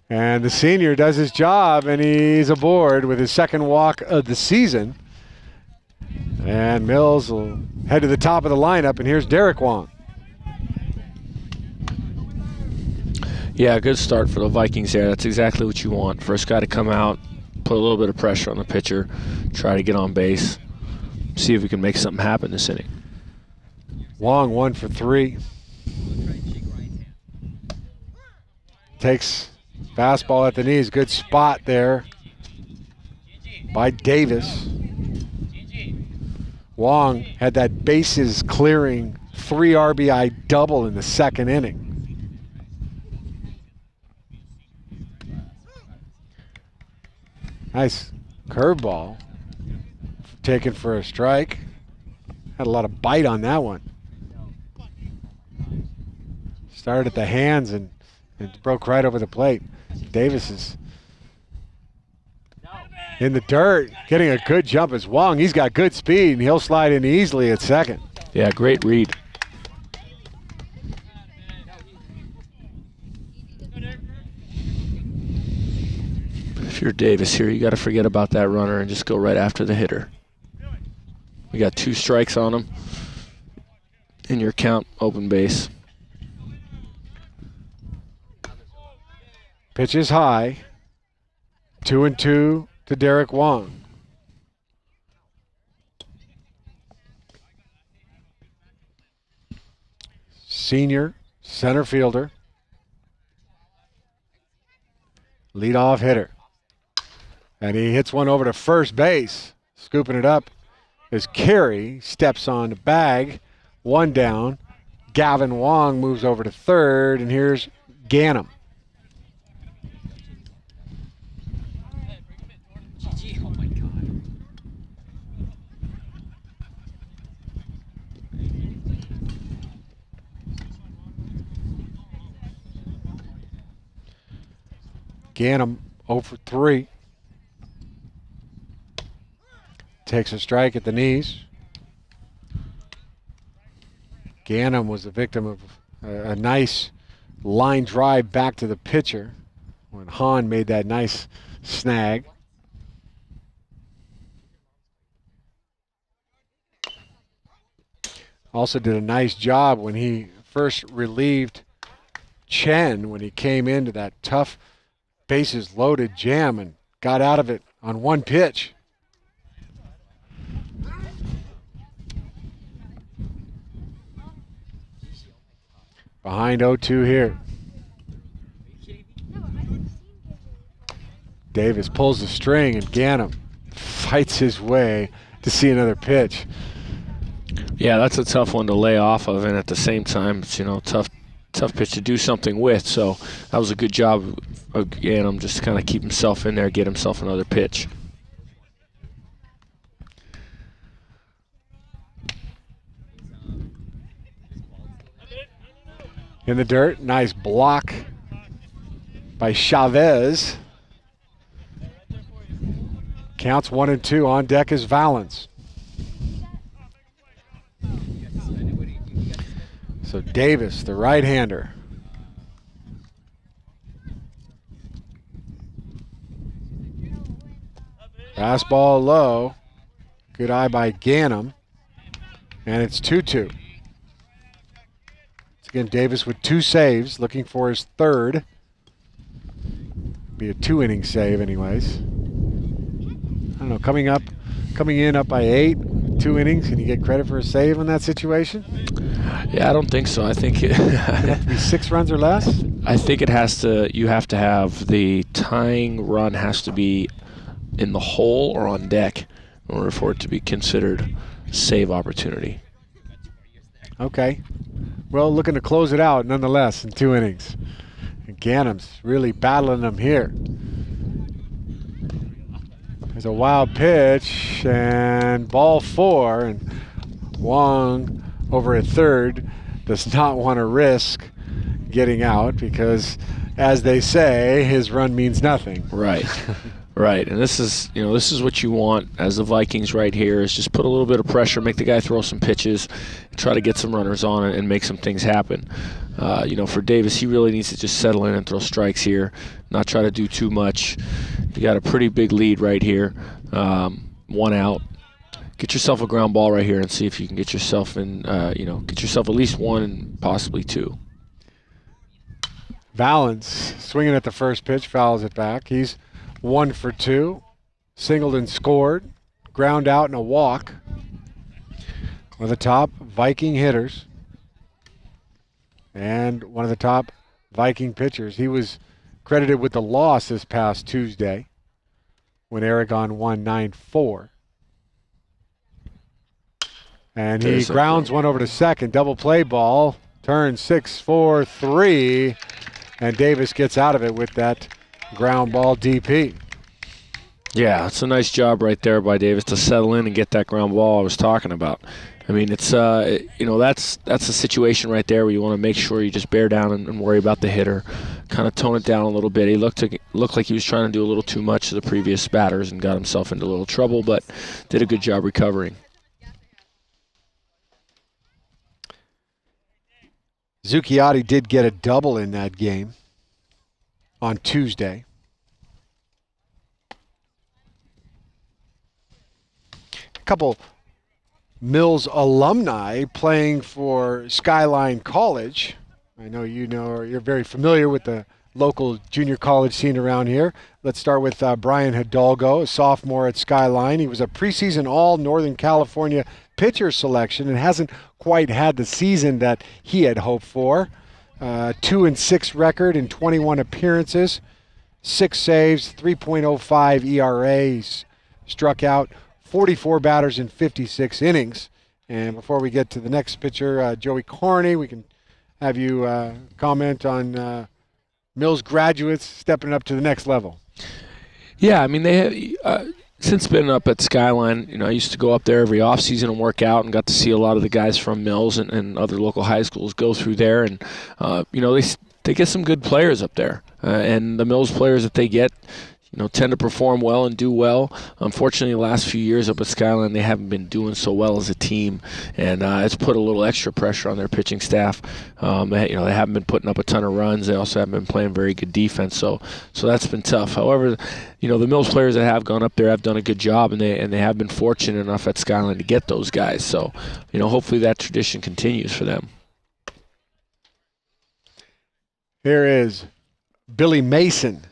And the senior does his job, and he's aboard with his 2nd walk of the season. And Mills will head to the top of the lineup, and here's Derrick Wong. Yeah, good start for the Vikings there. That's exactly what you want. First guy to come out, put a little bit of pressure on the pitcher, try to get on base, see if we can make something happen this inning. Wong 1 for 3. Takes fastball at the knees. Good spot there by Davis. Wong had that bases clearing 3 RBI double in the 2nd inning. Nice curveball taken for a strike. Had a lot of bite on that one. Started at the hands and broke right over the plate. Davis is in the dirt, getting a good jump as Wong. He's got good speed, and he'll slide in easily at second. Yeah, great read. If you're Davis here, you got to forget about that runner and just go right after the hitter. We got 2 strikes on him. In your count, open base. Pitch is high. 2-2 to Derrick Wong. Senior center fielder. Leadoff hitter. And he hits one over to first base. Scooping it up as Carey steps on the bag. 1 down. Gavin Wong moves over to third, and here's Ganim. Ganim 0 for 3. Takes a strike at the knees. Ganim was the victim of a nice line drive back to the pitcher when Hahn made that nice snag. Also did a nice job when he first relieved Chen when he came into that tough bases loaded jam and got out of it on one pitch. Behind 0-2 here. Davis pulls the string and Ganim fights his way to see another pitch. Yeah, that's a tough one to lay off of, and at the same time, it's, tough pitch to do something with. So that was a good job of Ganim just to kind of keep himself in there, get himself another pitch. In the dirt, nice block by Chavez. Counts 1-2. On deck is Valens. So Davis, the right-hander. Fastball low. Good eye by Ganim. And it's 2-2. Again, Davis with 2 saves, looking for his third. Be a 2-inning save anyways. I don't know, coming in up by 8, 2 innings, can you get credit for a save in that situation? Yeah, I don't think so. I think it have to be 6 runs or less? I think you have to have the tying run has to be in the hole or on deck in order for it to be considered save opportunity. Okay. Well, looking to close it out nonetheless in 2 innings. And Ganim's really battling them here. There's a wild pitch and ball 4, and Wong over at third does not want to risk getting out because, as they say, his run means nothing. Right. Right, and this is what you want as the Vikings right here is just put a little bit of pressure, make the guy throw some pitches, try to get some runners on it and make some things happen. For Davis, he really needs to just settle in and throw strikes here, not try to do too much. You got a pretty big lead right here, 1 out. Get yourself a ground ball right here and see if you can get yourself get yourself at least 1 and possibly 2. Valens swinging at the first pitch, fouls it back. He's 1 for 2, singled and scored, ground out and a walk. One of the top Viking hitters and one of the top Viking pitchers. He was credited with the loss this past Tuesday when Aragon won 9-4. And he grounds one over to second, double play ball, turns 6-4-3, and Davis gets out of it with that ground ball DP. Yeah, it's a nice job right there by Davis to settle in and get that ground ball I was talking about. I mean, it's that's a situation right there where you want to make sure you just bear down and worry about the hitter, kind of tone it down a little bit. He looked like he was trying to do a little too much to the previous batters and got himself into a little trouble, but did a good job recovering. Zucchiotti did get a double in that game on Tuesday. A couple Mills alumni playing for Skyline College. I know you're very familiar with the local junior college scene around here. Let's start with Brian Hidalgo, a sophomore at Skyline. He was a preseason All-Northern California pitcher selection and hasn't quite had the season that he had hoped for. 2-6 record in 21 appearances, 6 saves, 3.05 ERA. He's struck out 44 batters in 56 innings. And before we get to the next pitcher, Joey Carney, we can have you comment on Mills graduates stepping up to the next level. Yeah, I mean, they have, since been up at Skyline, I used to go up there every offseason and work out and got to see a lot of the guys from Mills and other local high schools go through there. And, they get some good players up there. and the Mills players that they get, tend to perform well and do well. Unfortunately, the last few years up at Skyline, they haven't been doing so well as a team, and it's put a little extra pressure on their pitching staff. They haven't been putting up a ton of runs. They also haven't been playing very good defense, so that's been tough. However, the Mills players that have gone up there have done a good job, and they have been fortunate enough at Skyline to get those guys. So, hopefully that tradition continues for them. Here is Billy Mason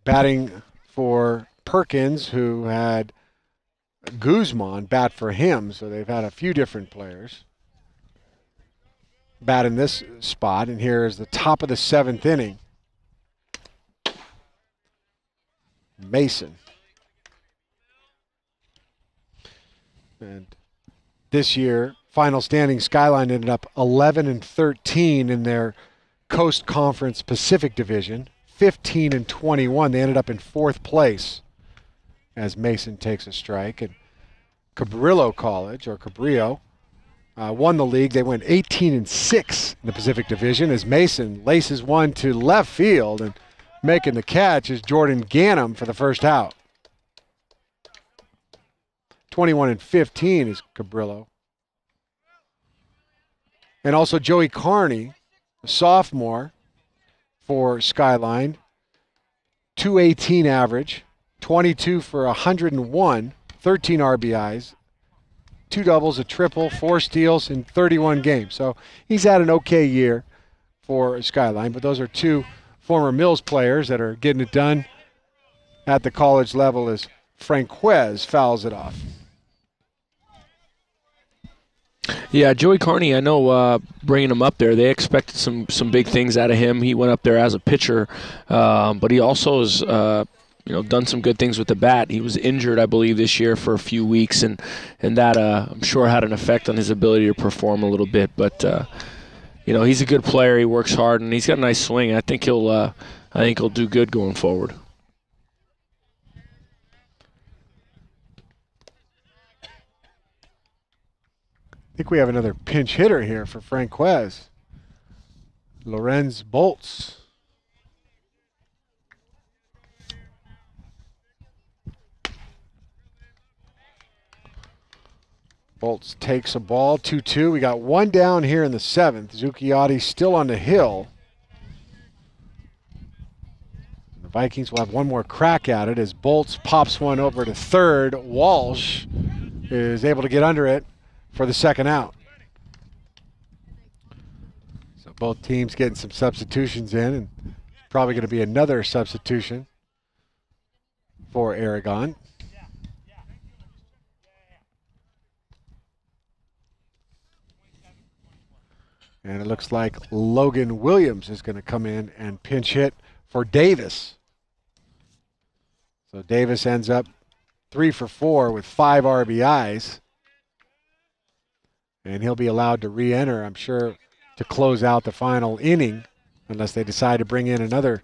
batting for Perkins, who had Guzman bat for him. So they've had a few different players bat in this spot. And here is the top of the 7th inning. Mason. And this year, final standing, Skyline ended up 11-13 in their Coast Conference Pacific Division. 15-21. They ended up in 4th place as Mason takes a strike. And Cabrillo College, or Cabrillo, won the league. They went 18-6 in the Pacific Division as Mason laces one to left field, and making the catch is Jordan Ganim for the first out. 21-15 is Cabrillo. And also Joey Carney, a sophomore, for Skyline, 218 average, 22 for 101, 13 RBIs, 2 doubles, a triple, 4 steals in 31 games. So he's had an okay year for Skyline, but those are 2 former Mills players that are getting it done at the college level as Franquez fouls it off. Yeah, Joey Carney, I know bringing him up there, they expected some big things out of him. He went up there as a pitcher, but he also has done some good things with the bat. He was injured, I believe, this year for a few weeks, and that I'm sure had an effect on his ability to perform a little bit. But he's a good player. He works hard, and he's got a nice swing. I think he'll do good going forward. I think we have another pinch hitter here for Franquez. Lorenz Bolts. Bolts takes a ball, 2-2. We got 1 down here in the 7th. Zucchiotti still on the hill. The Vikings will have one more crack at it as Bolts pops one over to third. Walsh is able to get under it for the second out. So both teams getting some substitutions in, and probably going to be another substitution for Aragon. And it looks like Logan Williams is going to come in and pinch hit for Davis. So Davis ends up 3 for 4 with 5 RBIs. And he'll be allowed to re-enter, I'm sure, to close out the final inning, unless they decide to bring in another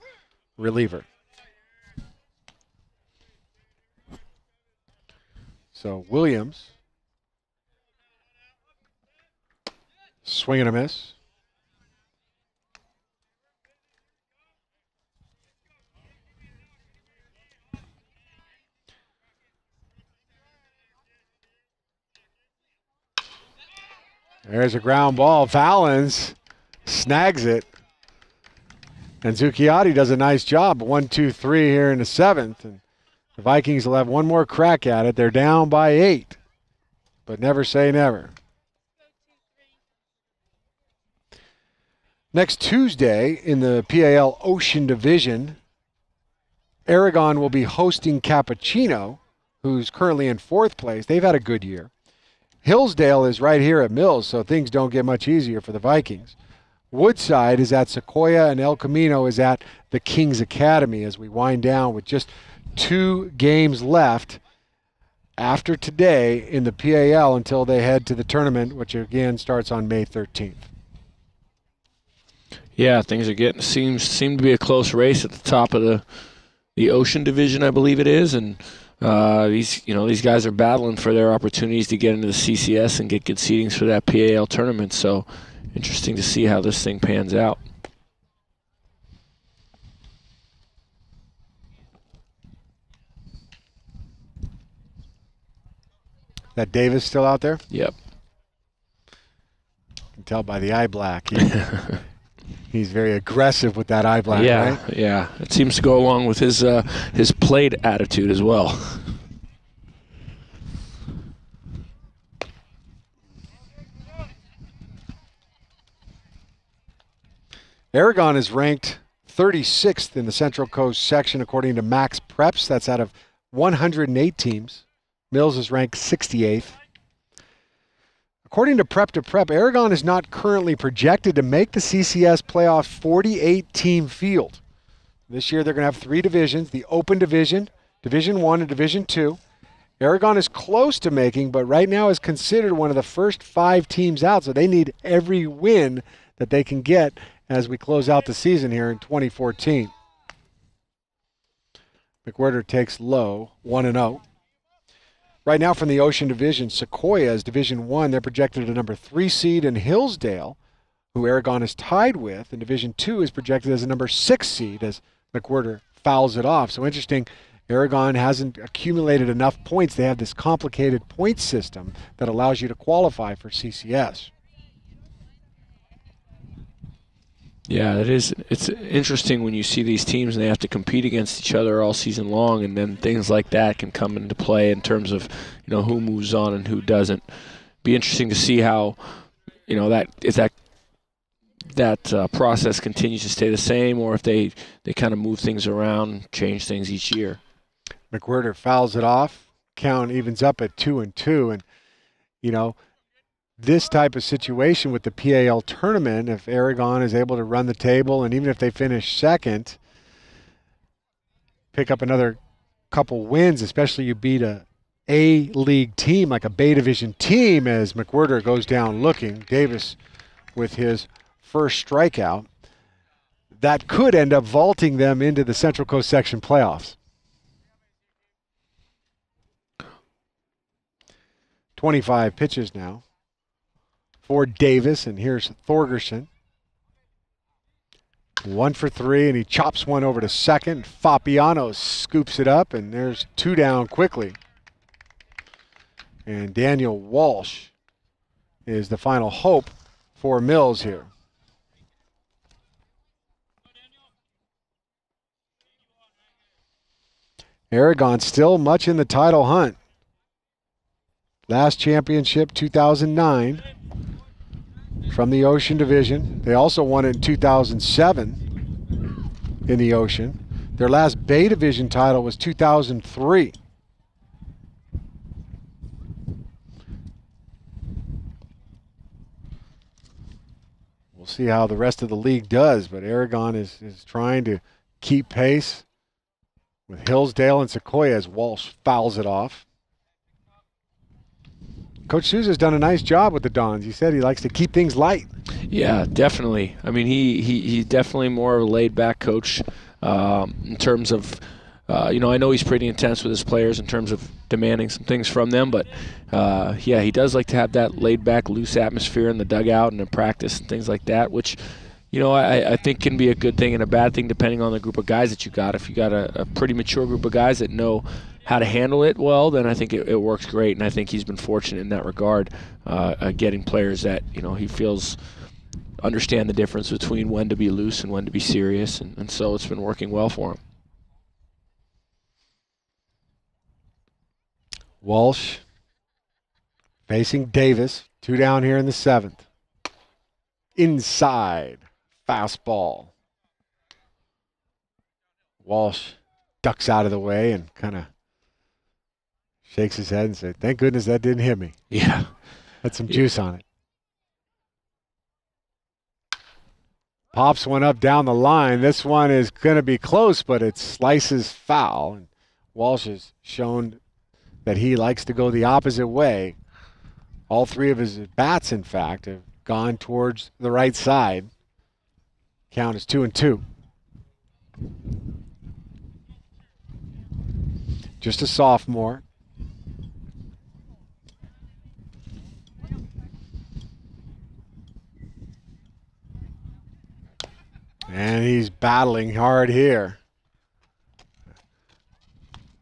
reliever. So Williams, swing and a miss. There's a ground ball. Valens snags it. And Zucchiotti does a nice job. 1-2-3 here in the 7th. And the Vikings will have one more crack at it. They're down by 8. But never say never. Next Tuesday in the P.A.L. Ocean Division, Aragon will be hosting Cappuccino, who's currently in 4th place. They've had a good year. Hillsdale is right here at Mills, so things don't get much easier for the Vikings. Woodside is at Sequoia, and El Camino is at the Kings Academy as we wind down with just 2 games left after today in the P.A.L. until they head to the tournament, which again starts on May 13th. Yeah, things are seem to be a close race at the top of the Ocean Division, I believe it is, and these guys are battling for their opportunities to get into the CCS and get good seedings for that P.A.L. tournament. So interesting to see how this thing pans out. That Davis still out there? Yep. You can tell by the eye black. He's very aggressive with that eye black, yeah, right? Yeah. It seems to go along with his played attitude as well. Aragon is ranked 36th in the Central Coast section according to Max Preps. That's out of 108 teams. Mills is ranked 68th. According to Prep to Prep, Aragon is not currently projected to make the CCS playoff 48-team field. This year they're going to have 3 divisions, the Open Division, Division 1 and Division 2. Aragon is close to making, but right now is considered one of the first 5 teams out, so they need every win that they can get as we close out the season here in 2014. McWhirter takes low, 1-0. Right now from the Ocean Division, Sequoia is Division 1. They're projected a number 3 seed, and Hillsdale, who Aragon is tied with in Division 2, is projected as a number 6 seed as McWhirter fouls it off. So interesting, Aragon hasn't accumulated enough points. They have this complicated point system that allows you to qualify for CCS. Yeah, it's interesting when you see these teams and they have to compete against each other all season long, and then things like that can come into play in terms of, who moves on and who doesn't. Be interesting to see how, that process continues to stay the same, or if they kind of move things around, change things each year. McWhirter fouls it off. Count evens up at 2-2, and this type of situation with the P.A.L. tournament, if Aragon is able to run the table, and even if they finish second, pick up another couple wins, especially you beat a A-League team like a Bay Division team as McWhirter goes down looking. Davis with his first strikeout. That could end up vaulting them into the Central Coast Section playoffs. 25 pitches now for Davis, and here's Thorgerson. 1 for 3, and he chops one over to second. Fabiano scoops it up, and there's 2 down quickly. And Daniel Walsh is the final hope for Mills here. Aragon still much in the title hunt. Last championship, 2009. From the Ocean Division. They also won it in 2007 in the Ocean. Their last Bay Division title was 2003. We'll see how the rest of the league does, but Aragon is trying to keep pace with Hillsdale and Sequoia as Walsh fouls it off. Coach Sousa's done a nice job with the Dons. He said he likes to keep things light. Yeah, definitely. I mean, he's definitely more of a laid-back coach in terms of, I know he's pretty intense with his players in terms of demanding some things from them, but, he does like to have that laid-back, loose atmosphere in the dugout and in practice and things like that, which, I think can be a good thing and a bad thing depending on the group of guys that you got. If you got a pretty mature group of guys that know how to handle it well, then I think it works great, and I think he's been fortunate in that regard, getting players that he feels understand the difference between when to be loose and when to be serious, and so it's been working well for him. Walsh facing Davis, 2 down here in the 7th. Inside fastball. Walsh ducks out of the way and kind of shakes his head and says, thank goodness that didn't hit me. Yeah. Had some juice on it. Pops one up down the line. This one is going to be close, but it slices foul. And Walsh has shown that he likes to go the opposite way. All 3 of his bats, in fact, have gone towards the right side. Count is 2-2. Just a sophomore. And he's battling hard here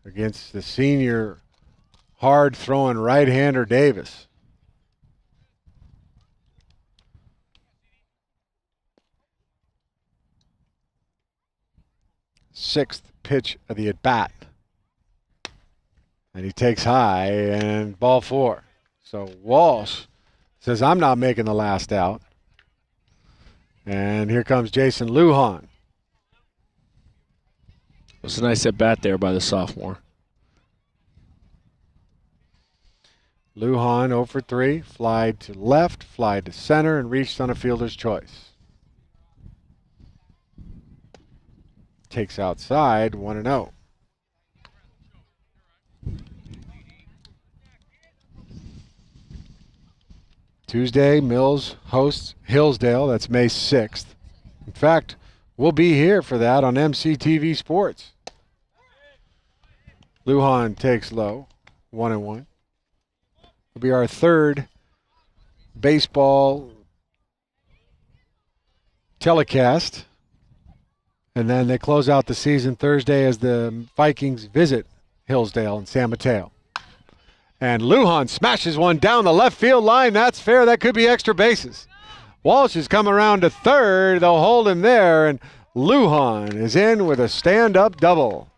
against the senior hard throwing right-hander Davis. Sixth pitch of the at-bat. And he takes high, and ball 4. So Walsh says, I'm not making the last out. And here comes Jason Lujan. It was a nice at-bat there by the sophomore. Lujan 0 for 3, fly to left, fly to center, and reached on a fielder's choice. Takes outside, 1-0. Tuesday, Mills hosts Hillsdale. That's May 6th. In fact, we'll be here for that on MCTV Sports. Lujan takes low, 1-1. It'll be our third baseball telecast. And then they close out the season Thursday as the Vikings visit Hillsdale and San Mateo. And Lujan smashes one down the left field line. That's fair. That could be extra bases. Walsh has come around to third. They'll hold him there. And Lujan is in with a stand-up double.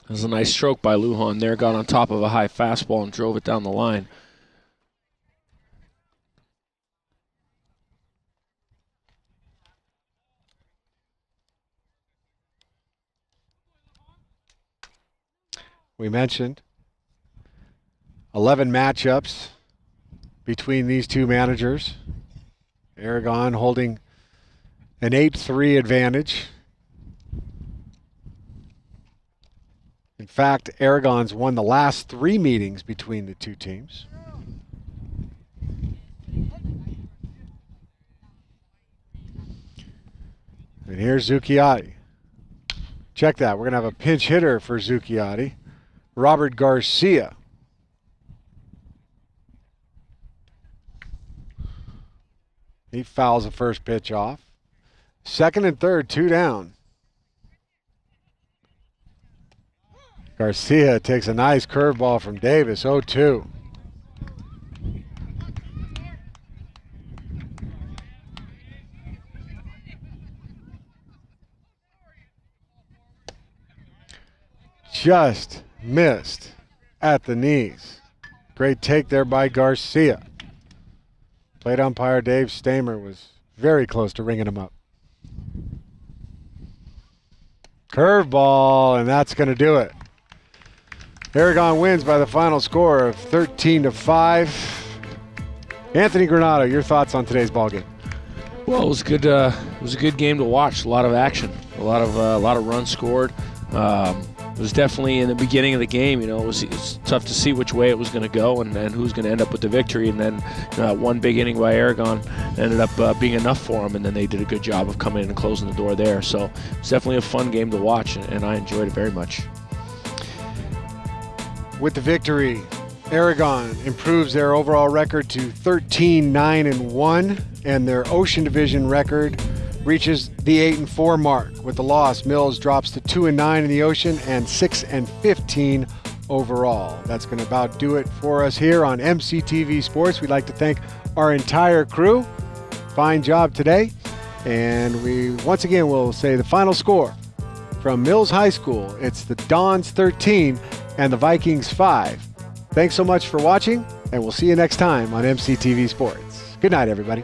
That was a nice stroke by Lujan there. Got on top of a high fastball and drove it down the line. We mentioned 11 matchups between these two managers. Aragon holding an 8-3 advantage. In fact, Aragon's won the last 3 meetings between the two teams. And here's Zucchiotti. Check that. We're going to have a pinch hitter for Zucchiotti. Robert Garcia. He fouls the first pitch off. Second and third, 2 down. Garcia takes a nice curveball from Davis, 0-2. Just missed at the knees. Great take there by Garcia. Plate umpire Dave Stamer was very close to ringing him up. Curveball, and that's going to do it. Aragon wins by the final score of 13-5. Anthony Granado, your thoughts on today's ballgame? Well, it was good. It was a good game to watch. A lot of action. A lot of runs scored. It was definitely in the beginning of the game, you know, it was tough to see which way it was going to go and who's going to end up with the victory. And then one big inning by Aragon ended up being enough for them, and then they did a good job of coming in and closing the door there. So it's definitely a fun game to watch, and I enjoyed it very much. With the victory, Aragon improves their overall record to 13-9-1, and their Ocean Division record reaches the 8-4 mark. With the loss, Mills drops to 2-9 in the Ocean and 6-15 overall. That's going to about do it for us here on MCTV Sports. We'd like to thank our entire crew. Fine job today. And we once again will say the final score from Mills High School. It's the Dons 13 and the Vikings 5. Thanks so much for watching, and we'll see you next time on MCTV Sports. Good night, everybody.